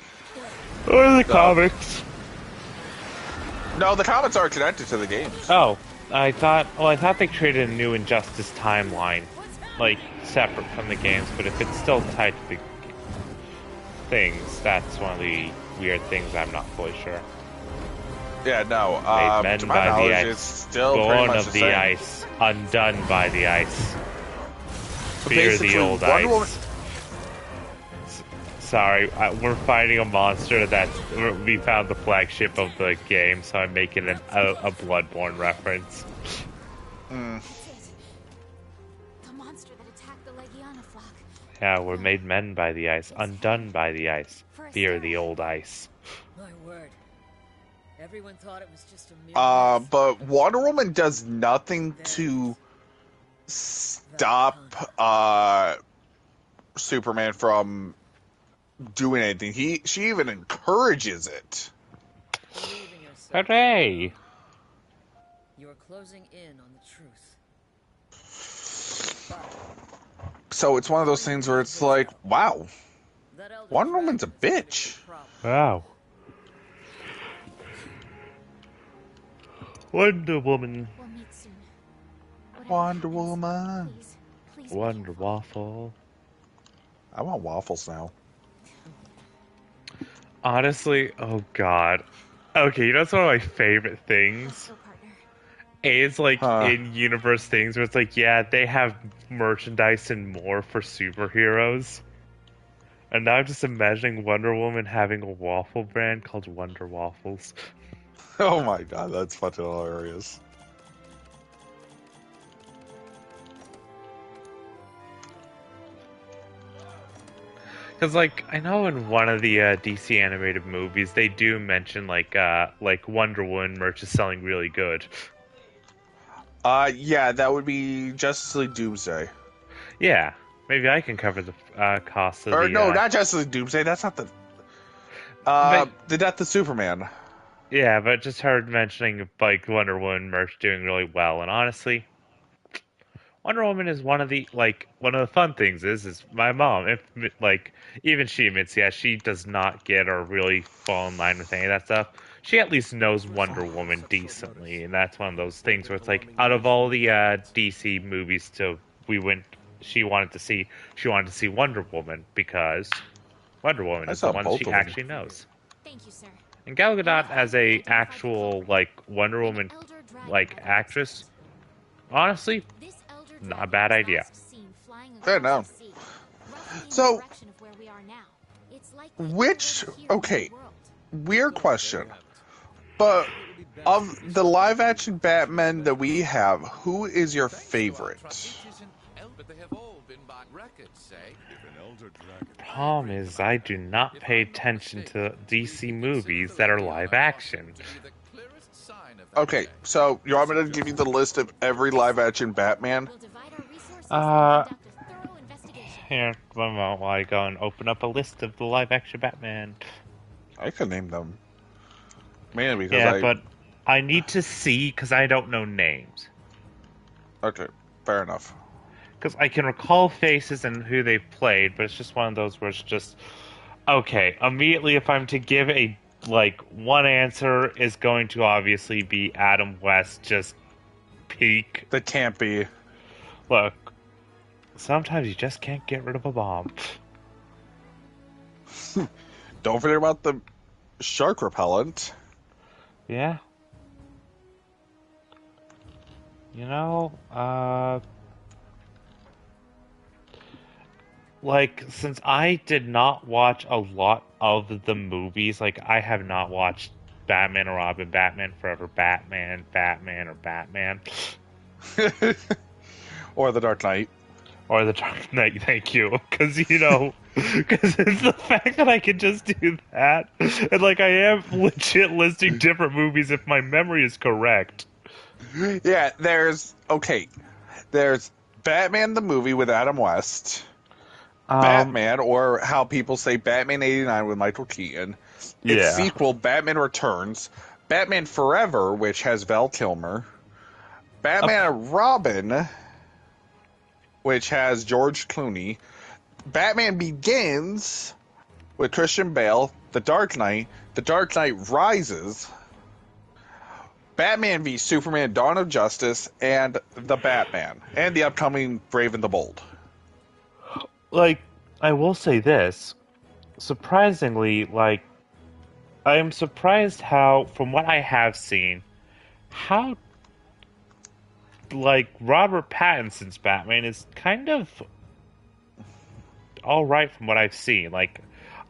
Or the comics. No, the comics are connected to the games. Oh, I thought they created a new Injustice timeline, like, separate from the games, but if it's still tied to the things, that's one of the weird things I'm not fully sure. Yeah, no. Made men To my by the knowledge, ice, it's still pretty born much of the the same. ice, undone by the ice. But Fear the basically, old Wonder ice. Woman- Sorry, we're fighting a monster that we found the flagship of the game, so I'm making a Bloodborne reference. That's it. The monster that attacked the Legiana flock. Yeah, we're made men by the ice, undone by the ice. Fear the old ice. My word. Everyone thought it was just a mere But Wonder Woman does nothing to stop Superman from doing anything. She even encourages it. Believe in yourself. Hooray! You are closing in on the truth. But So it's one of those things where it's like, wow, That Elder Wonder Dragon Woman's a is gonna be bitch. problem. Wow. Wonder Woman. We'll meet soon. Whatever Wonder happens, Woman. Please be Wonder careful. Waffle. I want waffles now. Honestly, oh god. Okay, you know what's one of my favorite Let's things? go, partner. Is like Huh. in universe things where it's like, yeah, they have merchandise and more for superheroes. And now I'm just imagining Wonder Woman having a waffle brand called Wonder Waffles. Oh my god, that's fucking hilarious. Because, like, I know in one of the DC animated movies, they do mention, like Wonder Woman merch is selling really good. Yeah, that would be Justice League Doomsday. Yeah, maybe I can cover the cost of Or the... no, not Justice League Doomsday, that's not the... But- the Death of Superman. Yeah, but just heard mentioning, like, Wonder Woman merch doing really well, and honestly... Wonder Woman is one of the fun things is my mom, if like even she admits, yeah, she does not get or really fall in line with any of that stuff. She at least knows Wonder Woman decently, and that's one of those things where it's like out of all the DC movies she wanted to see Wonder Woman because Wonder Woman I is the saw one both she of them. actually knows. Thank you, sir. And Gal Gadot as a actual like Wonder An Woman elder dragon like had actress, access. honestly, This elder not a dragon bad was idea. last seen flying Fair across enough. the sea, roughly in So- the direction of where we are now. It's likely it Which- lives here in okay. the world. Weird question. But of the live action Batman that we have, who is your favorite? But they have all been by records, say. Problem is, I do not pay attention to DC movies that are live action. Okay, so you want me to give you the list of every live action Batman? We'll divide our resources Uh, and conduct a thorough investigation. Here, one moment while I go and open up a list of the live action Batman. I could name them. Mainly because Yeah, but I need to see because I don't know names. Okay, fair enough. Because I can recall faces and who they've played, but it's just one of those where it's just okay. Immediately, if I'm to give a one answer, is going to obviously be Adam West. Just peak. The campy. Look, sometimes you just can't get rid of a bomb. Don't forget about the shark repellent. Yeah. You know, since I did not watch a lot of the movies, like, I have not watched Batman or Robin, Batman Forever, Batman, or Batman, Or the Dark Knight. or The Dark Knight, thank you. Because, because it's the fact that I can just do that. And, I am legit listing different movies if my memory is correct. Yeah, there's Batman the movie with Adam West. Batman, or how people say Batman 89 with Michael Keaton. Its Yeah. sequel, Batman Returns. Batman Forever, which has Val Kilmer. Batman and Robin, which has George Clooney. Batman Begins with Christian Bale. The Dark Knight Rises. Batman v Superman Dawn of Justice, and The Batman. And the upcoming Brave and the Bold. I will say this. Surprisingly, I am surprised how, from what I have seen, how, Robert Pattinson's Batman is kind of alright from what I've seen.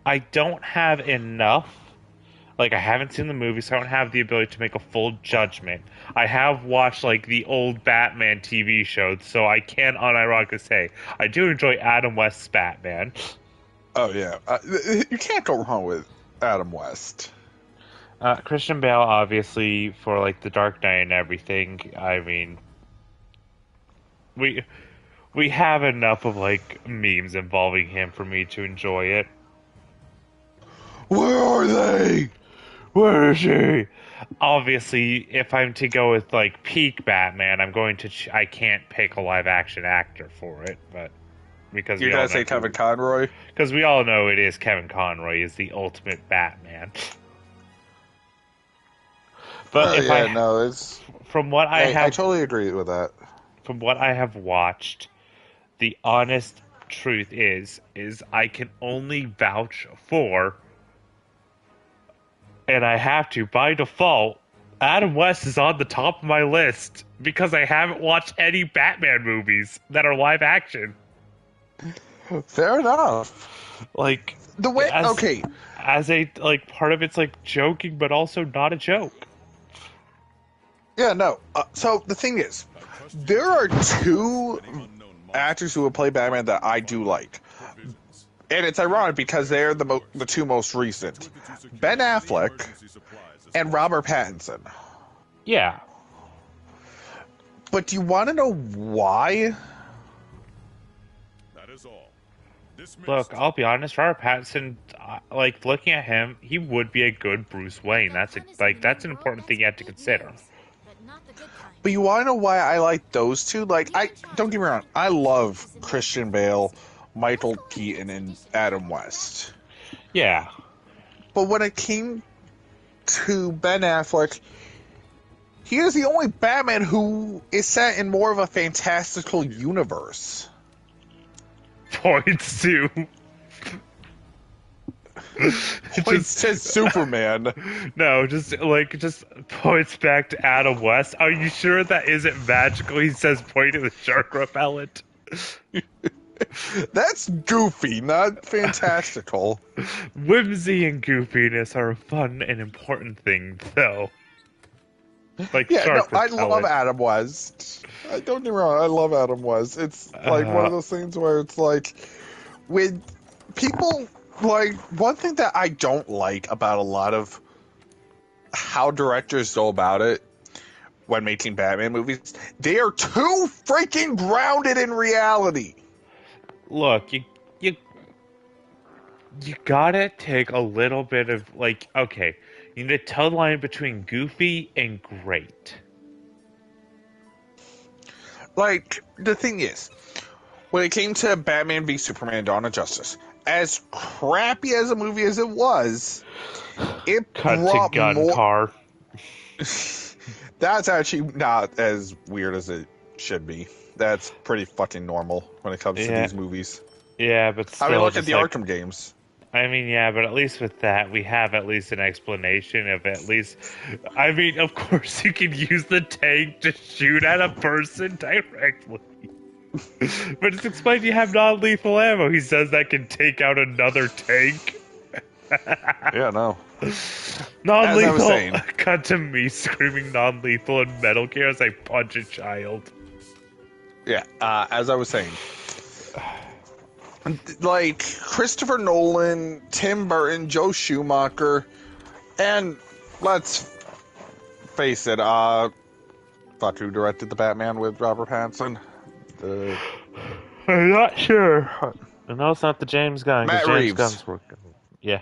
I don't have enough. I haven't seen the movie, so I don't have the ability to make a full judgment. I have watched, the old Batman TV shows, so I can unironically say I do enjoy Adam West's Batman. Oh, yeah. You can't go wrong with Adam West. Christian Bale, obviously, for, The Dark Knight and everything. I mean, we have enough of, memes involving him for me to enjoy it. Where are they? Where is he? Obviously, if I'm to go with peak Batman, I'm going to. I can't pick a live action actor for it, but because You're we all gonna say know Kevin Conroy? because we all know it is Kevin Conroy is the ultimate Batman. But it's. from what I I have totally agree with that. from what I have watched, the honest truth is I can only vouch for, and I have to by default, Adam West is on the top of my list because I haven't watched any Batman movies that are live action. Fair enough. Like The way, as, okay, as a like part of it's like joking, but also not a joke. yeah, no. So the thing is, there are two actors who will play Batman that I do like, and it's ironic because they're the two most recent: Ben Affleck and Robert Pattinson. Yeah. But do you want to know why? That is all. Look, I'll be honest. Robert Pattinson, like looking at him, he would be a good Bruce Wayne. That's an important thing you have to consider. But you want to know why I like those two? Like, I don't get me wrong, I love Christian Bale, Michael Keaton, and Adam West. Yeah. But when it came to Ben Affleck, he is the only Batman who is set in more of a fantastical universe. Points to. Points to Superman. No, just points back to Adam West. Are you sure that isn't magical? He says point to the shark repellent. That's goofy, not fantastical. Whimsy and goofiness are a fun and important thing, though. Like Yeah, no, shark I repellent. love Adam West. Don't get me wrong, I love Adam West. It's like one of those things where it's like, with people, like, one thing that I don't like about a lot of how directors go about it when making Batman movies, they are too freaking grounded in reality. Look, you gotta take a little bit of, like, okay, you need to tell the line between goofy and great. Like, the thing is, when it came to Batman v Superman: Dawn of Justice, as crappy as a movie as it was, it Cut brought to gun more. car. That's actually not as weird as it should be. That's pretty fucking normal when it comes to these movies. Yeah, but still, I mean, look at just the like, Arkham games. I mean, yeah, but at least with that, we have at least an explanation of at least. I mean, of course, you can use the tank to shoot at a person directly. But it's explained you have non-lethal ammo. He says that can take out another tank. Yeah, no. Non-lethal. As I was saying. Cut to me screaming non-lethal in Metal Gear as I punch a child. Yeah, as I was saying. Like, Christopher Nolan, Tim Burton, Joe Schumacher, and let's face it, fuck, who directed the Batman with Robert Pattinson? I'm not sure. No, it's not the James Gunn. Matt James Reeves. Gunn's working. Yeah.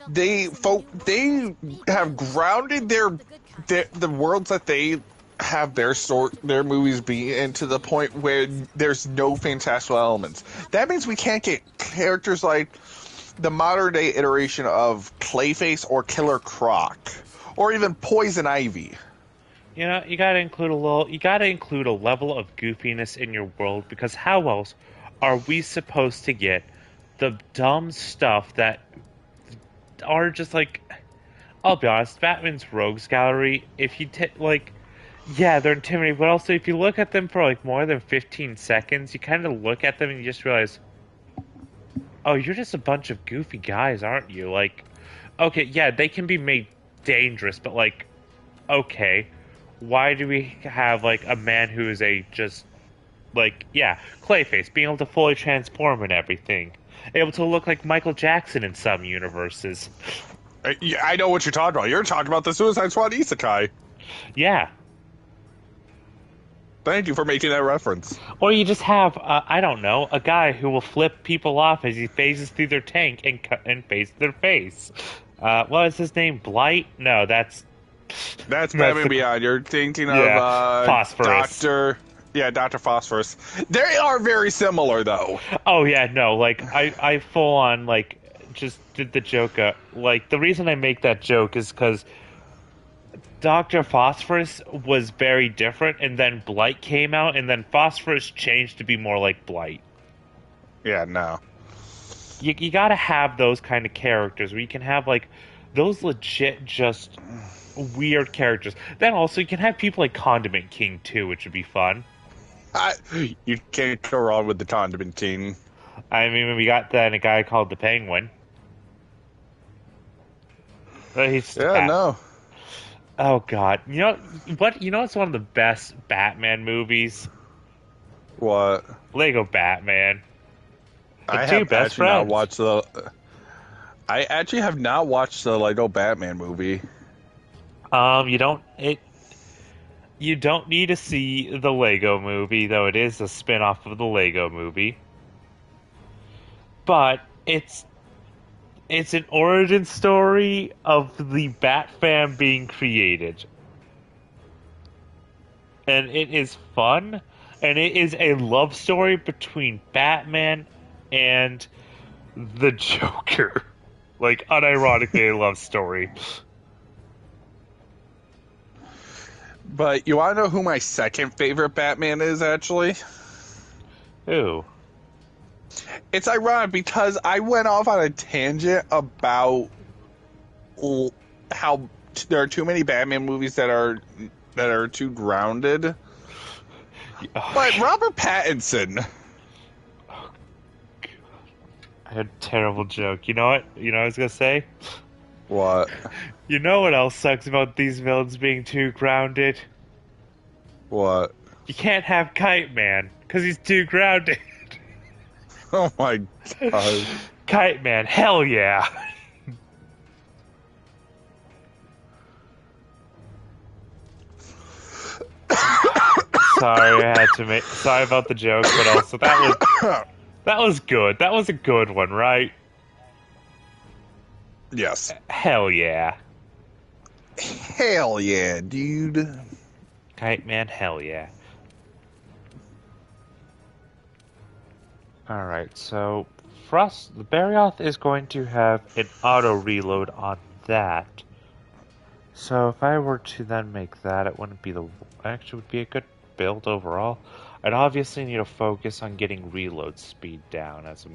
They have grounded the worlds that they have their movies be into the point where there's no fantastical elements. That means we can't get characters like the modern day iteration of Clayface or Killer Croc, or even Poison Ivy. You know, you gotta include a level of goofiness in your world, because how else are we supposed to get the dumb stuff that are just like, I'll be honest, Batman's Rogues Gallery, if you yeah, they're intimidating, but also if you look at them for like more than 15 seconds, you kind of look at them and you just realize, oh, you're just a bunch of goofy guys, aren't you? Like, okay, yeah, they can be made dangerous, but like, okay, why do we have like a man who is Clayface, being able to fully transform and everything, able to look like Michael Jackson in some universes? Yeah, I know what you're talking about. You're talking about the Suicide Squad isekai. Yeah. Thank you for making that reference. Or you just have, I don't know, a guy who will flip people off as he phases through their tank and phase their face. What is his name? Blight? No, that's Batman Beyond. You're thinking of Phosphorus. Yeah, Dr. Phosphorus. They are very similar, though. Oh yeah, no, like I full on like just did the joke. Like the reason I make that joke is because Dr. Phosphorus was very different, and then Blight came out, and then Phosphorus changed to be more like Blight. Yeah, no. You gotta have those kind of characters where you can have like those legit just weird characters. Then also you can have people like Condiment King too, which would be fun. You can't go wrong with the Condiment King. I mean, we got then a guy called the Penguin. He's Yeah, no. Oh god, you know what? You know it's one of the best Batman movies. What? Lego Batman. I two have best actually not friends. watched the. I actually have not watched the Lego Batman movie. You don't need to see the Lego movie, though it is a spin-off of the Lego movie. But it's an origin story of the Bat Fam being created. And it is fun, and it is a love story between Batman and the Joker. Like, unironically a love story. But you want to know who my second favorite Batman is, actually? Ooh. It's ironic because I went off on a tangent about how there are too many Batman movies that are too grounded. But Robert Pattinson. I had a terrible joke. You know what? You know what I was gonna say? What? You know what else sucks about these villains being too grounded? What? You can't have Kite Man, because he's too grounded. Oh my god. Kite Man, hell yeah. Sorry, I had to make. Sorry about the joke, but also that was good. That was a good one, right? Yes. Hell yeah. Hell yeah, dude. Kite Man, hell yeah. Alright, so Frost, the Barioth is going to have an auto reload on that. So if I were to then make that, it wouldn't be actually would be a good build overall. I'd obviously need to focus on getting reload speed down as a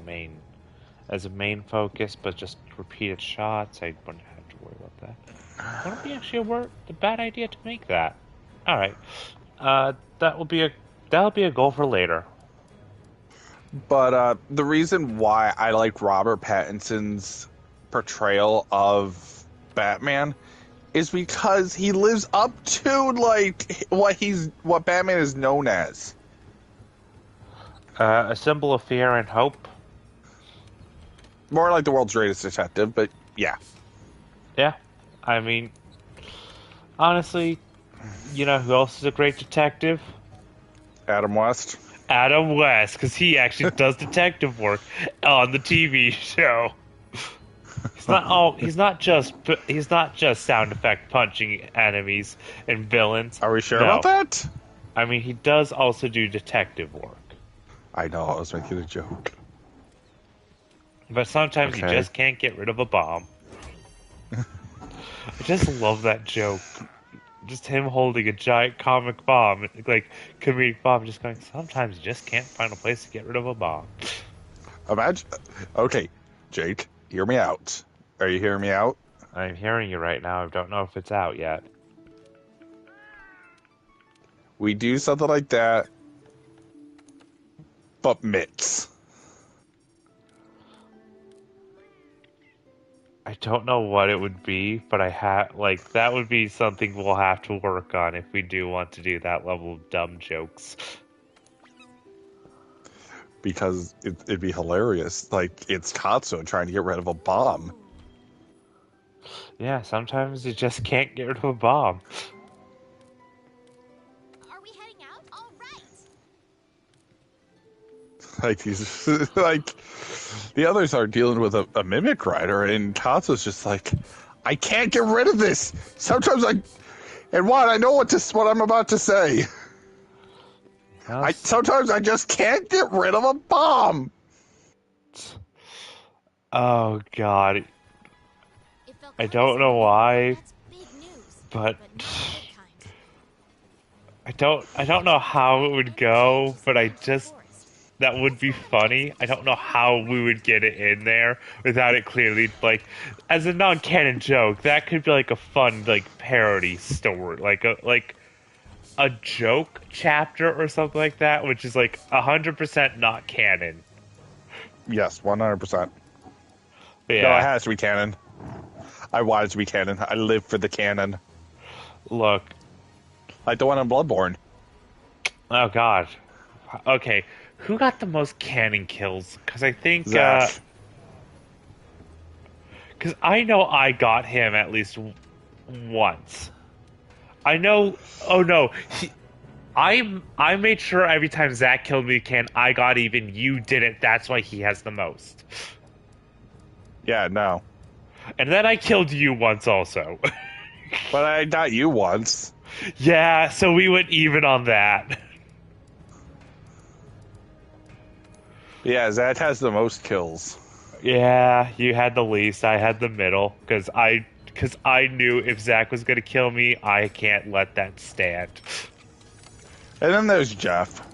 main focus, but just repeated shots, I wouldn't have to worry about that. Wouldn't be actually a bad idea to make that. Alright. That'll be a goal for later. But the reason why I like Robert Pattinson's portrayal of Batman is because he lives up to like what Batman is known as. A symbol of fear and hope. More like the world's greatest detective, but yeah. Yeah. I mean, honestly, you know who else is a great detective? Adam West. Adam West, because he actually does detective work on the TV show. He's not just sound effect punching enemies and villains. Are we sure No. about that? I mean, he does also do detective work. I know, I was making a joke. But sometimes Okay. you just can't get rid of a bomb. I just love that joke. Just him holding a giant comic bomb, like comedic bomb, just going, sometimes you just can't find a place to get rid of a bomb. Imagine. Okay, Jake, hear me out. Are you hearing me out? I'm hearing you right now. I don't know if it's out yet. We do something like that, but mitts. I don't know what it would be, but that would be something we'll have to work on if we do want to do that level of dumb jokes. Because it'd be hilarious. Like, it's Katsuo trying to get rid of a bomb. Yeah, sometimes you just can't get rid of a bomb. Are we heading out? All right. Like, he's like, the others are dealing with a mimic rider, and Katsuo's just like, I can't get rid of this. Sometimes and what? I know what I'm about to say. Sometimes I just can't get rid of a bomb. Oh God, It felt I kind of don't know silly. why, That's big news, but not the good kind. I don't know how it would go, but I just that would be funny. I don't know how we would get it in there without it clearly like as a non-canon joke. That could be like a fun like parody story, like a joke chapter or something like that, which is like 100% not canon. Yes, 100%. But No, it yeah, has to be canon. I want it to be canon. I live for the canon. look. Like the one in Bloodborne. Oh God. Okay, who got the most canon kills? Because I think Zach. because I know I got him at least once. I know. Oh no, I made sure every time Zach killed me, I got even. You didn't. That's why he has the most. Yeah, no. And then I killed you once also. But I got you once. Yeah, so we went even on that. Yeah, Zach has the most kills. Yeah, you had the least. I had the middle because I knew if Zach was gonna kill me, I can't let that stand. And then there's Jeff.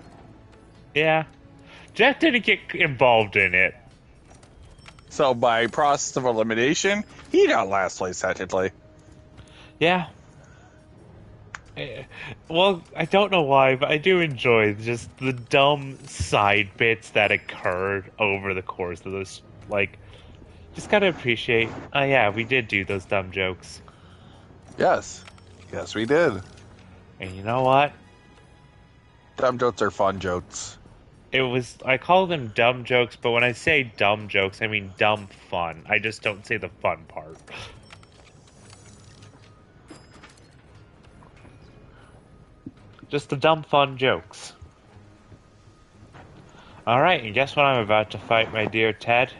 Yeah, Jeff didn't get involved in it. So by process of elimination, he got last place technically. Yeah. Well, I don't know why, but I do enjoy just the dumb side bits that occurred over the course of this. Like, just gotta appreciate. Oh yeah, we did do those dumb jokes, Yes. Yes, we did. and you know what? Dumb jokes are fun jokes. I call them dumb jokes, but when I say dumb jokes, I mean dumb fun. I just don't say the fun part. Just the dumb fun jokes. Alright, and guess what I'm about to fight, my dear Ted?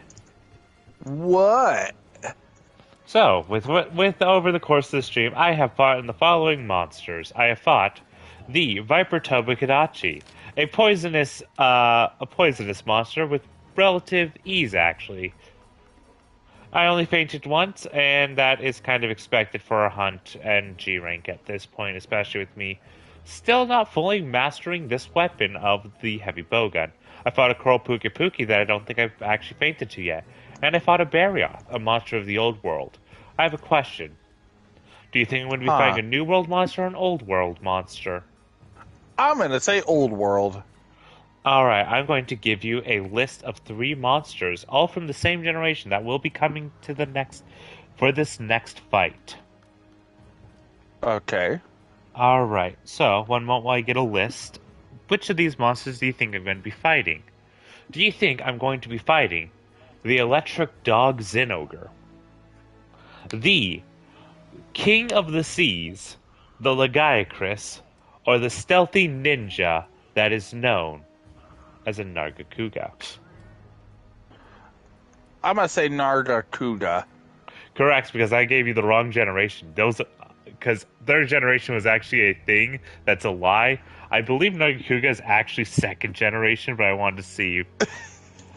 What? So, with over the course of the stream, I have fought in the following monsters. I have fought the Viper Tobukadachi, a poisonous monster with relative ease, actually. I only fainted once, and that is kind of expected for a hunt and G rank at this point, especially with me still not fully mastering this weapon of the heavy bowgun. I fought a Coral Puki Puki that I don't think I've actually fainted to yet, and I fought a Barioth, a monster of the old world. I have a question. Do you think I'm going to be fighting a new world monster or an old world monster? I'm gonna say old world. Alright, I'm going to give you a list of 3 monsters, all from the same generation, that will be coming to for this next fight. Okay. Alright, so one moment while I get a list. Which of these monsters do you think I'm going to be fighting? Do you think I'm going to be fighting the Electric Dog Zinogre, the King of the Seas, the Lagiacrus, or the stealthy ninja that is known as a Nargacuga? I'm gonna say Nargacuga. Correct, because I gave you the wrong generation. Because third generation was actually a thing that's a lie. I believe Nargacuga is actually second generation, but I wanted to see you.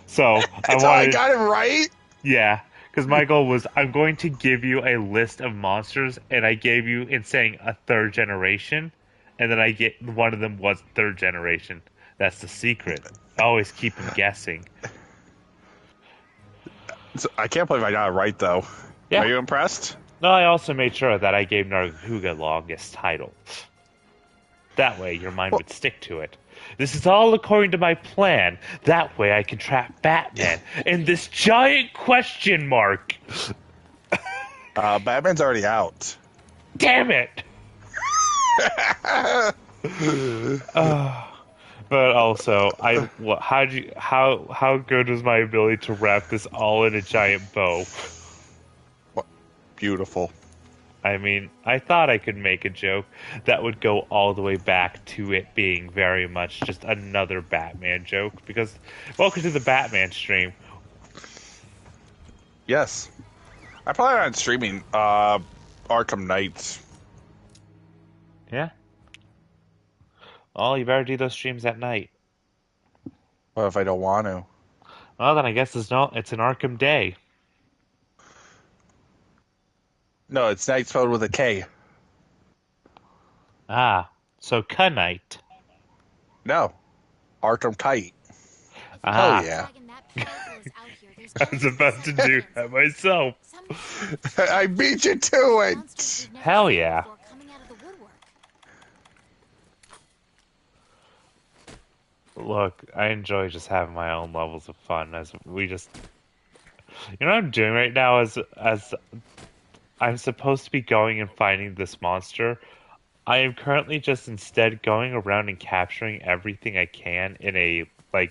So I got it right. Yeah, because my goal was I'm going to give you a list of monsters, and I gave you in saying a third generation, and then one of them was third generation. That's the secret. Always keep them guessing. I can't believe I got it right though. Yeah. Are you impressed? No, I also made sure that I gave Nargacuga longest title. That way, your mind would stick to it. This is all according to my plan. That way, I can trap Batman in this giant question mark. Batman's already out. Damn it! But also, how good was my ability to wrap this all in a giant bow? Beautiful. I mean, I thought I could make a joke that would go all the way back to it being very much just another Batman joke, because welcome to the Batman stream. Yes. I probably aren't streaming Arkham Knights. Yeah. Oh, you better do those streams at night. What if I don't want to? Well, then I guess it's an Arkham day. No, it's night spelled with a K. Ah, so Knight. No, Arkham Kite. Hell Ah, yeah. Dragon that powerful is out here. There's I was about to do that myself. Some I beat you to monsters it. we've never Hell seen yeah. before coming out of the woodwork. Look, I enjoy just having my own levels of fun as we just. You know what I'm doing right now? As I'm supposed to be going and finding this monster, I am currently just instead going around and capturing everything I can in a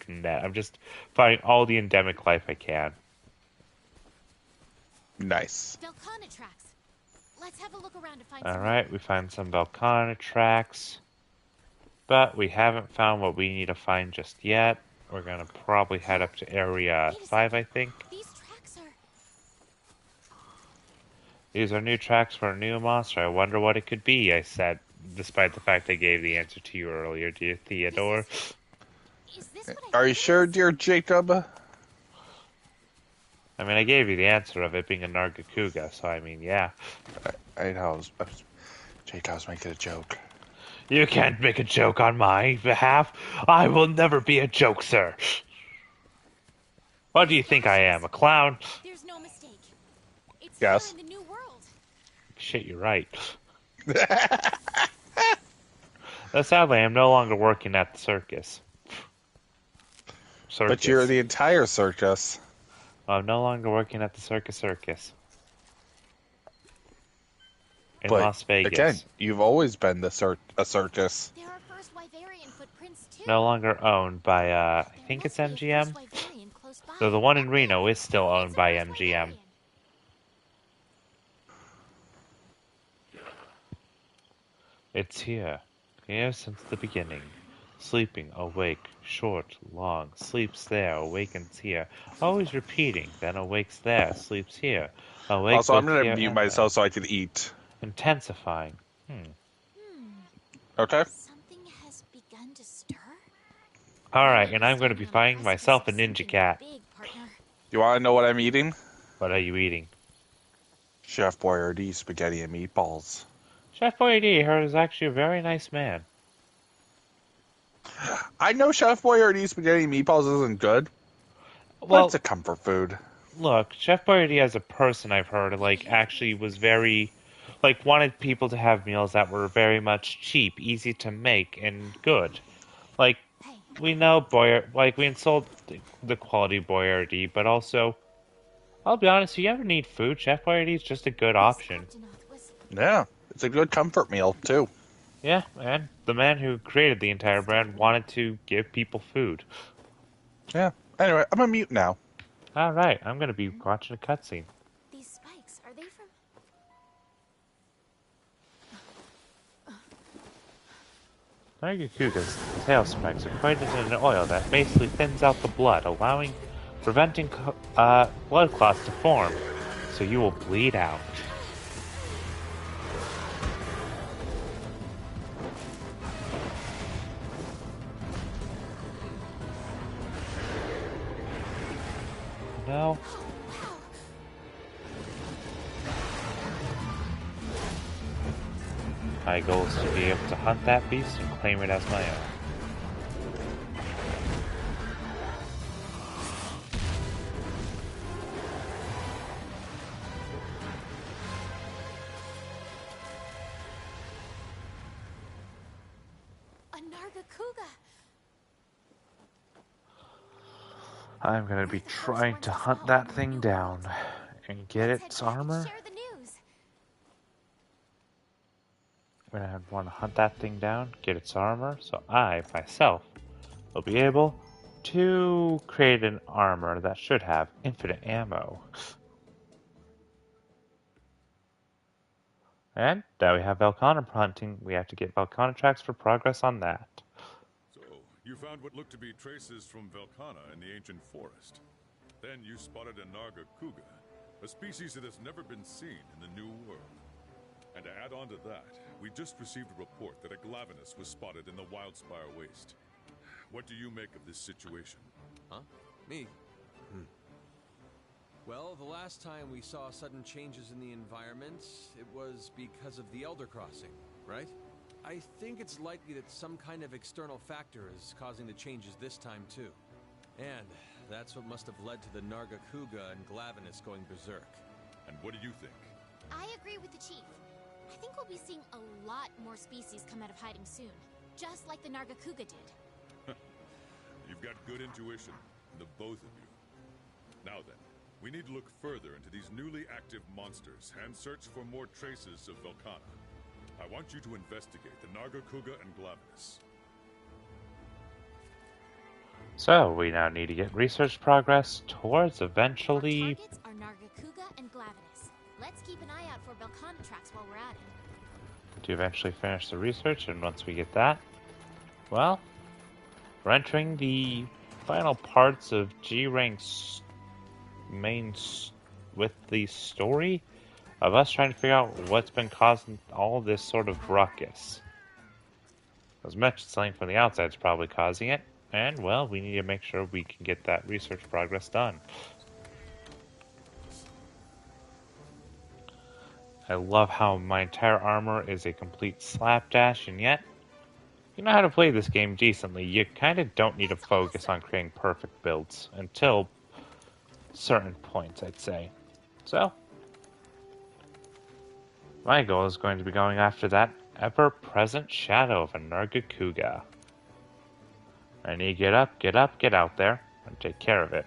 net. I'm just finding all the endemic life I can. Nice. Velcana tracks. Let's have a look around to find All some right, we find some Velcana tracks, but we haven't found what we need to find just yet. We're gonna probably head up to Area 5, I think. These tracks are These are new tracks for a new monster. I wonder what it could be, I said, despite the fact I gave the answer to you earlier, dear Theodore. Is this what I Are you think it sure, is? dear Jacob? I mean, I gave you the answer of it being a Nargacuga, so I mean, yeah. I know. Jake, I was making a joke. You can't make a joke on my behalf. I will never be a joke, sir. What do you think I am, a clown? There's no mistake. It's Yes. here in the new world. Shit, you're right. Sadly, I'm no longer working at the circus. But you're the entire circus. I'm no longer working at the circus. In But Las Vegas. again, you've always been a circus. There are first Wyverian footprints too. No longer owned by, I There think it's must be a MGM. first Wyverian close by. Though the one in Up Reno there. is still owned It's a by first MGM. Wyverian. It's here. Here since the beginning. Sleeping, awake, short, long. Sleeps there, awakens here. Always repeating, then awakes there, sleeps here. Awake Also, I'm both going here to mute and myself so I can eat. there. Intensifying. Okay? Something has begun to stir. Alright, and I'm going to be Standing on the finding myself a precipice of ninja something cat. big, partner. You want to know what I'm eating? What are you eating? Chef Boyardee spaghetti and meatballs. Chef Boyardee, I heard, is actually a very nice man. I know Chef Boyardee spaghetti and meatballs isn't good, but Well, it's a comfort food. look, Chef Boyardee as a person, I've heard, actually was very, wanted people to have meals that were very much cheap, easy to make, and good. Like, Hey, we know we insult the quality of Boyardee, but also, I'll be honest, if you ever need food, Chef Boyardee is just a good option. Octonaut was Yeah, it's a good comfort meal, too. Yeah, and the man who created the entire brand wanted to give people food. Yeah. Anyway, I'm a mute now. Alright, I'm gonna be watching a cutscene. these spikes. Are they from? Nargacuga's tail spikes are coated in an oil that basically thins out the blood, preventing blood clots to form, so you will bleed out. No. My goal is to be able to hunt that beast and claim it as my own. A Nargacuga. I'm gonna be trying to hunt that thing down and get Let's its head back and armor. share the news. I'm gonna want to hunt that thing down, get its armor, so I, myself, will be able to create an armor that should have infinite ammo. And now we have Velcana hunting. We have to get Velcana tracks for progress on that. So, you found what looked to be traces from Velcana in the ancient forest. Then you spotted a Nargacuga, a species that has never been seen in the New World. And to Add on to that, we just received a report that a Glavenus was spotted in the Wildspire Waste. What do you make of this situation? Huh? Me? Well, the last time we saw sudden changes in the environment, it was because of the Elder Crossing, right? I think it's likely that some kind of external factor is causing the changes this time too. And that's what must have led to the Nargacuga and Glavenus going berserk. And what do you think? I agree with the chief. I think we'll be seeing a lot more species come out of hiding soon, just like the Nargacuga did. You've got good intuition, the both of you. Now then, we need to look further into these newly active monsters and search for more traces of Velkhana. I want you to investigate the Nargacuga and Glavenus. So, we now need to get research progress towards Our eventually... targets are Nargacuga and Glavenus. Let's keep an eye out for Velkhana tracks while we're at it. to eventually finish the research, and once we get that, well, we're entering the final parts of G-Rank's with the story of us trying to figure out what's been causing all this sort of ruckus. As much as something from the outside is probably causing it, and, well, we need to make sure we can get that research progress done. I love how my entire armor is a complete slapdash, and yet, if you know how to play this game decently, you kind of don't need to focus on creating perfect builds until certain points, I'd say. So, my goal is going to be going after that ever-present shadow of a Nargacuga. I need to get out there, and take care of it.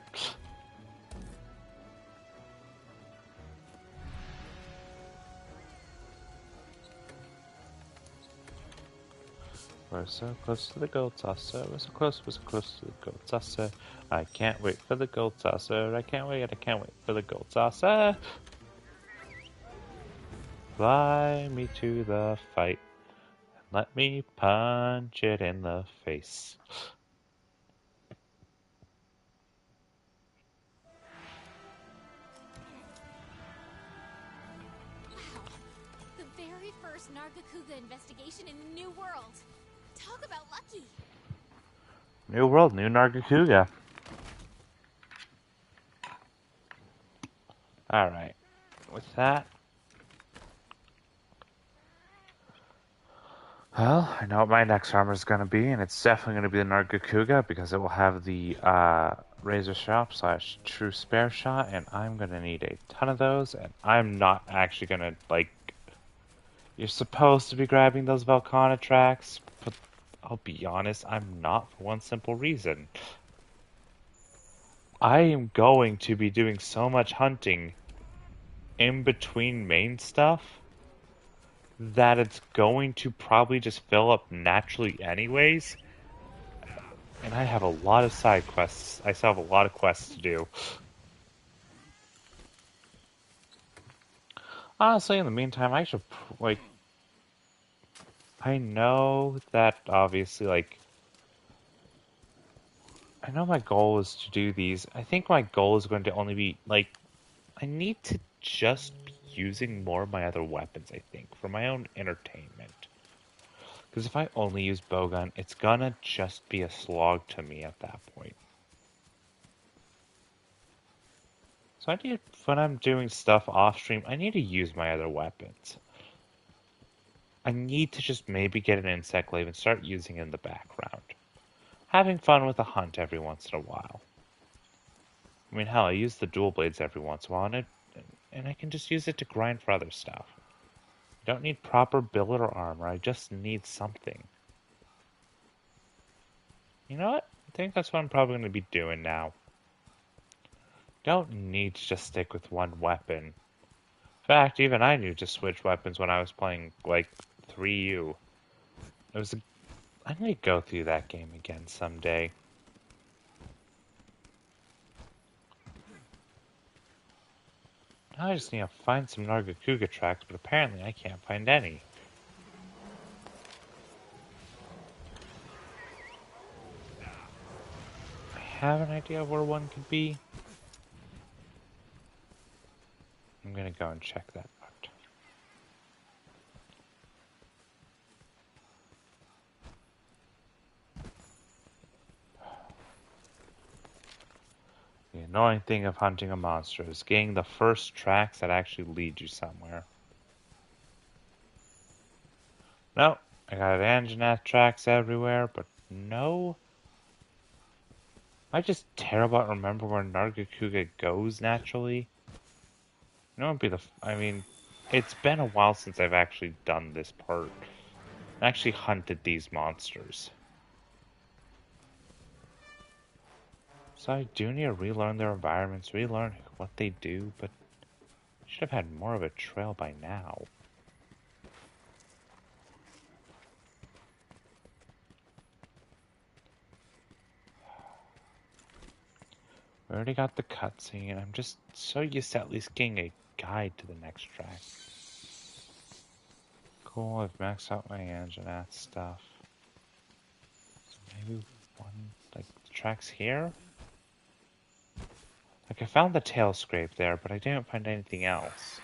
We're so close to the gold saucer, we're so close to the gold saucer. I can't wait for the gold saucer, I can't wait for the gold saucer. Fly me to the fight, and let me punch it in the face. Wow, the very first Nargacuga investigation in the New World. Talk about lucky. New world, new Nargacuga. Alright, with that, well, I know what my next armor is going to be, and it's definitely going to be the Nargacuga, because it will have the Razor Sharp / True Spare Shot, and I'm going to need a ton of those, and I'm not actually going to, like, you're supposed to be grabbing those Velkhana tracks, but I'll be honest, I'm not, for one simple reason. I am going to be doing so much hunting in between main stuff that it's going to probably just fill up naturally anyways. And I have a lot of side quests. I still have a lot of quests to do. Honestly, in the meantime, I should, like... I know that, obviously, like... I know my goal is to do these. I think my goal is going to only be, like... I need to just be using more of my other weapons, I think, for my own entertainment. Because if I only use bowgun, it's gonna just be a slog to me at that point. So I need, when I'm doing stuff off stream, I need to use my other weapons. I need to just maybe get an insect glaive and start using it in the background. Having fun with a hunt every once in a while. I mean, hell, I use the dual blades every once in a while, and I can just use it to grind for other stuff. I don't need proper billet or armor, I just need something. You know what? I think that's what I'm probably going to be doing now. Don't need to just stick with one weapon. In fact, even I knew to switch weapons when I was playing, like, 3U. I need to go through that game again someday. Now I just need to find some Nargacuga tracks, but apparently I can't find any. I have an idea of where one could be. I'm gonna go and check that out. annoying thing of hunting a monster is getting the first tracks that actually lead you somewhere. Nope, I got Anjanath tracks everywhere, but no. Am I just terrible at remember where Nargacuga goes naturally? You know, I mean, it's been a while since I've actually done this part. Actually hunted these monsters. So I do need to relearn their environments, relearn what they do, but I should have had more of a trail by now. We already got the cutscene. I'm just so used to at least getting a guide to the next track. Cool, I've maxed out my Anjanath stuff. So maybe one, like, the tracks here? Like, I found the tail scrape there, but I didn't find anything else.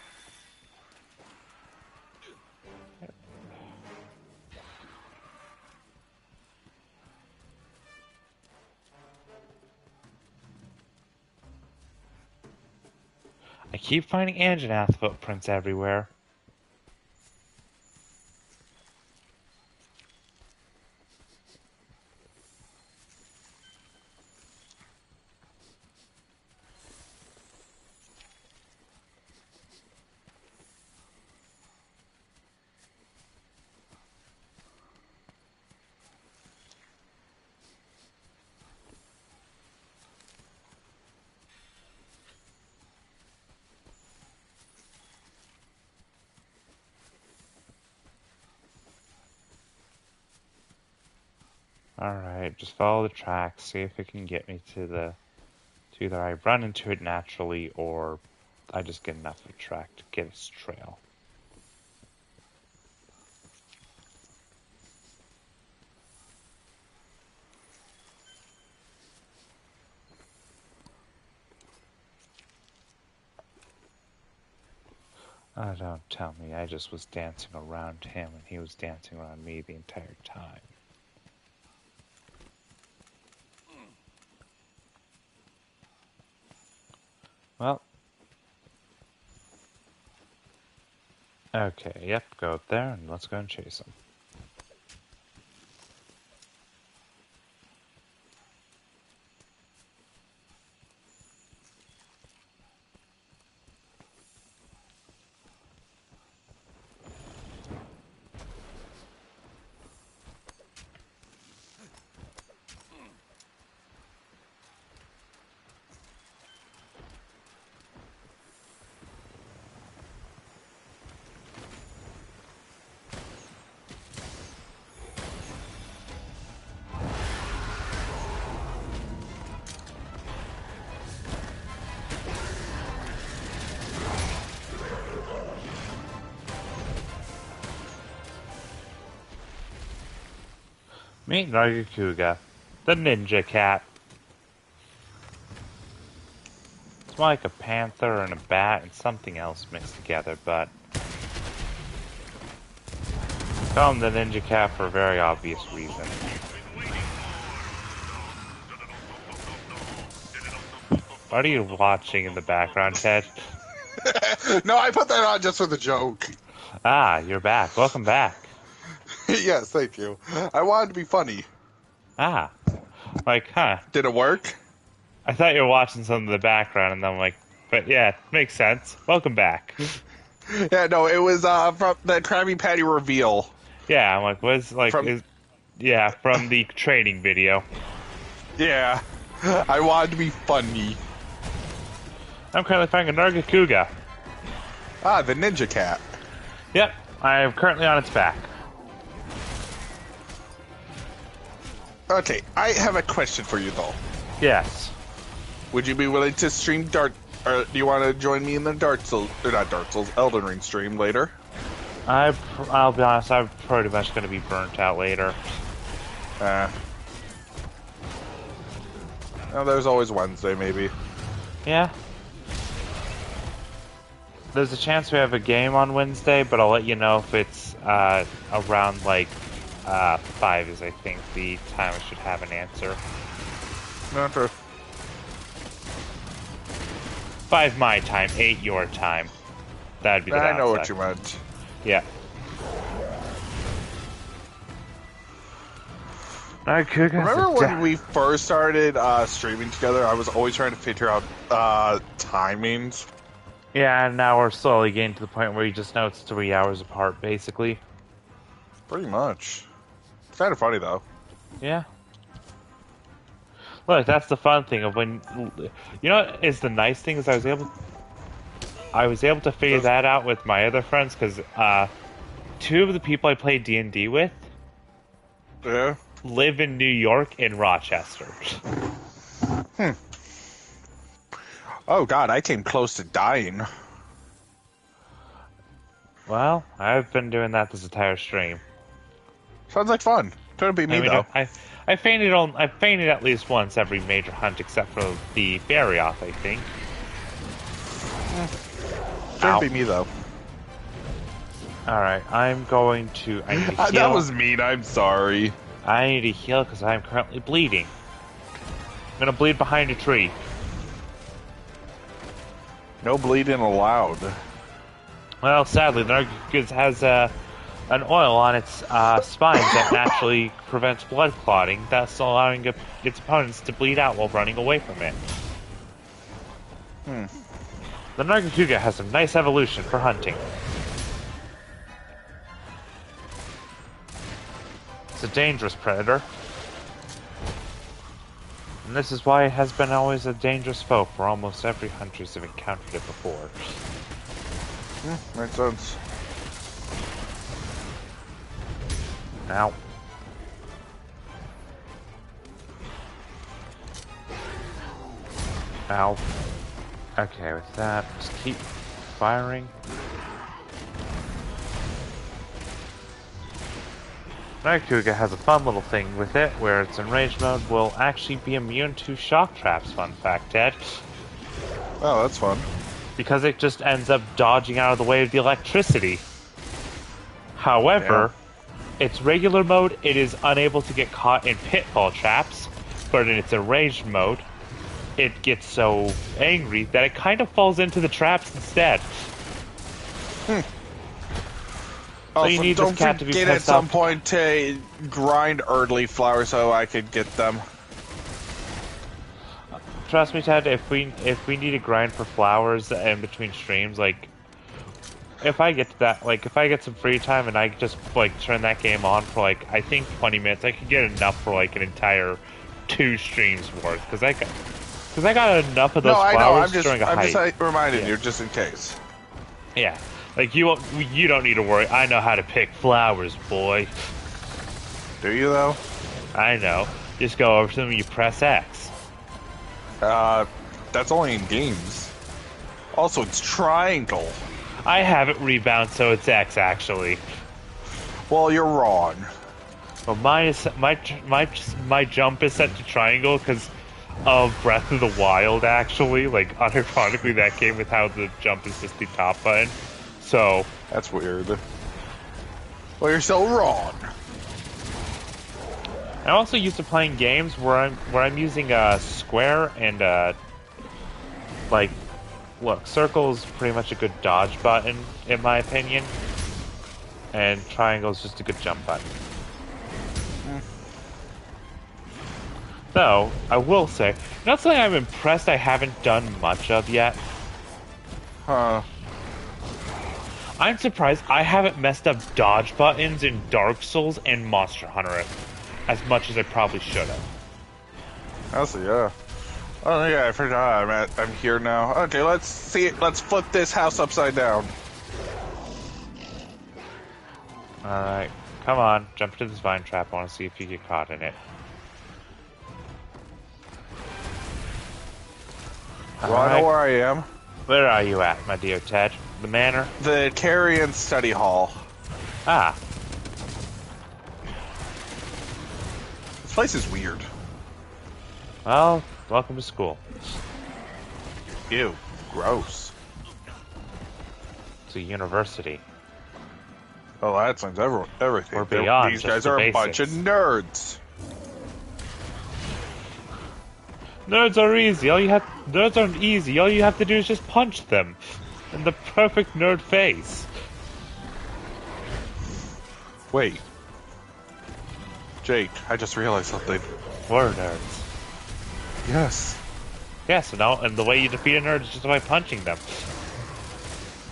I keep finding Anjanath footprints everywhere. Alright, just follow the tracks, see if it can get me to either I run into it naturally or I just get enough of a track to get its trail. Oh, don't tell me I just was dancing around him and he was dancing around me the entire time. Well. Okay, yep, go up there and let's go and chase him. Meet Nargacuga, the ninja cat. It's more like a panther and a bat and something else mixed together, but call him the ninja cat for a very obvious reason. What are you watching in the background, Ted? No, I put that on just for the joke. Ah, you're back. Welcome back. Yes, thank you. I wanted to be funny. Ah. Like, huh. Did it work? I thought you were watching something in the background, and I'm like, but yeah, makes sense. Welcome back. Yeah, no, it was from the Krabby Patty reveal. Yeah, I'm like, what's like, from the training video. Yeah, I wanted to be funny. I'm currently finding a Nargacuga. Ah, the ninja cat. Yep, I am currently on its back. Okay, I have a question for you, though. Yes. Would you be willing to stream do you want to join me in the Elden Ring stream later? I'll be honest, I'm pretty much going to be burnt out later. Well, there's always Wednesday, maybe. Yeah. There's a chance we have a game on Wednesday, but I'll let you know if it's around, like, 5 is, I think, the time I should have an answer. No, true. 5 my time, 8 your time. That'd be the I know what downside. you meant. Yeah. Remember when we first started streaming together? I was always trying to figure out timings. Yeah, and now we're slowly getting to the point where you just know it's 3 hours apart, basically. Pretty much. It's kind of funny, though. Yeah. Look, that's the fun thing of when... You know what is the nice thing is I was able to figure that out with my other friends, because 2 of the people I played D&D with live in New York and Rochester. Oh god, I came close to dying. Well, I've been doing that this entire stream. Sounds like fun. Couldn't be me, though. I fainted at least once every major hunt except for the Barioth, I think. Couldn't be me, though. Alright, I'm going to... I need to heal. That was mean, I'm sorry. I need to heal because I'm currently bleeding. I'm gonna bleed behind a tree. No bleeding allowed. Well, sadly, the Nargis has an oil on its spines that naturally prevents blood clotting, thus allowing its opponents to bleed out while running away from it. The Nargacuga has some nice evolution for hunting. It's a dangerous predator. And this is why it has been always a dangerous foe for almost every hunters have encountered it before. Makes sense. Now. Ow. Okay, with that, just keep firing. Nargacuga has a fun little thing with it, where its enraged mode will actually be immune to shock traps, fun fact, Ted. Oh, that's fun. Because it just ends up dodging out of the way of the electricity. However, its regular mode, it is unable to get caught in pitfall traps, but in its enraged mode, it gets so angry that it kind of falls into the traps instead. So you need this cat to be pissed at some off. point to grind early flower so I could get them. Trust me, Ted, if we need to grind for flowers in between streams, like, if I get to that, like, if I get some free time and I just, like, turn that game on for, like, I think 20 minutes, I could get enough for, like, an entire 2 streams worth, because I got enough of those flowers during a hike. I'm just reminding you, just in case. Yeah. Like, you don't need to worry. I know how to pick flowers, boy. Do you, though? I know. Just go over to them and you press X. That's only in games. Also, it's triangle. I have it rebound, so it's X, actually. Well, you're wrong. Well, mine is... My jump is set to triangle because of Breath of the Wild, actually. Like, unironically, that came with how the jump is just the top button. So... That's weird. Well, you're so wrong. I'm also used to playing games where I'm using a square and like, look, circle is pretty much a good dodge button in my opinion, and triangle is just a good jump button. Though I will say, not something I'm impressed I haven't done much of yet. Huh. I'm surprised I haven't messed up dodge buttons in Dark Souls and Monster Hunter as much as I probably should have. Honestly, yeah. Oh yeah, I forgot. I'm here now. Okay, let's see. Let's flip this house upside down. All right, come on, jump into this vine trap. I want to see if you get caught in it. Well, I know where I am. Where are you at, my dear Ted? The manor? The Carrion Study Hall. Ah. This place is weird. Well, welcome to school. Ew. Gross. It's a university. Oh, that sounds everything. We're beyond These just guys the are basics. a bunch of nerds. Nerds are easy. All you have Those aren't easy. All you have to do is just punch them. In the perfect nerd face. Wait. Jake, I just realized something. We're nerds. Yes. Yes, and the way you defeat a nerd is just by punching them.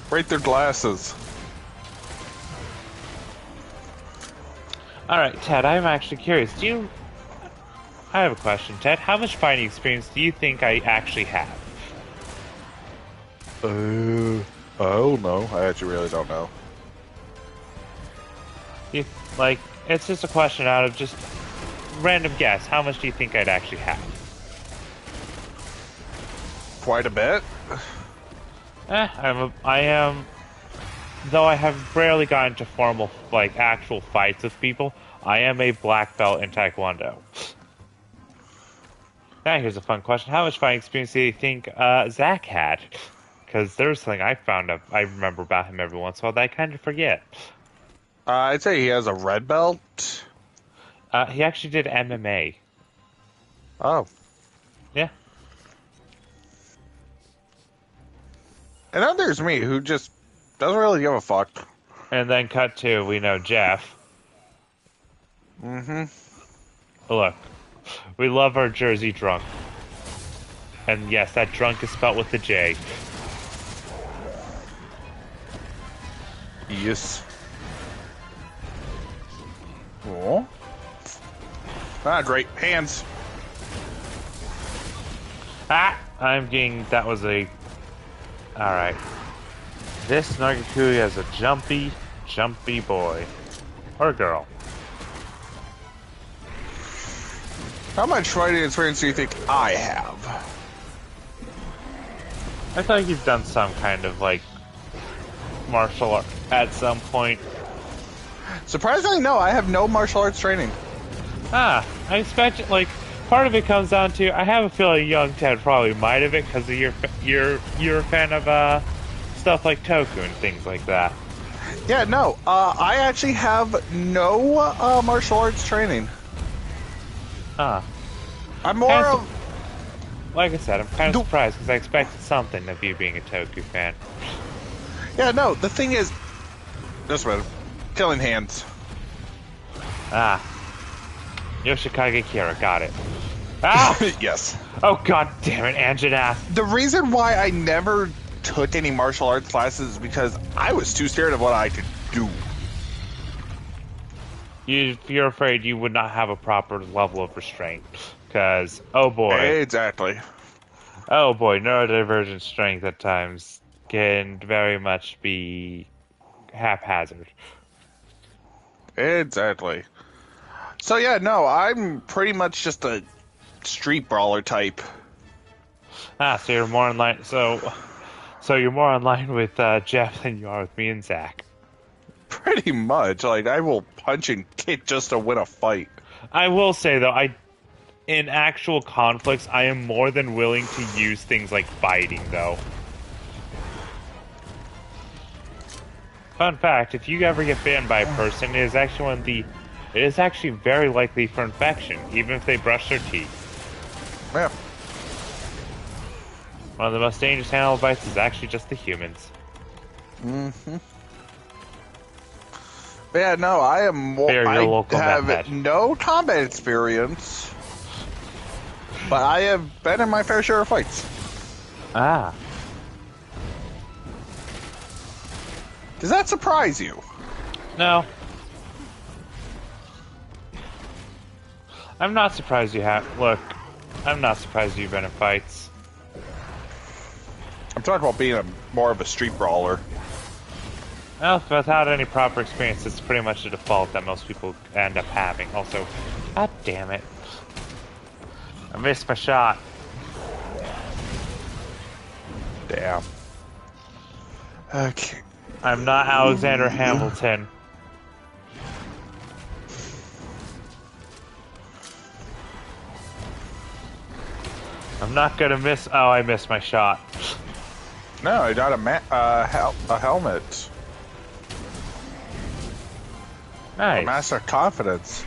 Break their glasses. Alright, Ted, I'm actually curious. I have a question, Ted. How much fighting experience do you think I actually have? I don't know. I actually really don't know. It's just a question out of just random guess. How much do you think I'd actually have? Quite a bit. I am, though I have rarely gotten into formal, actual fights with people, I am a black belt in Taekwondo. Now here's a fun question. How much fighting experience do you think Zach had? Because there's something I found out, I remember about him every once in a while that I kind of forget. I'd say he has a red belt. He actually did MMA. Oh. Yeah. And then there's me, who just doesn't really give a fuck. And then cut to, we know Jeff. Mm-hmm. Look, we love our Jersey drunk. And yes, that drunk is spelled with a J. Yes. Oh. Ah, great. Hands. Ah! That was a... Alright. This Nargacuga is a jumpy boy. Or girl. How much fighting experience do you think I have? I feel like you've done some kind of, martial art at some point. Surprisingly, no. I have no martial arts training. I expect, part of it comes down to, I have a feeling young Ted probably might have it, because you're a fan of, stuff like Toku and things like that. Yeah, no. I actually have no, martial arts training. I'm more of... Like I said, I'm kind of surprised, because I expected something of you being a Toku fan. Yeah, no, the thing is... This one. Killing hands. Yoshikage Kira, got it. Ah! Yes. Oh, god damn it, Anjanath. The reason why I never took any martial arts classes is because I was too scared of what I could do. You're afraid you would not have a proper level of restraint. Because, oh boy. Exactly. Oh boy, neurodivergent strength at times can very much be haphazard. Exactly. So yeah, no, I'm pretty much just a street brawler type. So you're more in line. So you're more in line with Jeff than you are with me and Zach. Pretty much. I will punch and kick just to win a fight. I will say though, in actual conflicts, I am more than willing to use things like biting, though. Fun fact, if you ever get bitten by a person, it is actually very likely for infection, even if they brush their teeth. Yeah. One of the most dangerous animal bites is actually just the humans. Mm-hmm. Yeah, no, I am more... I have no combat experience, but I have been in my fair share of fights. Does that surprise you? No. I'm not surprised you have... Look, I'm not surprised you've been in fights. I'm talking about being more of a street brawler. Well, without any proper experience, it's pretty much the default that most people end up having. Also, god damn it. I missed my shot. Damn. Okay. I'm not Alexander Hamilton. I'm not gonna miss... Oh, I missed my shot. No, I got a helmet. Nice. A master of confidence.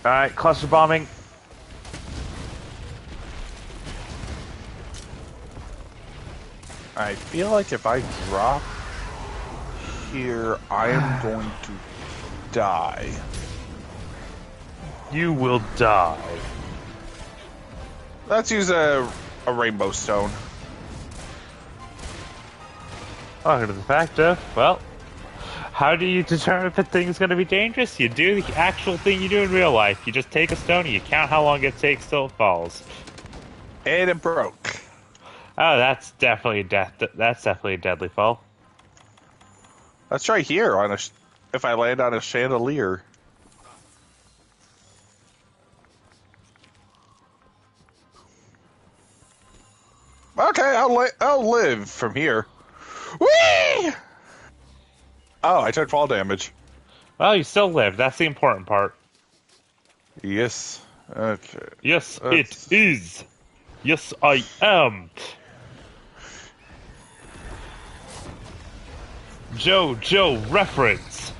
Alright, cluster bombing. I feel like if I drop here, I am going to die. You will die. Let's use a rainbow stone. Welcome to the fact of, well, how do you determine if a thing's going to be dangerous? You do the actual thing you do in real life. You just take a stone and you count how long it takes till it falls. And it broke. Oh, that's definitely a deadly fall. Let's try here on if I land on a chandelier. Okay, I'll live from here. Whee! Oh, I took fall damage. Well, you still live. That's the important part. Yes. Okay. Yes, it is. Yes, I am. JoJo reference.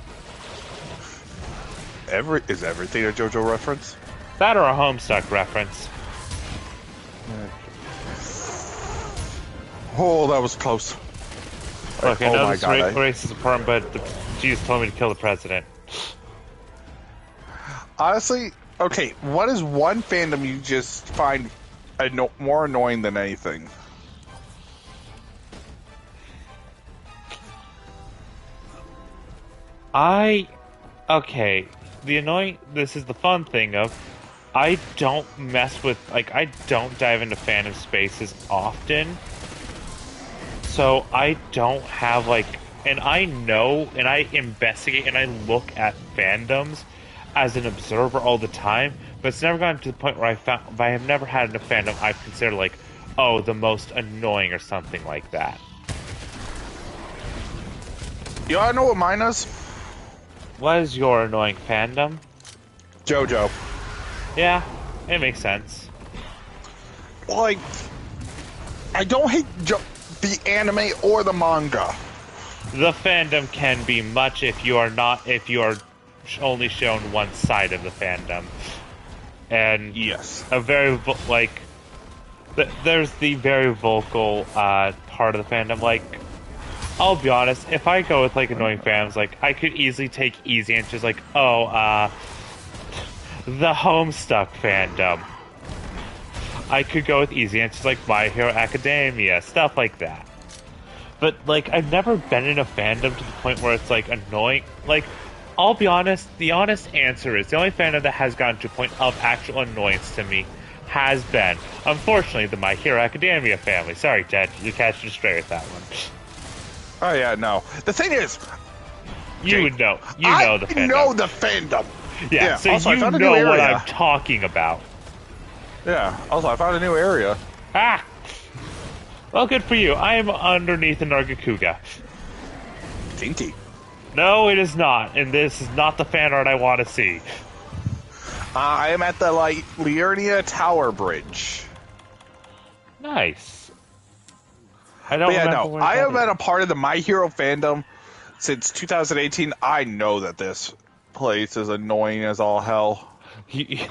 Is everything a JoJo reference? That or a Homestuck reference. Oh, that was close. Look, I know my this God, race is important, but Jesus told me to kill the president. Honestly, okay, what is one fandom you just find more annoying than anything? Okay, this is the fun thing of, I don't mess with, I don't dive into fandom spaces often, so I don't have, and I know, and I investigate, and I look at fandoms as an observer all the time, but it's never gotten to the point where I have never had in a fandom I've considered, oh, the most annoying or something like that. You all know what mine is? What is your annoying fandom? JoJo. Yeah, it makes sense. I don't hate the anime or the manga. The fandom can be much if you are only shown one side of the fandom. And yes, a very there's the very vocal part of the fandom. I'll be honest, if I go with annoying fans, I could easily take easy answers the Homestuck fandom. I could go with easy answers like My Hero Academia, stuff like that. But I've never been in a fandom to the point where it's annoying. I'll be honest, the honest answer is the only fandom that has gotten to a point of actual annoyance to me has been, unfortunately, the My Hero Academia family. Sorry, Ted, you're catching straight with that one. Oh yeah, no. The thing is, you would know. You know the fandom. I know the fandom. Yeah, so also, you know what I'm talking about. Yeah. Also, I found a new area. Ah. Well, good for you. I am underneath the Nargacuga. Dinky. No, it is not, and this is not the fan art I want to see. I am at the Liurnia Tower Bridge. Nice. I don't. I have been a part of the My Hero fandom since 2018. I know that this place is annoying as all hell.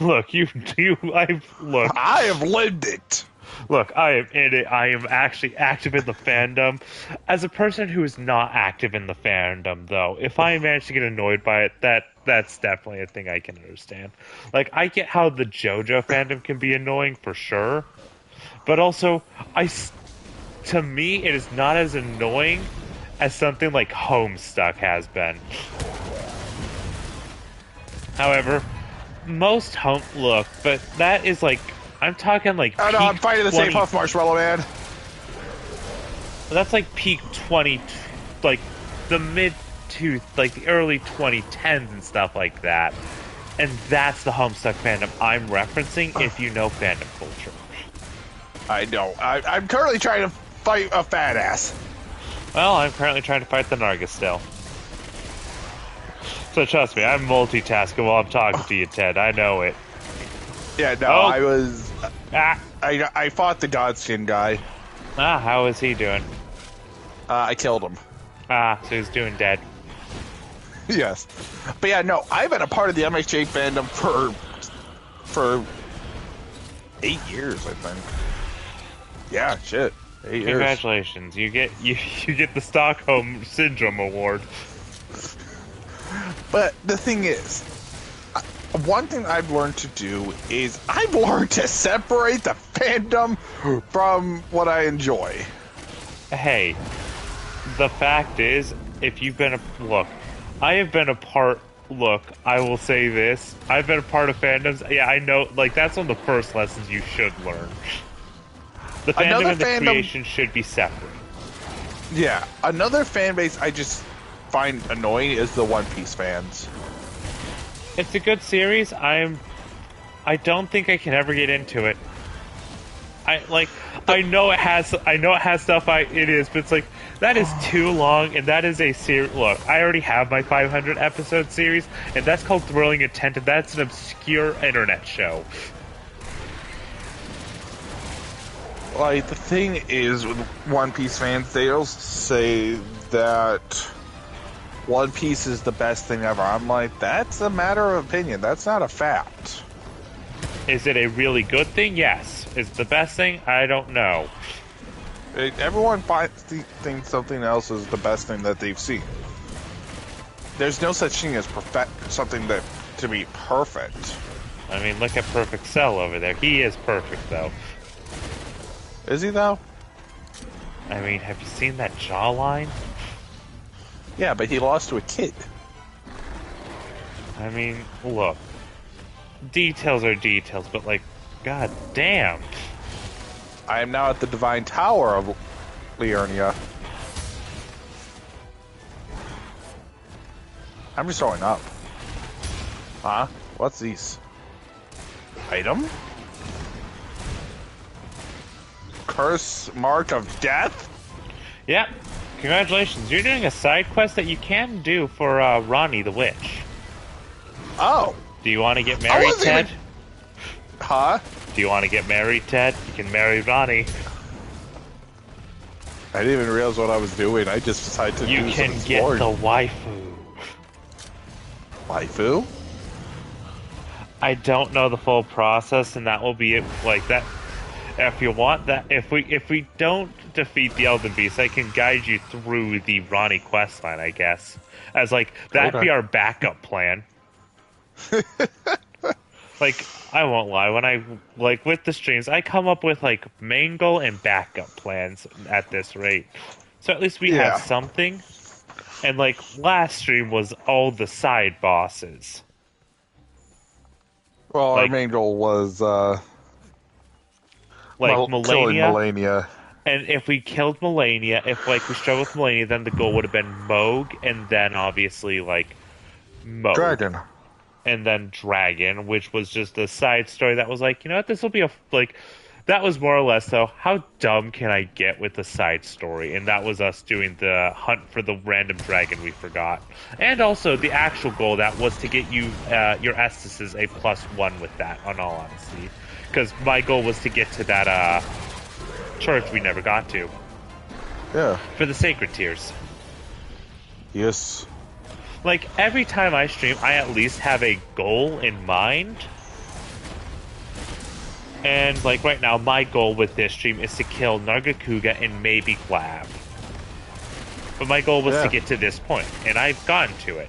Look. I have lived it. Look, I am in it. I am actually active in the fandom. As a person who is not active in the fandom, though, if I manage to get annoyed by it, that's definitely a thing I can understand. I get how the JoJo fandom can be annoying for sure, but also to me, it is not as annoying as something like Homestuck has been. However, most but that is I'm talking Oh no, I'm fighting the same Puff Marshmallow Man. That's peak 20, the mid to the early 2010s and stuff like that. And that's the Homestuck fandom I'm referencing if you know fandom culture. I know. I'm currently trying to fight a fat ass. Well, I'm currently trying to fight the Narga still. So trust me, I'm multitasking while I'm talking to you, Ted. I know it. Yeah, no, I was... I fought the Godskin guy. How is he doing? I killed him. So he's doing dead. Yes. But yeah, no, I've been a part of the MHA fandom for for 8 years, I think. Yeah, shit. 8 years. Congratulations, you get the Stockholm Syndrome Award. But the thing is, one thing I've learned to do is I've learned to separate the fandom from what I enjoy. Hey, the fact is, if you've been look, I have been a part. Look, I will say this: I've been a part of fandoms. Yeah, I know. Like that's one of the first lessons you should learn. The fandom and the creation should be separate. Yeah, another fan base I just find annoying is the One Piece fans. It's a good series. I don't think I can ever get into it. I know it has stuff it is, but it's like that is too long, and that is a series. Look, I already have my 500 episode series, and that's called Thrilling Intent, and that's an obscure internet show. Like, the thing is with One Piece fans, they'll say that One Piece is the best thing ever. I'm like, that's a matter of opinion. That's not a fact. Is it a really good thing? Yes. Is it the best thing? I don't know. Everyone thinks something else is the best thing that they've seen. There's no such thing as something that to be perfect. I mean, look at Perfect Cell over there. He is perfect, though. Is he, though? I mean, have you seen that jawline? Yeah, but he lost to a kid. I mean, look. Details are details, but, like, god damn. I am now at the Divine Tower of Liurnia. I'm just throwing up. Huh? What's these? Item? Curse Mark of Death? Yep. Congratulations. You're doing a side quest that you can do for Ronnie the Witch. Oh. Do you want to get married, Ted? Huh? Do you want to get married, Ted? You can marry Ronnie. I didn't even realize what I was doing. I just decided to do some exploring. You can get the waifu. Waifu? I don't know the full process, and that will be it. Like that. If you want that, if we don't defeat the Elden Beast, I can guide you through the Ronnie questline, I guess. As like that'd be our backup plan. Like, I won't lie, when I, like, with the streams, I come up with, like, main goal and backup plans at this rate. So at least we have something. And, like, last stream was all the side bosses. Well, like, our main goal was, like, killing Malenia. And if we killed Malenia, if, like, we struggled with Malenia, then the goal would have been Moog, and then, obviously, like, Moog. Dragon. And then Dragon, which was just a side story that was like, you know what, this will be that was more or less, though, how dumb can I get with the side story? And that was us doing the hunt for the random dragon we forgot. And also, the actual goal, that was to get you, your Estus's a +1 with that, in all honesty. Because my goal was to get to that, church we never got to. Yeah. For the Sacred Tears. Yes. Like, every time I stream, I at least have a goal in mind. And, like, right now, my goal with this stream is to kill Nargacuga and maybe Glab. But my goal was to get to this point, and I've gotten to it.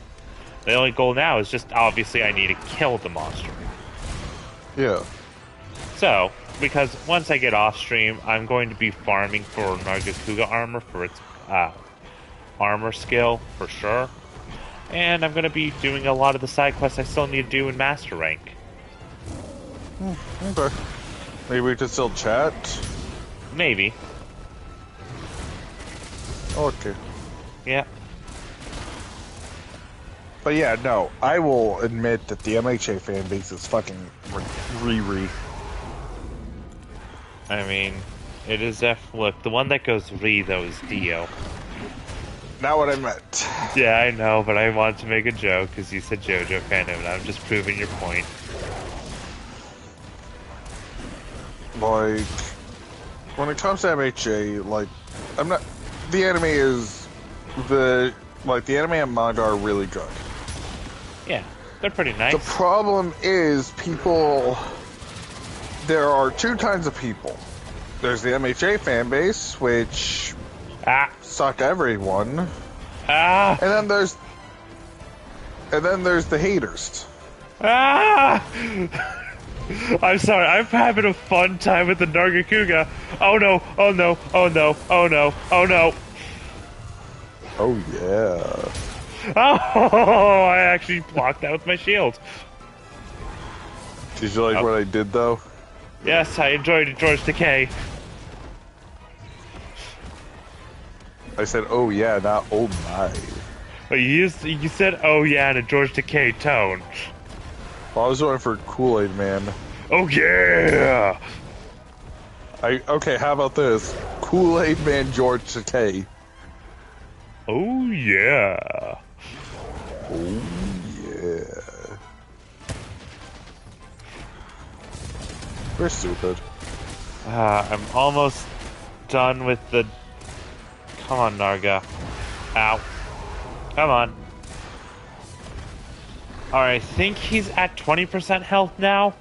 The only goal now is just, obviously, I need to kill the monster. Yeah. So, because once I get off stream, I'm going to be farming for Nargacuga armor for its armor skill, for sure. And I'm going to be doing a lot of the side quests I still need to do in Master Rank. Okay. Maybe we could still chat? Maybe. Okay. Yeah. But yeah, no, I will admit that the MHA fan base is fucking Riri. I mean, it is look, the one that goes Re, though, is Dio. Not what I meant. Yeah, I know, but I wanted to make a joke because you said JoJo fandom, and I'm just proving your point. Like, when it comes to MHA, like, I'm not. The anime is the anime and manga are really good. Yeah, They're pretty nice. The problem is people. There are two kinds of people. There's the MHA fan base, which suck everyone, and then there's the haters. I'm sorry, I'm having a fun time with the Nargacuga. Oh no, oh no, oh no, oh no, oh no. Oh yeah. Oh, I actually blocked that with my shield. Did you like what I did though? Yes, I enjoyed it, George Decay. I said, oh yeah, not oh my. But you said, oh yeah, in a George Decay tone. Well, I was going for Kool-Aid Man. Oh yeah! Okay, how about this? Kool-Aid Man George Takei. Oh yeah. Oh yeah. We're stupid. I'm almost done with the... Come on, Narga. Ow. Come on. Alright, I think he's at 20% health now.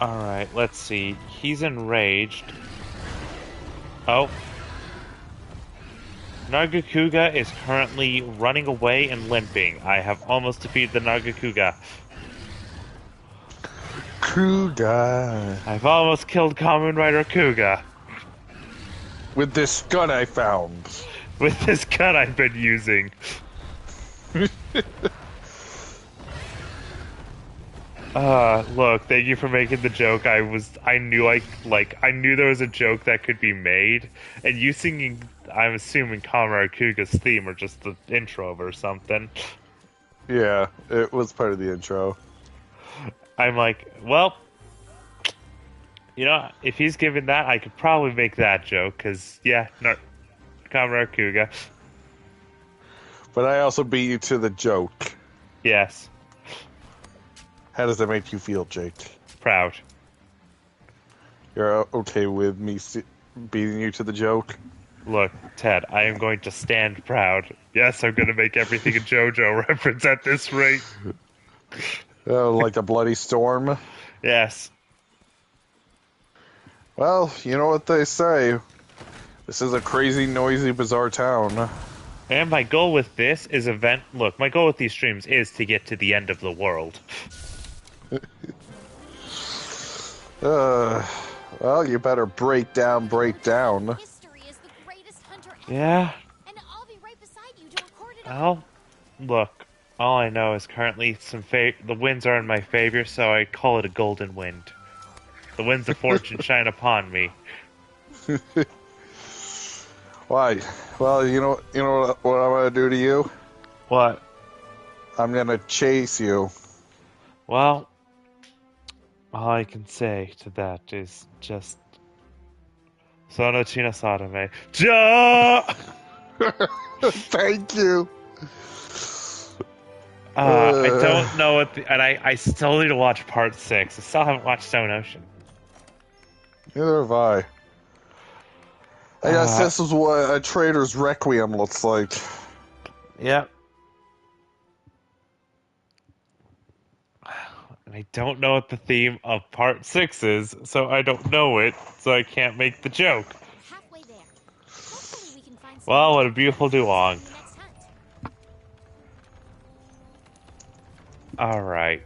Alright, let's see. He's enraged. Oh. Nargacuga is currently running away and limping. I have almost defeated the Nargacuga. Kuga. I've almost killed Kamen Rider Kuga. With this gun I found. With this gun I've been using. Look, thank you for making the joke. I knew there was a joke that could be made, and you singing, I'm assuming, Kamen Kuga's theme or just the intro of it or something. Yeah, it was part of the intro. I'm like, well, you know, if he's given that, I could probably make that joke, because, yeah, Kamen Kuga. But I also beat you to the joke. Yes. How does that make you feel, Jake? Proud. You're okay with me beating you to the joke? Look, Ted, I am going to stand proud. Yes, I'm going to make everything a JoJo reference at this rate. Oh, like a bloody storm? Yes. Well, you know what they say. This is a crazy, noisy, bizarre town. And my goal with this is Look, my goal with these streams is to get to the end of the world. Well, you better break down. History is the greatest hunter ever. Yeah. And I'll be right beside you to record it. Well, look, all I know is currently the winds are in my favor, so I call it a golden wind. The winds of fortune shine upon me. Why? Well, you know what I'm gonna do to you? What? I'm gonna chase you. Well, all I can say to that is just Sono China Sadame. Thank you. I don't know what and I still need to watch part 6. I still haven't watched Stone Ocean. Neither have I. I guess this is what a trader's requiem looks like. Yep. And I don't know what the theme of part 6 is, so I don't know it, so I can't make the joke. Halfway there. Hopefully we can find Well, what a beautiful Duong. next hunt. Alright.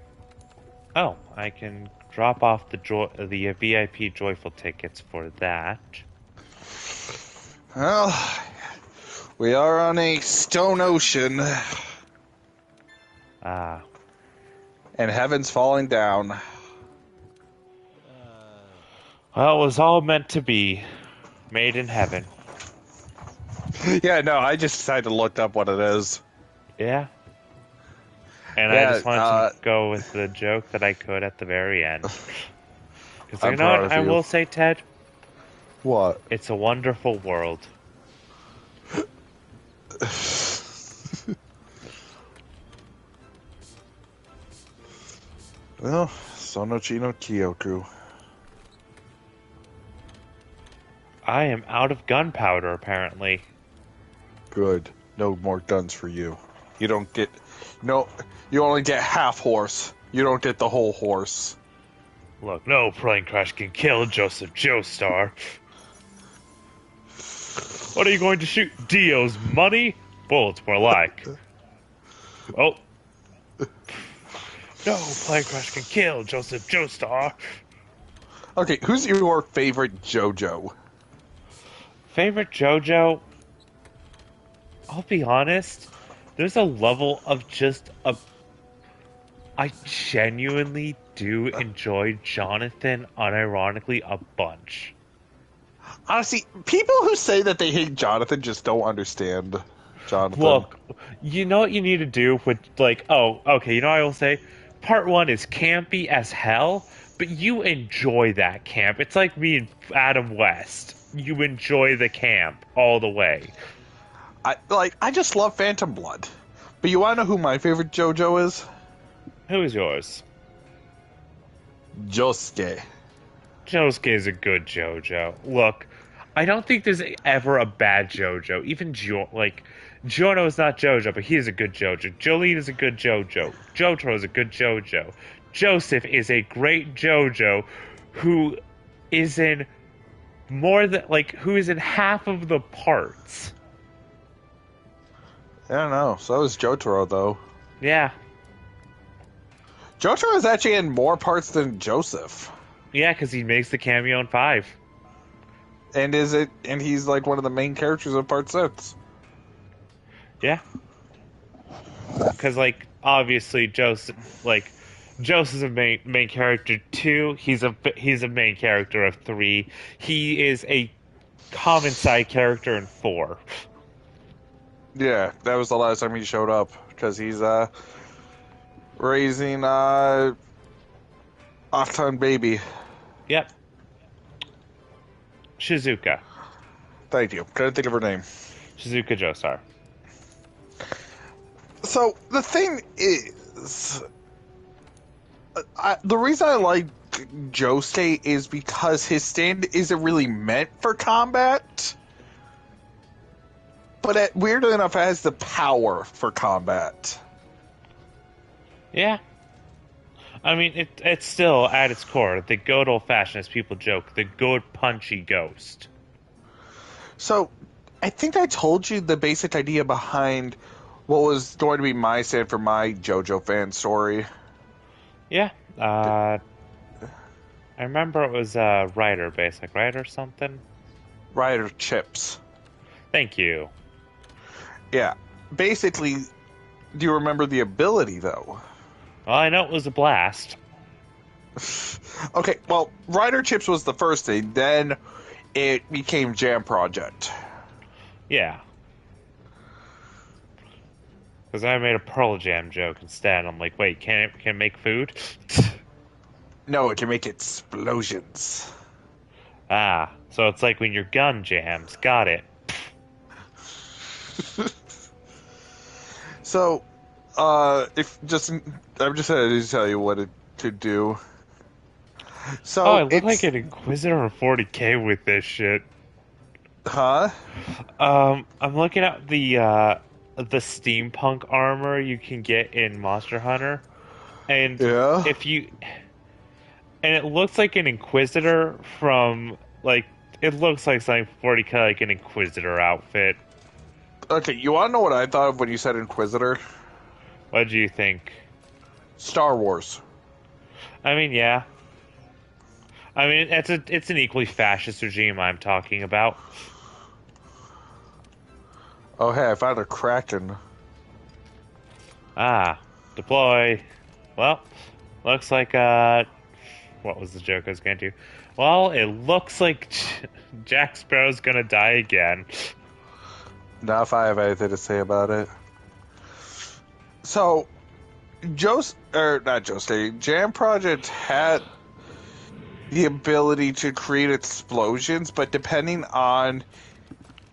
Oh, I can drop off the VIP joyful tickets for that. Well, we are on a stone ocean. Ah. And heaven's falling down. Well, it was all meant to be. Made in heaven. Yeah, no, I just decided to look up what it is. Yeah. And I just wanted to go with the joke that I could at the very end. Because you know what I will say, Ted? What? It's a wonderful world. Well, Sonochi no Kyoku. I am out of gunpowder, apparently. Good. No more guns for you. You don't get... No, you only get half horse. You don't get the whole horse. Look, no plane crash can kill Joseph Joestar. What are you going to shoot? Dio's money? Bullets, more like. Oh. No plane crash can kill Joseph Joestar. Okay, who's your favorite JoJo? Favorite JoJo? I'll be honest. There's a level of just a... I genuinely do enjoy Jonathan unironically a bunch. Honestly, people who say that they hate Jonathan just don't understand Jonathan. Look, you know what you need to do with, like, oh, okay, you know what I will say? Part 1 is campy as hell, but you enjoy that camp. It's like me and Adam West. You enjoy the camp all the way. I just love Phantom Blood. But you want to know who my favorite JoJo is? Who is yours? Josuke. Josuke is a good JoJo. Look, I don't think there's ever a bad JoJo. Even Giorno is not JoJo, but he is a good JoJo. Jolene is a good JoJo. Jotaro is a good JoJo. Joseph is a great JoJo who is in who is in half of the parts. I don't know. So is Jotaro, though. Yeah. Jotaro is actually in more parts than Joseph. Yeah, because he makes the cameo in 5. And he's like one of the main characters of Part 6. Yeah. Because, obviously, Joseph is a main character 2. He's a main character of 3. He is a common side character in 4. Yeah, that was the last time he showed up. Because he's, raising, Octon baby. Yep. Shizuka. Thank you. Couldn't think of her name. Shizuka Joestar. So, the thing is... the reason I like Josuke is because his stand isn't really meant for combat. But weirdly enough, it has the power for combat. Yeah. I mean, it's still, at its core, the good old-fashioned, as people joke, the good punchy ghost. So, I think I told you the basic idea behind what was going to be my stand for my JoJo fan story. Yeah. I remember it was Rider, basic, right, or something? Rider Chips. Thank you. Yeah. Basically, do you remember the ability, though? Well, I know it was a blast. Okay, well, Rider Chips was the first thing, then it became Jam Project. Yeah. Because I made a Pearl Jam joke instead. I'm like, wait, can it make food? No, it can make explosions. Ah, so it's like when your gun jams. Got it. So, I'm just going to tell you what it to do. So I look like an Inquisitor on 40k with this shit. Huh? I'm looking at the steampunk armor you can get in Monster Hunter, and yeah. And it looks like an Inquisitor from it looks like something 40k, like an Inquisitor outfit. Okay, you want to know what I thought of when you said Inquisitor? What do you think? Star Wars. I mean, yeah. I mean, it's an equally fascist regime I'm talking about. Oh, hey, I found a Kraken. Ah, deploy. Well, looks like, what was the joke I was going to do? Well, it looks like Jack Sparrow's gonna die again. Not if I have anything to say about it. So, Jam Project had the ability to create explosions, but depending on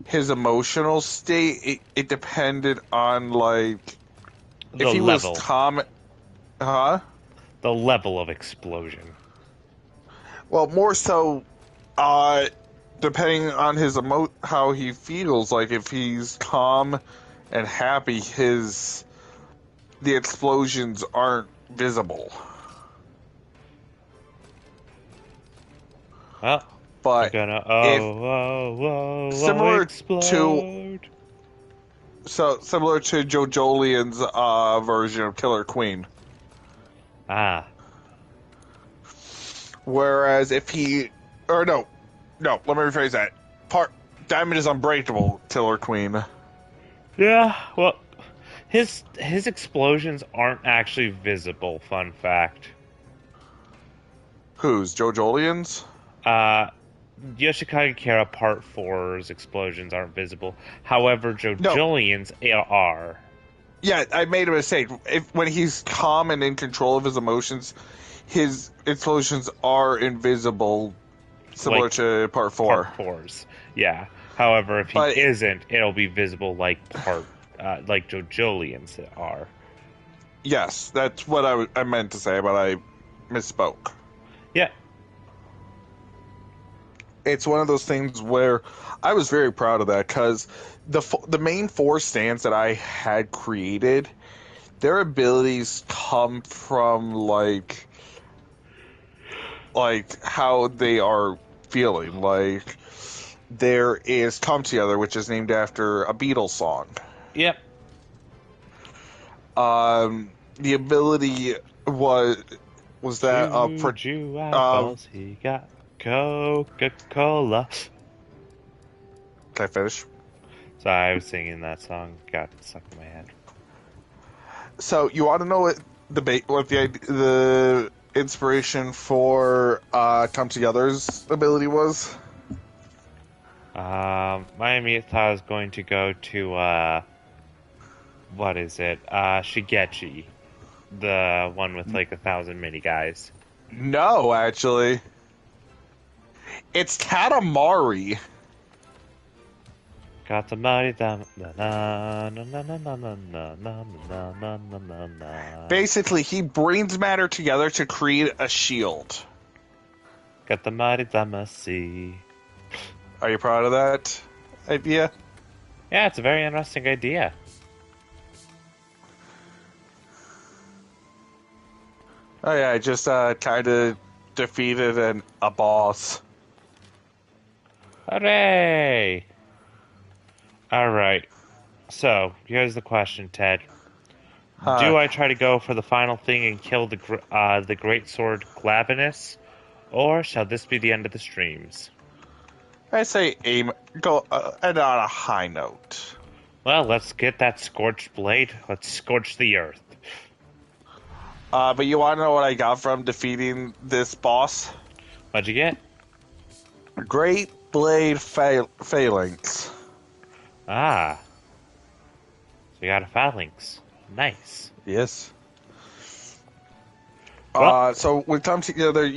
his emotional state, it depended on, if he level. was calm... Huh? The level of explosion. Well, more so, depending on his how he feels, like if he's calm and happy, the explosions aren't visible. Well, But I'm gonna similar explode. similar to Joe Jolien's version of Killer Queen. Ah. Whereas if he, or no, let me rephrase that. Diamond is unbreakable, Killer Queen. Yeah, well, his explosions aren't actually visible, fun fact. Whose? Joe Jolien's? Yoshikage Kara Part 4's explosions aren't visible. However, Jolien's are. Yeah, I made a mistake. When he's calm and in control of his emotions, his explosions are invisible, similar to Part 4. Part 4's, yeah. However, if he isn't, it'll be visible like like Joe Jolien's are. Yes, that's what I meant to say, but I misspoke. Yeah. It's one of those things where I was very proud of that, because the main 4 stands that I had created, their abilities come from like how they are feeling. Like, there is Come Together, which is named after a Beatles song. Yep. The ability was that he got Coca-Cola. Can I finish? Sorry, I was singing that song. Got stuck in my head. So you want to know what the inspiration for Come Together's ability was? My immediate thought is going to go to what is it? Shigechi, the one with like 1,000 mini guys. No, actually, it's Katamari. Basically, he brings matter together to create a shield. Katamari. Are you proud of that idea? Yeah, it's a very interesting idea. Oh yeah, I just kind of defeated a boss. Hooray! Alright, so here's the question, Ted. Do I try to go for the final thing and kill the Great Sword Glavenus, or shall this be the end of the streams? I say go and on a high note. Well, let's get that scorched blade. Let's scorch the earth. But you want to know what I got from defeating this boss? What'd you get? Great Blade Phalanx. Ah. So you got a phalanx. Nice. Yes. Well, so when Come Together,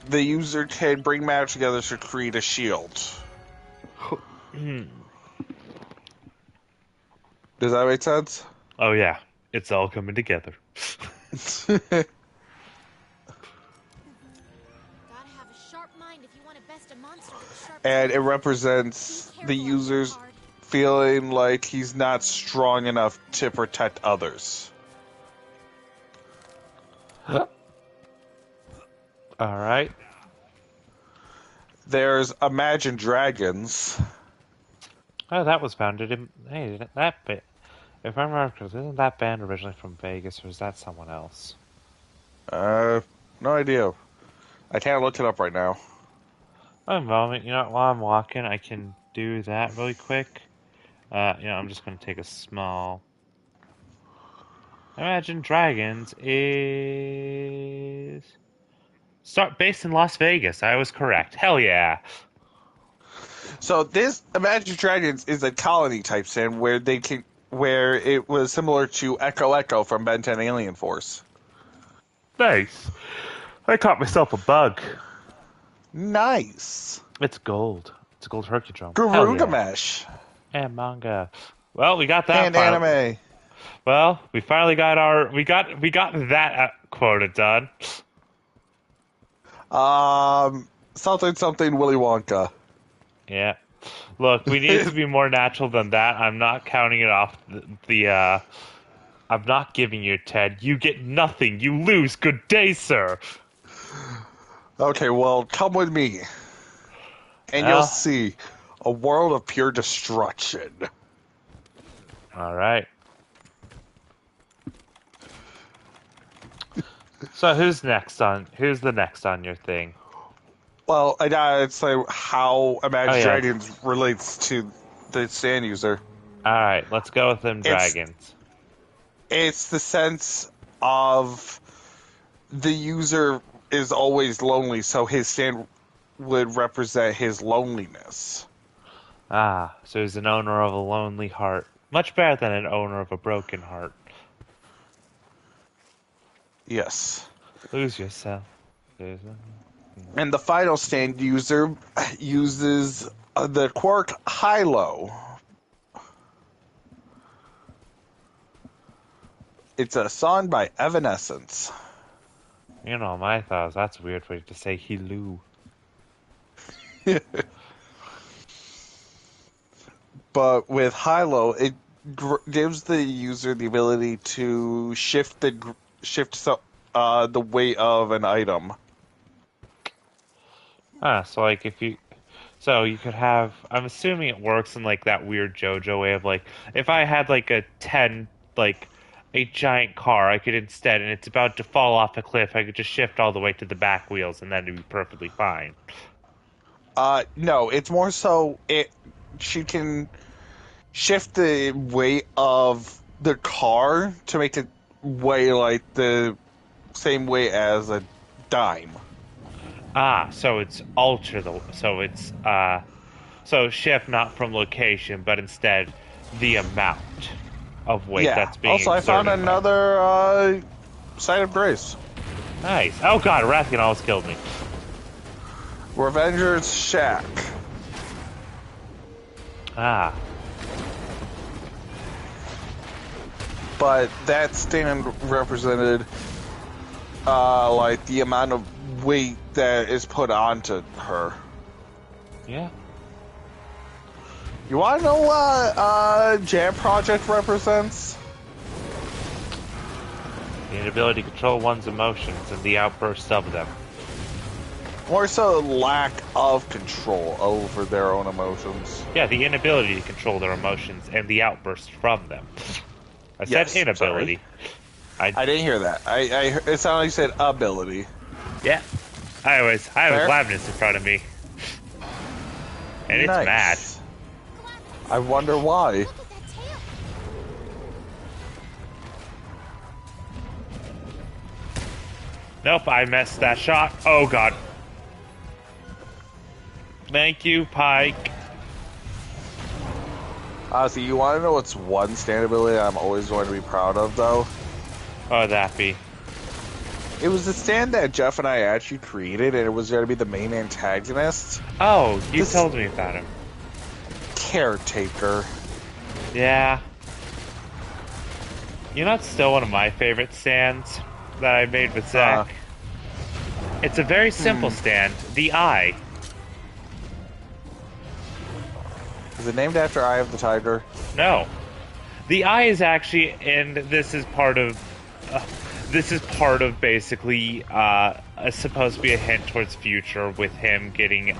the user can bring matter together to create a shield. Does that make sense? Oh yeah, it's all coming together. Gotta have a sharp mind if you want to best a monster with sharp And it represents the user's feeling like he's not strong enough to protect others. Alright. There's Imagine Dragons. Oh, that was founded in... Hey, that bit... If I remember correctly, isn't that band originally from Vegas, or is that someone else? No idea. I can't look it up right now. A moment, you know, while I'm walking, I can do that really quick. I'm just going to take a small... Imagine Dragons is... based in Las Vegas. I was correct. Hell yeah. So this Imagine Dragons is a colony type sim where it was similar to Echo Echo from Ben 10 Alien Force. Nice. I caught myself a bug. Nice. It's gold. It's a gold Hercudrome. Garugamesh. Yeah. And manga. Well, we got that. And anime. Well, we finally got we got that quota done. Something Willy Wonka. Yeah. Look, we need to be more natural than that. I'm not counting it off I'm not giving you Ted. You get nothing. You lose. Good day, sir. Okay, well, come with me. And you'll Well, see a world of pure destruction. all right. So who's the next on your thing? Well, I gotta say how Imagine Oh, yeah. Dragons relates to the stand user. All right, let's go with them dragons. It's the sense of the user is always lonely, so his stand would represent his loneliness. Ah, so he's an owner of a lonely heart. Much better than an owner of a broken heart. Yes. Lose yourself. And the final stand user uses the quirk High-Low. It's a song by Evanescence. You know, my thoughts, that's a weird way to say hello. But with High-Low, it gives the user the ability to shift the weight of an item. So like you could have, I'm assuming it works in like that weird JoJo way of like, if I had like a giant car, I could instead, and it's about to fall off a cliff, I could just shift all the way to the back wheels and then it'd be perfectly fine. No, it's more so she can shift the weight of the car to make it weigh like the same weight as a dime. So it's so shift not from location, but instead the amount of weight that's being Also, I found exerted. another Site of Grace. Nice. Oh god, Rathian almost killed me. Revenger's Shack. But that stand represented like the amount of weight that is put onto her. Yeah. You want to know what Jam Project represents? The inability to control one's emotions and the outbursts of them. More so lack of control over their own emotions. Yeah, the inability to control their emotions and the outbursts from them. I Yes, said inability. I didn't hear that. It sounded like you said ability. Yeah. I have Fair. a Glavnus in front of me. And it's Nice. mad. I wonder why. Look at that tail. Nope, I messed that shot. Oh god. Thank you, Pike. Honestly, you want to know what's one stand ability I'm always going to be proud of, though? Oh, that be. It was the stand that Jeff and I actually created, and it was going to be the main antagonist. Oh, you told me about him. Caretaker. Yeah. You know, it's still one of my favorite stands that I made with Zach. It's a very simple stand. The Eye. Is it named after Eye of the Tiger? No. The Eye is actually, and this is part of basically supposed to be a hint towards future with him getting.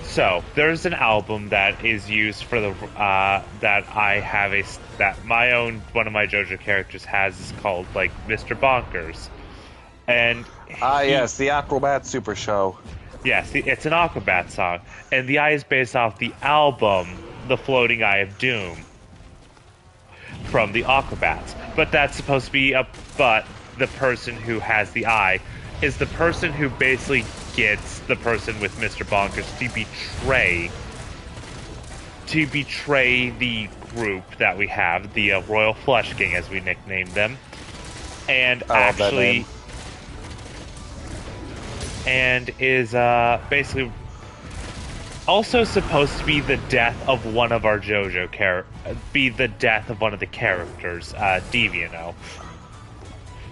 So there's an album that is used for the that I have that my own one of my JoJo characters has is called like Mr. Bonkers, and yes, the Acrobat Super Show. yes, it's an Aquabat song, and the Eye is based off the album The Floating Eye of Doom from the Aquabats. But that's supposed to be but the person who has the eye is the person who basically gets the person with Mr. Bonkers to betray the group that we have, the Royal Flush Gang, as we nicknamed them, and actually, and is basically also supposed to be the death of one of our JoJo be the death of one of the characters, Deviano.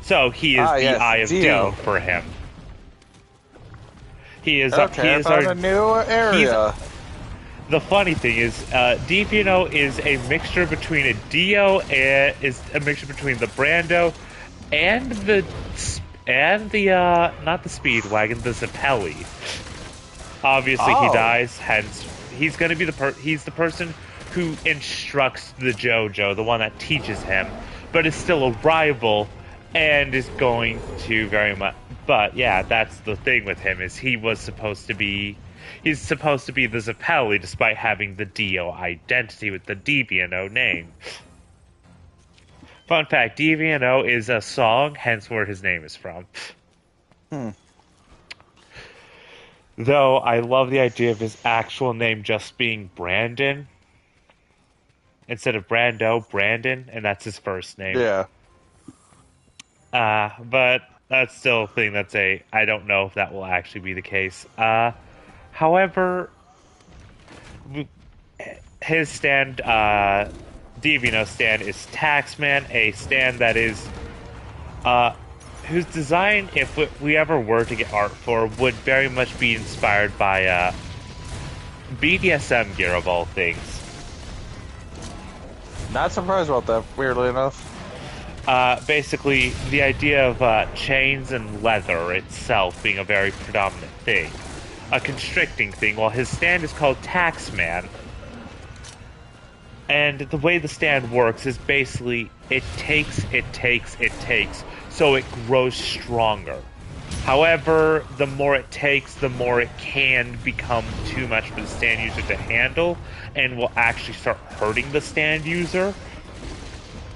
So he is the Eye of Dio. Doom for him. He is Okay, he is I found our a new area. the funny thing is, Deviano is a mixture between a Dio and is a mixture between the Brando and the not the Speedwagon, the Zeppeli. Obviously, he dies. Hence, he's going to be he's the person who instructs the JoJo, the one that teaches him, but is still a rival and is going to very much. But yeah, that's the thing with him is he's supposed to be the Zeppeli despite having the Dio identity with the Deviano name. Fun fact, Deviano is a song, hence where his name is from. Though I love the idea of his actual name just being Brandon. Instead of Brando, Brandon, and that's his first name. Yeah. But that's still a thing I don't know if that will actually be the case. However, his stand, Deviano's stand is Taxman, a stand that is, whose design, if we ever were to get art for, would very much be inspired by, BDSM gear of all things. Not surprised about that, weirdly enough. Basically, the idea of chains and leather itself being a very predominant thing. A constricting thing, while his stand is called Taxman. And the way the stand works is basically, it takes, so it grows stronger. However, the more it takes, the more it can become too much for the stand user to handle, and will actually start hurting the stand user.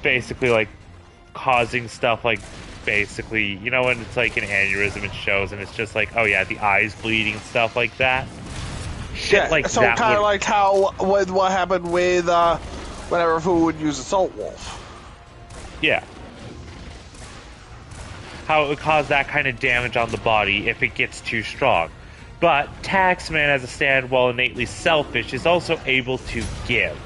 Basically, like, causing stuff like, basically, you know when it's like an aneurysm it shows, and it's just like, oh yeah, the eye's bleeding and stuff like that? Shit like so that. So kind of like how, what happened with, whenever Fu would use Assault Wolf. Yeah. How it would cause that kind of damage on the body if it gets too strong. But Taxman as a stand, while innately selfish, is also able to give.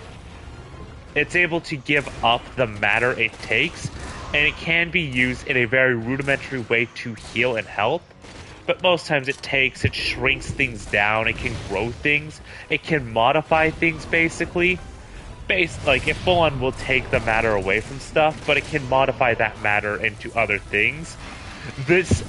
It's able to give up the matter it takes, and it can be used in a very rudimentary way to heal and help. But most times it shrinks things down, it can grow things, it can modify things basically. Like, it full-on will take the matter away from stuff, but it can modify that matter into other things. This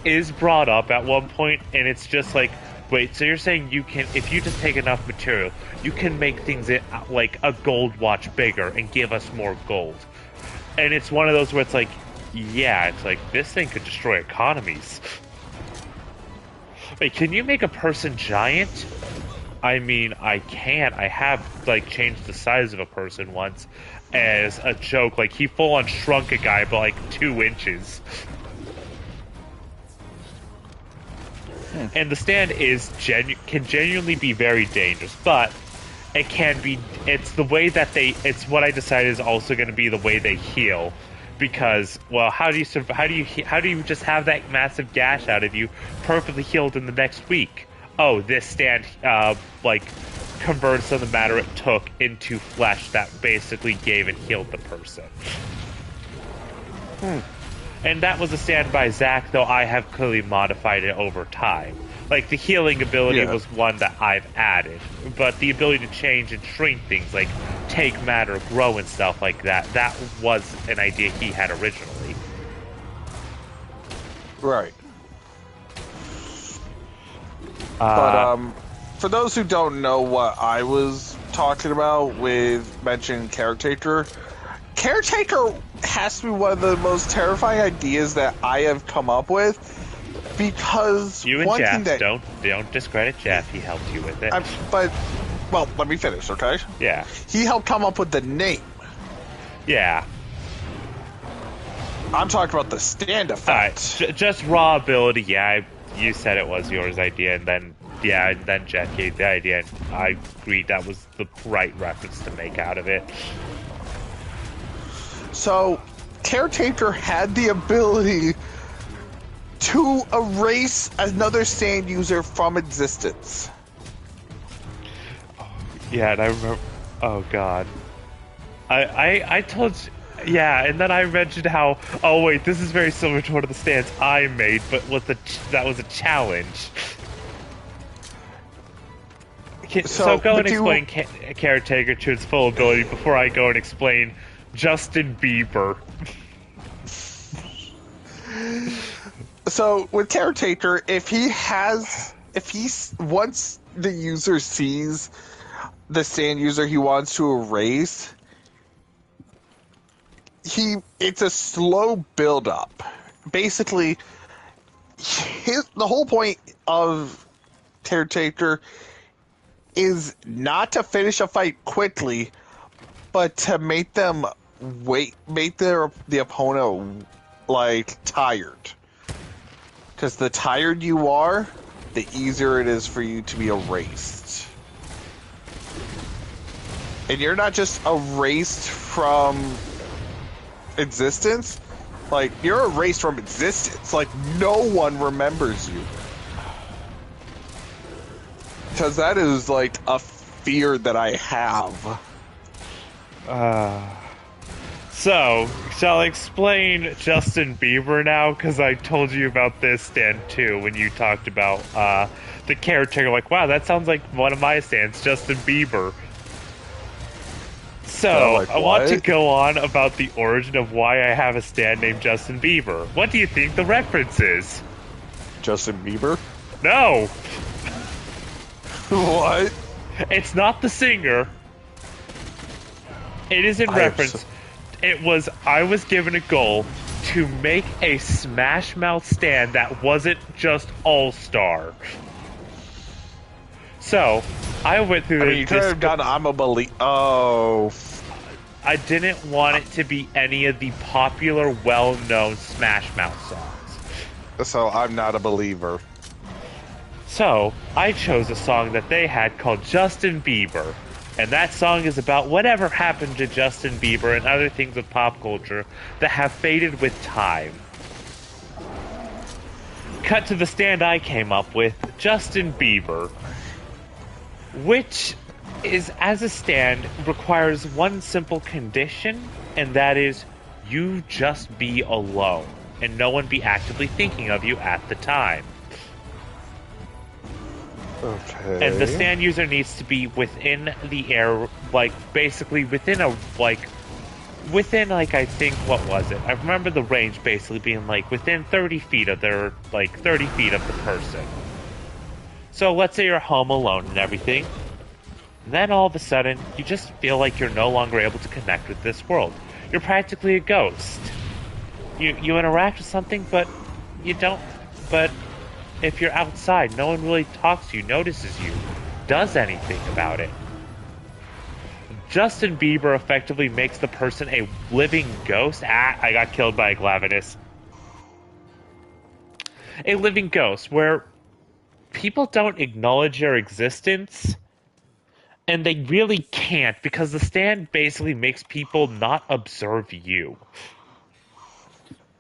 is brought up at one point, and it's just like, wait, so you're saying you can, if you just take enough material, you can make things like a gold watch bigger and give us more gold. And it's one of those where it's like, yeah, it's like, this thing could destroy economies. Wait, can you make a person giant? I mean, I can. I have, like, changed the size of a person once as a joke. Like, he full-on shrunk a guy by, like, 2 inches. And the stand can genuinely be very dangerous, but it can be, it's the way that it's what I decided is also going to be the way they heal. Because, well, how do you just have that massive gash out of you perfectly healed in the next week? Oh, this stand, like, converts some of the matter it took into flesh that basically gave and healed the person. And that was a stand by Zach, though I have clearly modified it over time. Like, the healing ability was one that I've added. But the ability to change and shrink things, like take matter, grow, and stuff like that, that was an idea he had originally. Right. But, for those who don't know what I was talking about with mentioning Caretaker has to be one of the most terrifying ideas that I have come up with, because you and Jeff, don't discredit Jeff. He helped you with it. Well, let me finish, okay? Yeah. He helped come up with the name. Yeah. I'm talking about the stand effect. Right. Just raw ability, yeah. You said it was yours idea, and then then Jeff gave the idea, and I agreed that was the right reference to make out of it. So, Caretaker had the ability to erase another stand user from existence. Yeah, and I remember. Oh God, I told. Yeah, and then I mentioned how. Oh wait, this is very similar to one of the stands I made, but that was a challenge. So go but and explain Caretaker to its full ability before I go and explain Justin Bieber. So with Caretaker, once the user sees the stand user he wants to erase, it's a slow build up. Basically, the whole point of Caretaker is not to finish a fight quickly, but to make them make the opponent like tired. Because the tired you are, the easier it is for you to be erased. And you're not just erased from existence, like, you're erased from existence. Like, no one remembers you. Because that is, like, a fear that I have. So, shall I explain Justin Bieber now? Because I told you about this stand too when you talked about the Caretaker. Like, wow, that sounds like one of my stands, Justin Bieber. So, like, I want to what? go on about the origin of why I have a stand named Justin Bieber. What do you think the reference is? Justin Bieber? No! What? It's not the singer. It is in reference. I was given a goal to make a Smash Mouth stand that wasn't just All-Star. So, I went through I mean, you could have done I'm a Believer. Oh. I didn't want it to be any of the popular, well-known Smash Mouth songs. So, I'm not a believer. So, I chose a song that they had called Justin Bieber. And that song is about whatever happened to Justin Bieber and other things of pop culture that have faded with time. Cut to the stand I came up with, Justin Bieber. Which is, as a stand, requires one simple condition, and that is you just be alone, and no one be actively thinking of you at the time. Okay. And the stand user needs to be within the air, like, basically within I think, what was it? I remember the range basically being, like, within 30 feet of the person. So, let's say you're home alone and everything. And then all of a sudden, you just feel like you're no longer able to connect with this world. You're practically a ghost. You interact with something, but you don't, but if you're outside, no one really talks to you, notices you, does anything about it. Justin Bieber effectively makes the person a living ghost. I got killed by a Glavenus. A living ghost, where people don't acknowledge your existence, and they really can't, because the stand basically makes people not observe you.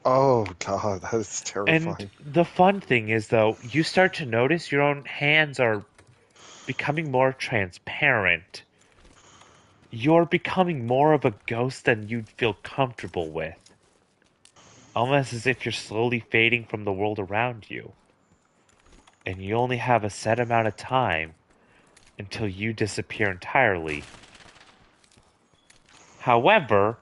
Oh, God, that is terrifying. And the fun thing is, though, you start to notice your own hands are becoming more transparent. You're becoming more of a ghost than you'd feel comfortable with. Almost as if you're slowly fading from the world around you. And you only have a set amount of time until you disappear entirely. However,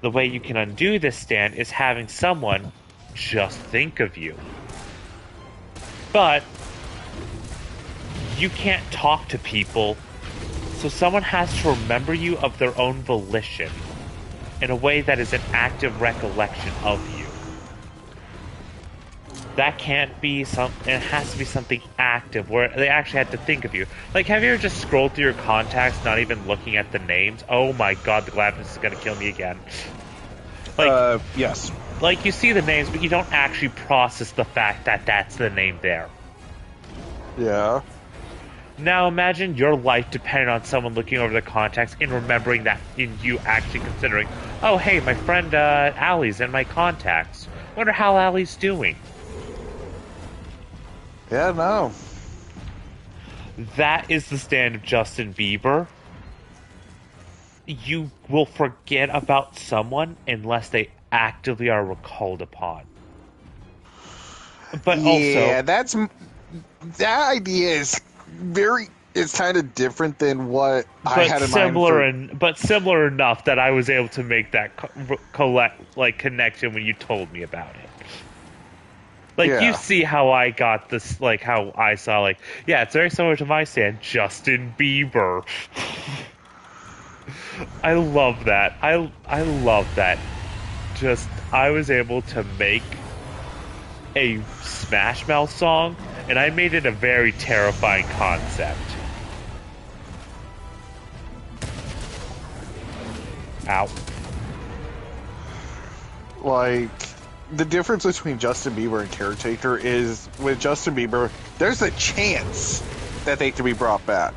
the way you can undo this stand is having someone just think of you. But you can't talk to people, so someone has to remember you of their own volition in a way that is an active recollection of you. That can't be it has to be something active where they actually had to think of you. Like, have you ever just scrolled through your contacts, not even looking at the names? Oh my god, the Glavenus is gonna kill me again. Like, yes. Like, you see the names, but you don't actually process the fact that that's the name there. Yeah. Now imagine your life depended on someone looking over the contacts and remembering that, in you actually considering, oh hey, my friend Allie's in my contacts. Wonder how Allie's doing. Yeah, no. That is the stand of Justin Bieber. You will forget about someone unless they actively are recalled upon. But yeah, that idea is very it's kind of different than what I but had in similar mind. but similar enough that I was able to make that connection when you told me about it. Like, Yeah. you see how I got this, like, how I saw, like, yeah, it's very similar to my stand, Justin Bieber. I love that. I love that. Just, I was able to make a Smash Mouth song, and I made it a very terrifying concept. Ow. Like, the difference between Justin Bieber and Caretaker is with Justin Bieber, there's a chance that they could be brought back.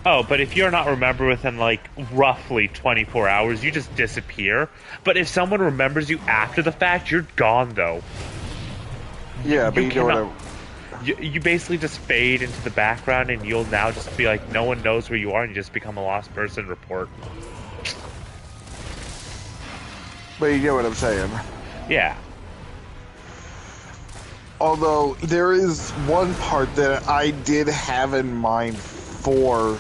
Oh, but if you're not remembered within, like, roughly 24 hours, you just disappear. But if someone remembers you after the fact, you're gone, though. Yeah, but you know what you basically just fade into the background, and you'll now just be like, no one knows where you are, and you just become a lost person report. But you get what I'm saying. Yeah. Although, there is one part that I did have in mind for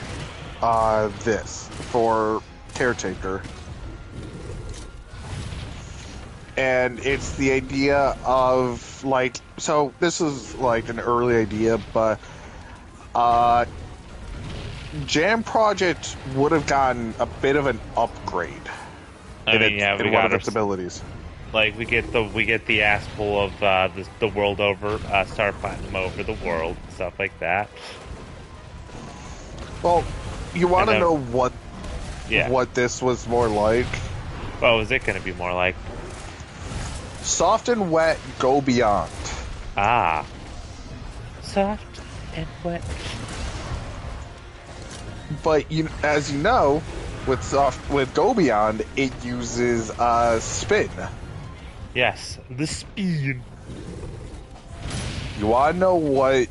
for Caretaker. And it's the idea of, like, so this is like an early idea, but Jam Project would have gotten a bit of an upgrade I mean, yeah, we got of its abilities. Like, we get the ass full of the world over, Star Platinum over the world, stuff like that. Well, you want to then- know what this was more like? What was it going to be more like? Soft and Wet Go Beyond. Ah. Soft and wet. But as you know, with Go Beyond, it uses spin. Yes, the spin. You want to know what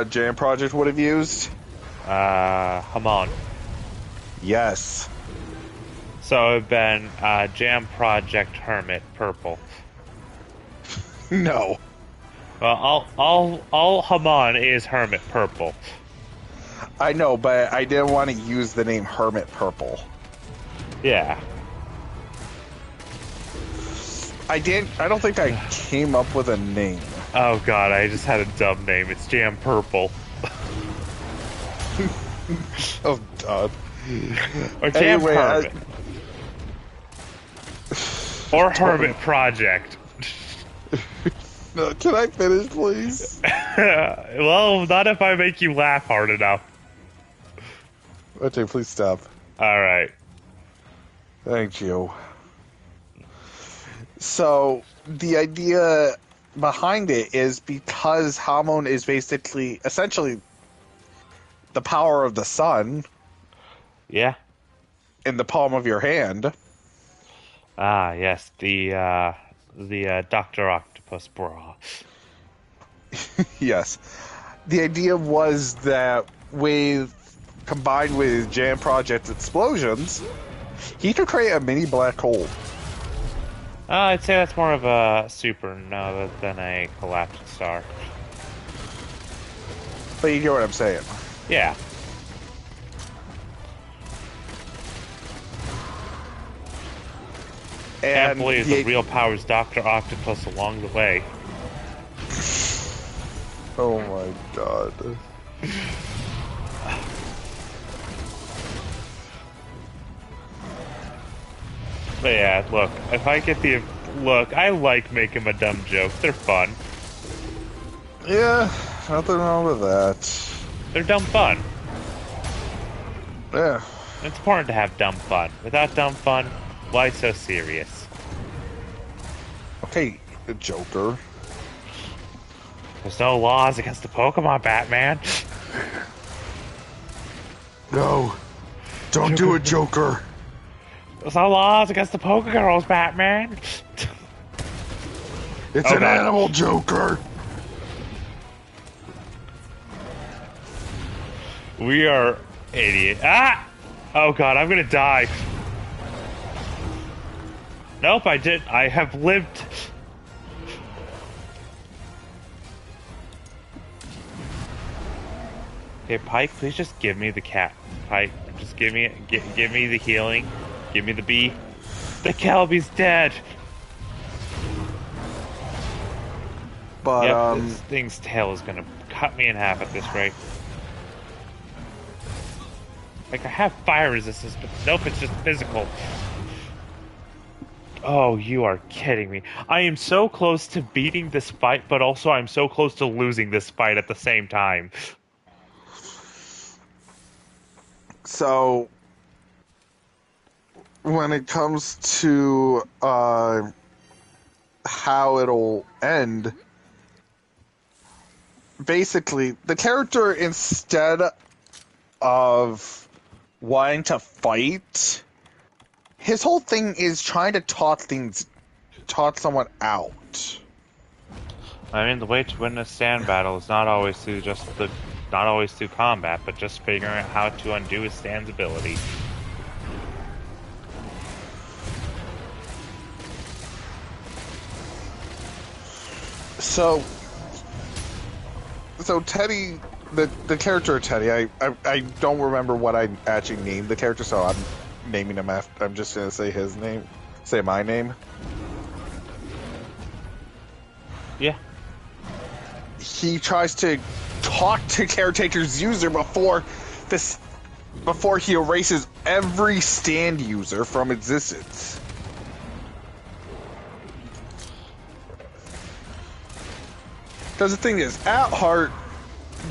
Jam Project would have used? Hamon. Yes. So it'd been Jam Project Hermit Purple. No. Well, all Hamon is Hermit Purple. I know, but I didn't want to use the name Hermit Purple. Yeah. I don't think I came up with a name. Oh god, I just had a dumb name. It's Jam Purple. Oh god. Or Jam Anyway, Hermit. Or Hermit Project. No, can I finish, please? Well, not if I make you laugh hard enough. Okay, please stop. Alright. Thank you. So, the idea behind it is because Hamon is essentially the power of the sun Yeah. in the palm of your hand. Ah, yes, the Dr. Octopus bra. Yes. The idea was that combined with Jam Project explosions, he could create a mini black hole. I'd say that's more of a supernova than a collapsed star. But you get what I'm saying. Yeah. Can't And believe the real power's Dr. Octopus along the way. Oh my god. But yeah, look, if I get the... Look, I like making my dumb jokes. They're fun. Yeah, nothing wrong with that. They're dumb fun. Yeah. It's important to have dumb fun. Without dumb fun, why so serious? Okay, Joker. There's no laws against the Pokemon, Batman. No. Don't do it, Joker. There's no laws against the Pokegirls, Batman. It's an animal, Joker. We are idiot. Ah! Oh god, I'm gonna die. Nope, I did. I have lived. Okay, Pike, please just give me the cat. Pike, just give me the healing. Give me the bee. The Kelby's dead! But, Yep, this thing's tail is gonna cut me in half at this rate. Like, I have fire resistance, but nope, it's just physical. Oh, you are kidding me. I am so close to beating this fight, but also I'm so close to losing this fight at the same time. So, when it comes to how it'll end, basically, the character, instead of wanting to fight, his whole thing is trying to talk someone out. I mean, the way to win a stand battle is not always through combat, but just figuring out how to undo his stand's ability. So Teddy, the character of Teddy, I don't remember what I actually named the character, so I'm naming him after. I'm just gonna say his name, say my name. Yeah. He tries to talk to Caretaker's user before he erases every stand user from existence. Because the thing is, at heart,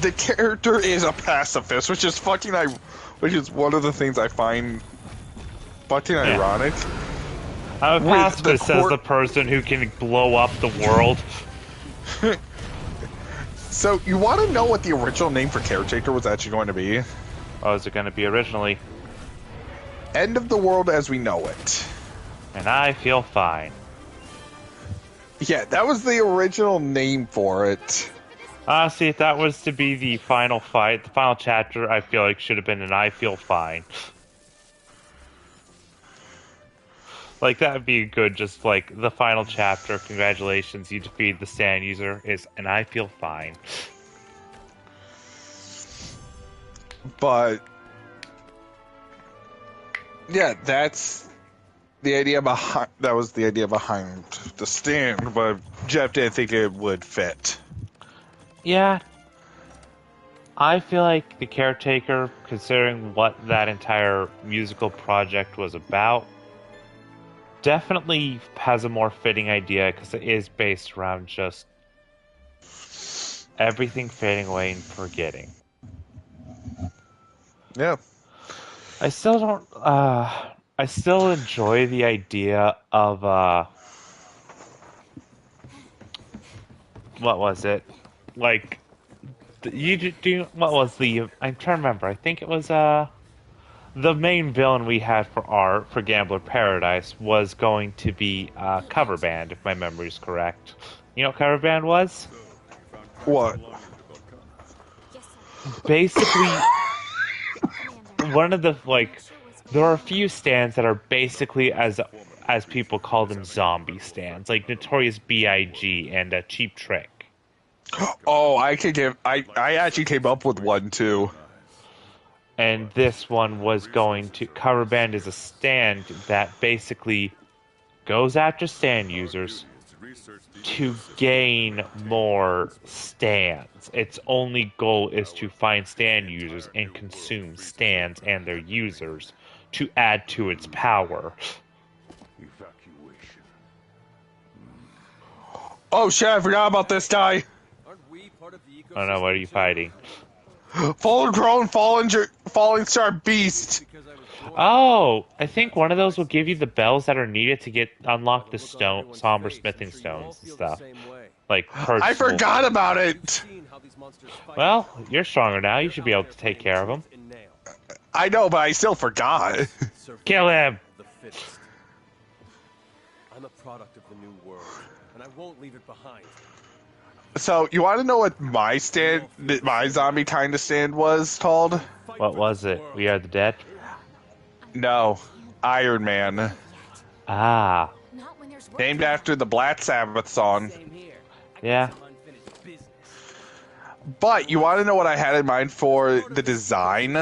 the character is a pacifist, which is one of the things I find fucking ironic. I'm a pacifist as the person who can blow up the world. So, you want to know what the original name for Caretaker was actually going to be? What was it going to be originally? End of the World as We Know It. And I feel fine. Yeah, that was the original name for it. Honestly, if that was to be the final fight, the final chapter, I feel like should have been an I Feel Fine. Like, that would be good, just like, the final chapter, congratulations, you defeated the stand user, is an I Feel Fine. But, yeah, that's the idea behind, that was the idea behind the stand, but Jeff didn't think it would fit. Yeah. I feel like the Caretaker, considering what that entire musical project was about, definitely has a more fitting idea because it is based around just everything fading away and forgetting. Yeah. I still don't, I still enjoy the idea of, what was it? Like, what was I'm trying to remember, I think it was, the main villain we had for Gambler Paradise was going to be Cover Band, if my memory is correct. You know what Cover Band was? What? Basically, one of the, like, there are a few stands that are basically, as people call them, zombie stands, like Notorious B.I.G. and Cheap Trick. Oh, I actually came up with one too. And this one was going to... Cover Band is a stand that basically goes after stand users to gain more stands. Its only goal is to find stand users and consume stands and their users to add to its power. Oh shit, I forgot about this guy. I don't know, what are you fighting? Fallen Crone, Falling Star Beast. Oh, I think one of those will give you the bells that are needed to unlock the somber smithing stones and stuff. Like, I forgot about it. Well, you're stronger now. You should be able to take care of them. I know, but I still forgot. Kill him. I'm a product of the new world, and I won't leave it behind. So, you want to know what my zombie kind of stand was called? What was it? We Are the Dead? No, Iron Man. Ah. Named after the Black Sabbath song. Yeah. But you want to know what I had in mind for the design?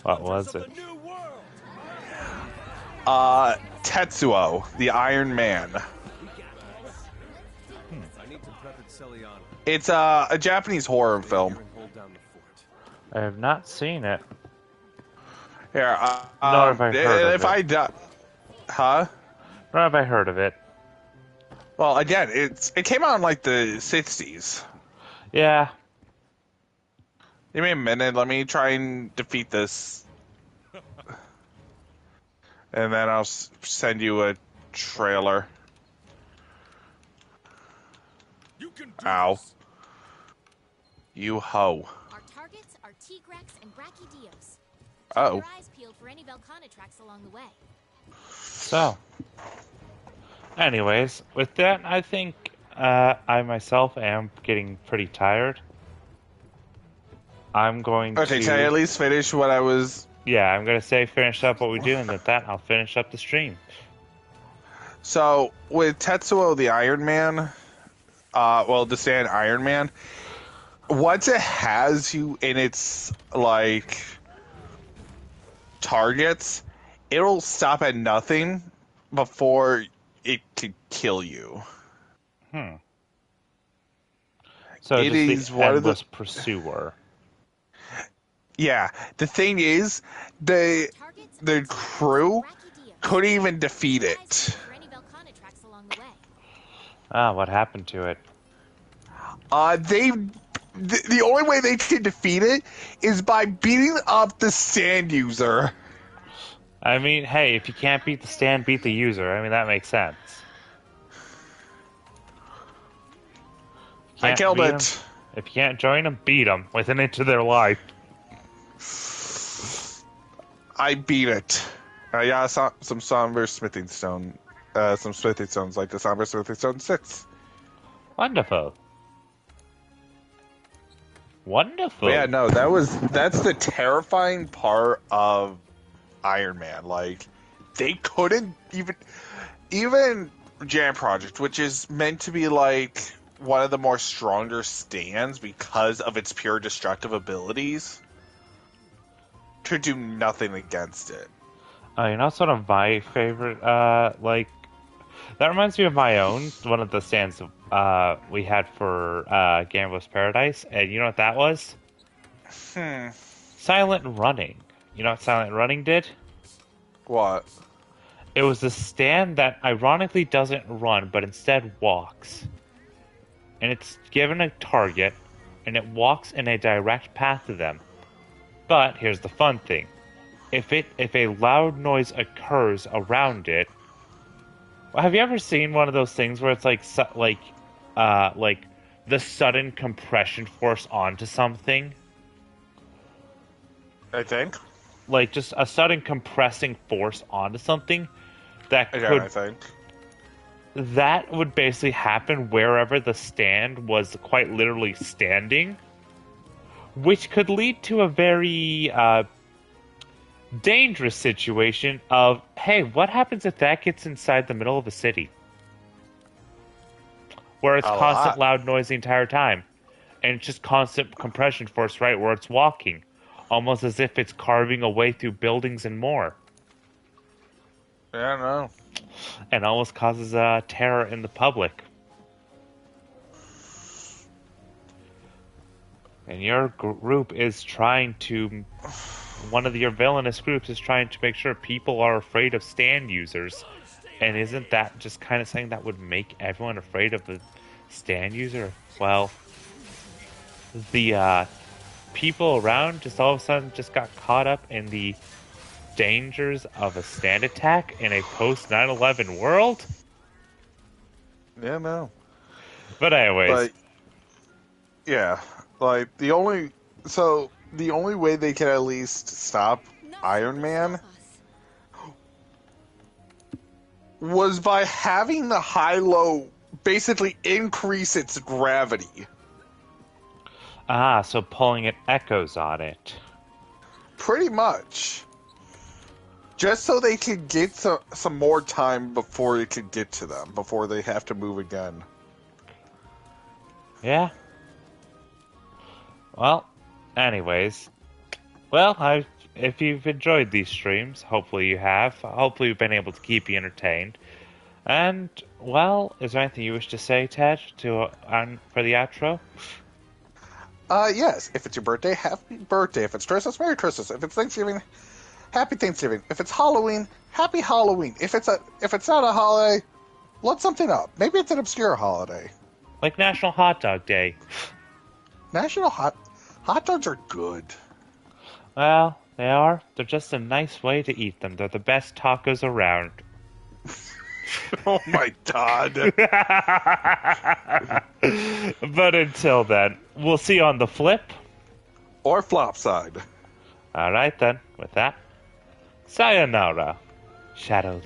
What was it? Tetsuo, the Iron Man. I need to prep at Celiano. It's a Japanese horror film. And hold down the fort. I have not seen it. Here, Nor have I heard of if it. I huh? Nor have I heard of it. Well, again, it came out in like the 60s. Yeah. Give me a minute. Let me try and defeat this. And then I'll send you a trailer. You can do Ow. this. You hoe. Our targets are Tigrex and Brachydios. Keep Uh-oh. your eyes peeled for any Velkhana tracks along the way. So. Anyways, with that, I think I myself am getting pretty tired. I'm going Okay, to... can I at least finish what I was... Yeah, I'm going to say finish up what we do, and with that, I'll finish up the stream. So, with Tetsuo the Iron Man, the stand Iron Man, once it has you in its, like, targets, it'll stop at nothing before it could kill you. So It just is the one of the- endless pursuer. Yeah, the thing is, the Targets the are Tigrex crew and Brachydios. couldn't even defeat Keep your eyes it. peeled for any Velkhana tracks along the way. Ah, what happened to it? The only way they can defeat it is by beating up the stand user. I mean, hey, if you can't beat the stand, beat the user. I mean, that makes sense. I Can't killed beat it. 'em? If you can't join them, beat them with an inch of their life. I beat it. I got some somber smithing stone, some smithing stones like the somber smithing stone 6. Wonderful. Wonderful. But yeah, no, that's the terrifying part of Iron Man. Like, they couldn't even Jam Project, which is meant to be like one of the more stronger stands because of its pure destructive abilities, could do nothing against it. You know, sort of my favorite, that reminds me of my own, one of the stands we had for Gambler's Paradise, and you know what that was? Silent Running. You know what Silent Running did? What? It was a stand that ironically doesn't run, but instead walks. And it's given a target, and it walks in a direct path to them. But here's the fun thing. If a loud noise occurs around it, have you ever seen one of those things where it's like the sudden compression force onto something? I think. Like just a sudden compressing force onto something that Again, could I think. that would basically happen wherever the stand was quite literally standing, which could lead to a very dangerous situation of, hey, what happens if that gets inside the middle of a city? Where it's constant loud noise the entire time. And it's just constant compression force right where it's walking. Almost as if it's carving a way through buildings and more. Yeah, I know. And almost causes terror in the public. And your group is trying to... One of your villainous groups is trying to make sure people are afraid of stand users. And isn't that just kind of something that would make everyone afraid of the stand user? Well, the people around just all of a sudden just got caught up in the dangers of a stand attack in a post 9/11 world. Yeah, no. But anyways, But yeah, like the only way they can at least stop Iron Man was by having the high-low basically increase its gravity. so pulling it echoes on it. Pretty much. Just so they could get some more time before it could get to them, before they have to move again. Yeah. Well, anyways, well, if you've enjoyed these streams, hopefully you have. Hopefully we've been able to keep you entertained. And, well, is there anything you wish to say, Ted, for the outro? Yes. If it's your birthday, happy birthday. If it's Christmas, Merry Christmas. If it's Thanksgiving, Happy Thanksgiving. If it's Halloween, Happy Halloween. If it's not a holiday, look something up. Maybe it's an obscure holiday. Like National Hot Dog Day. National hot dogs are good. Well, they are. They're just a nice way to eat them. They're the best tacos around. Oh my god. But until then, we'll see you on the flip. Or flop side. Alright then, with that, sayonara, Shadow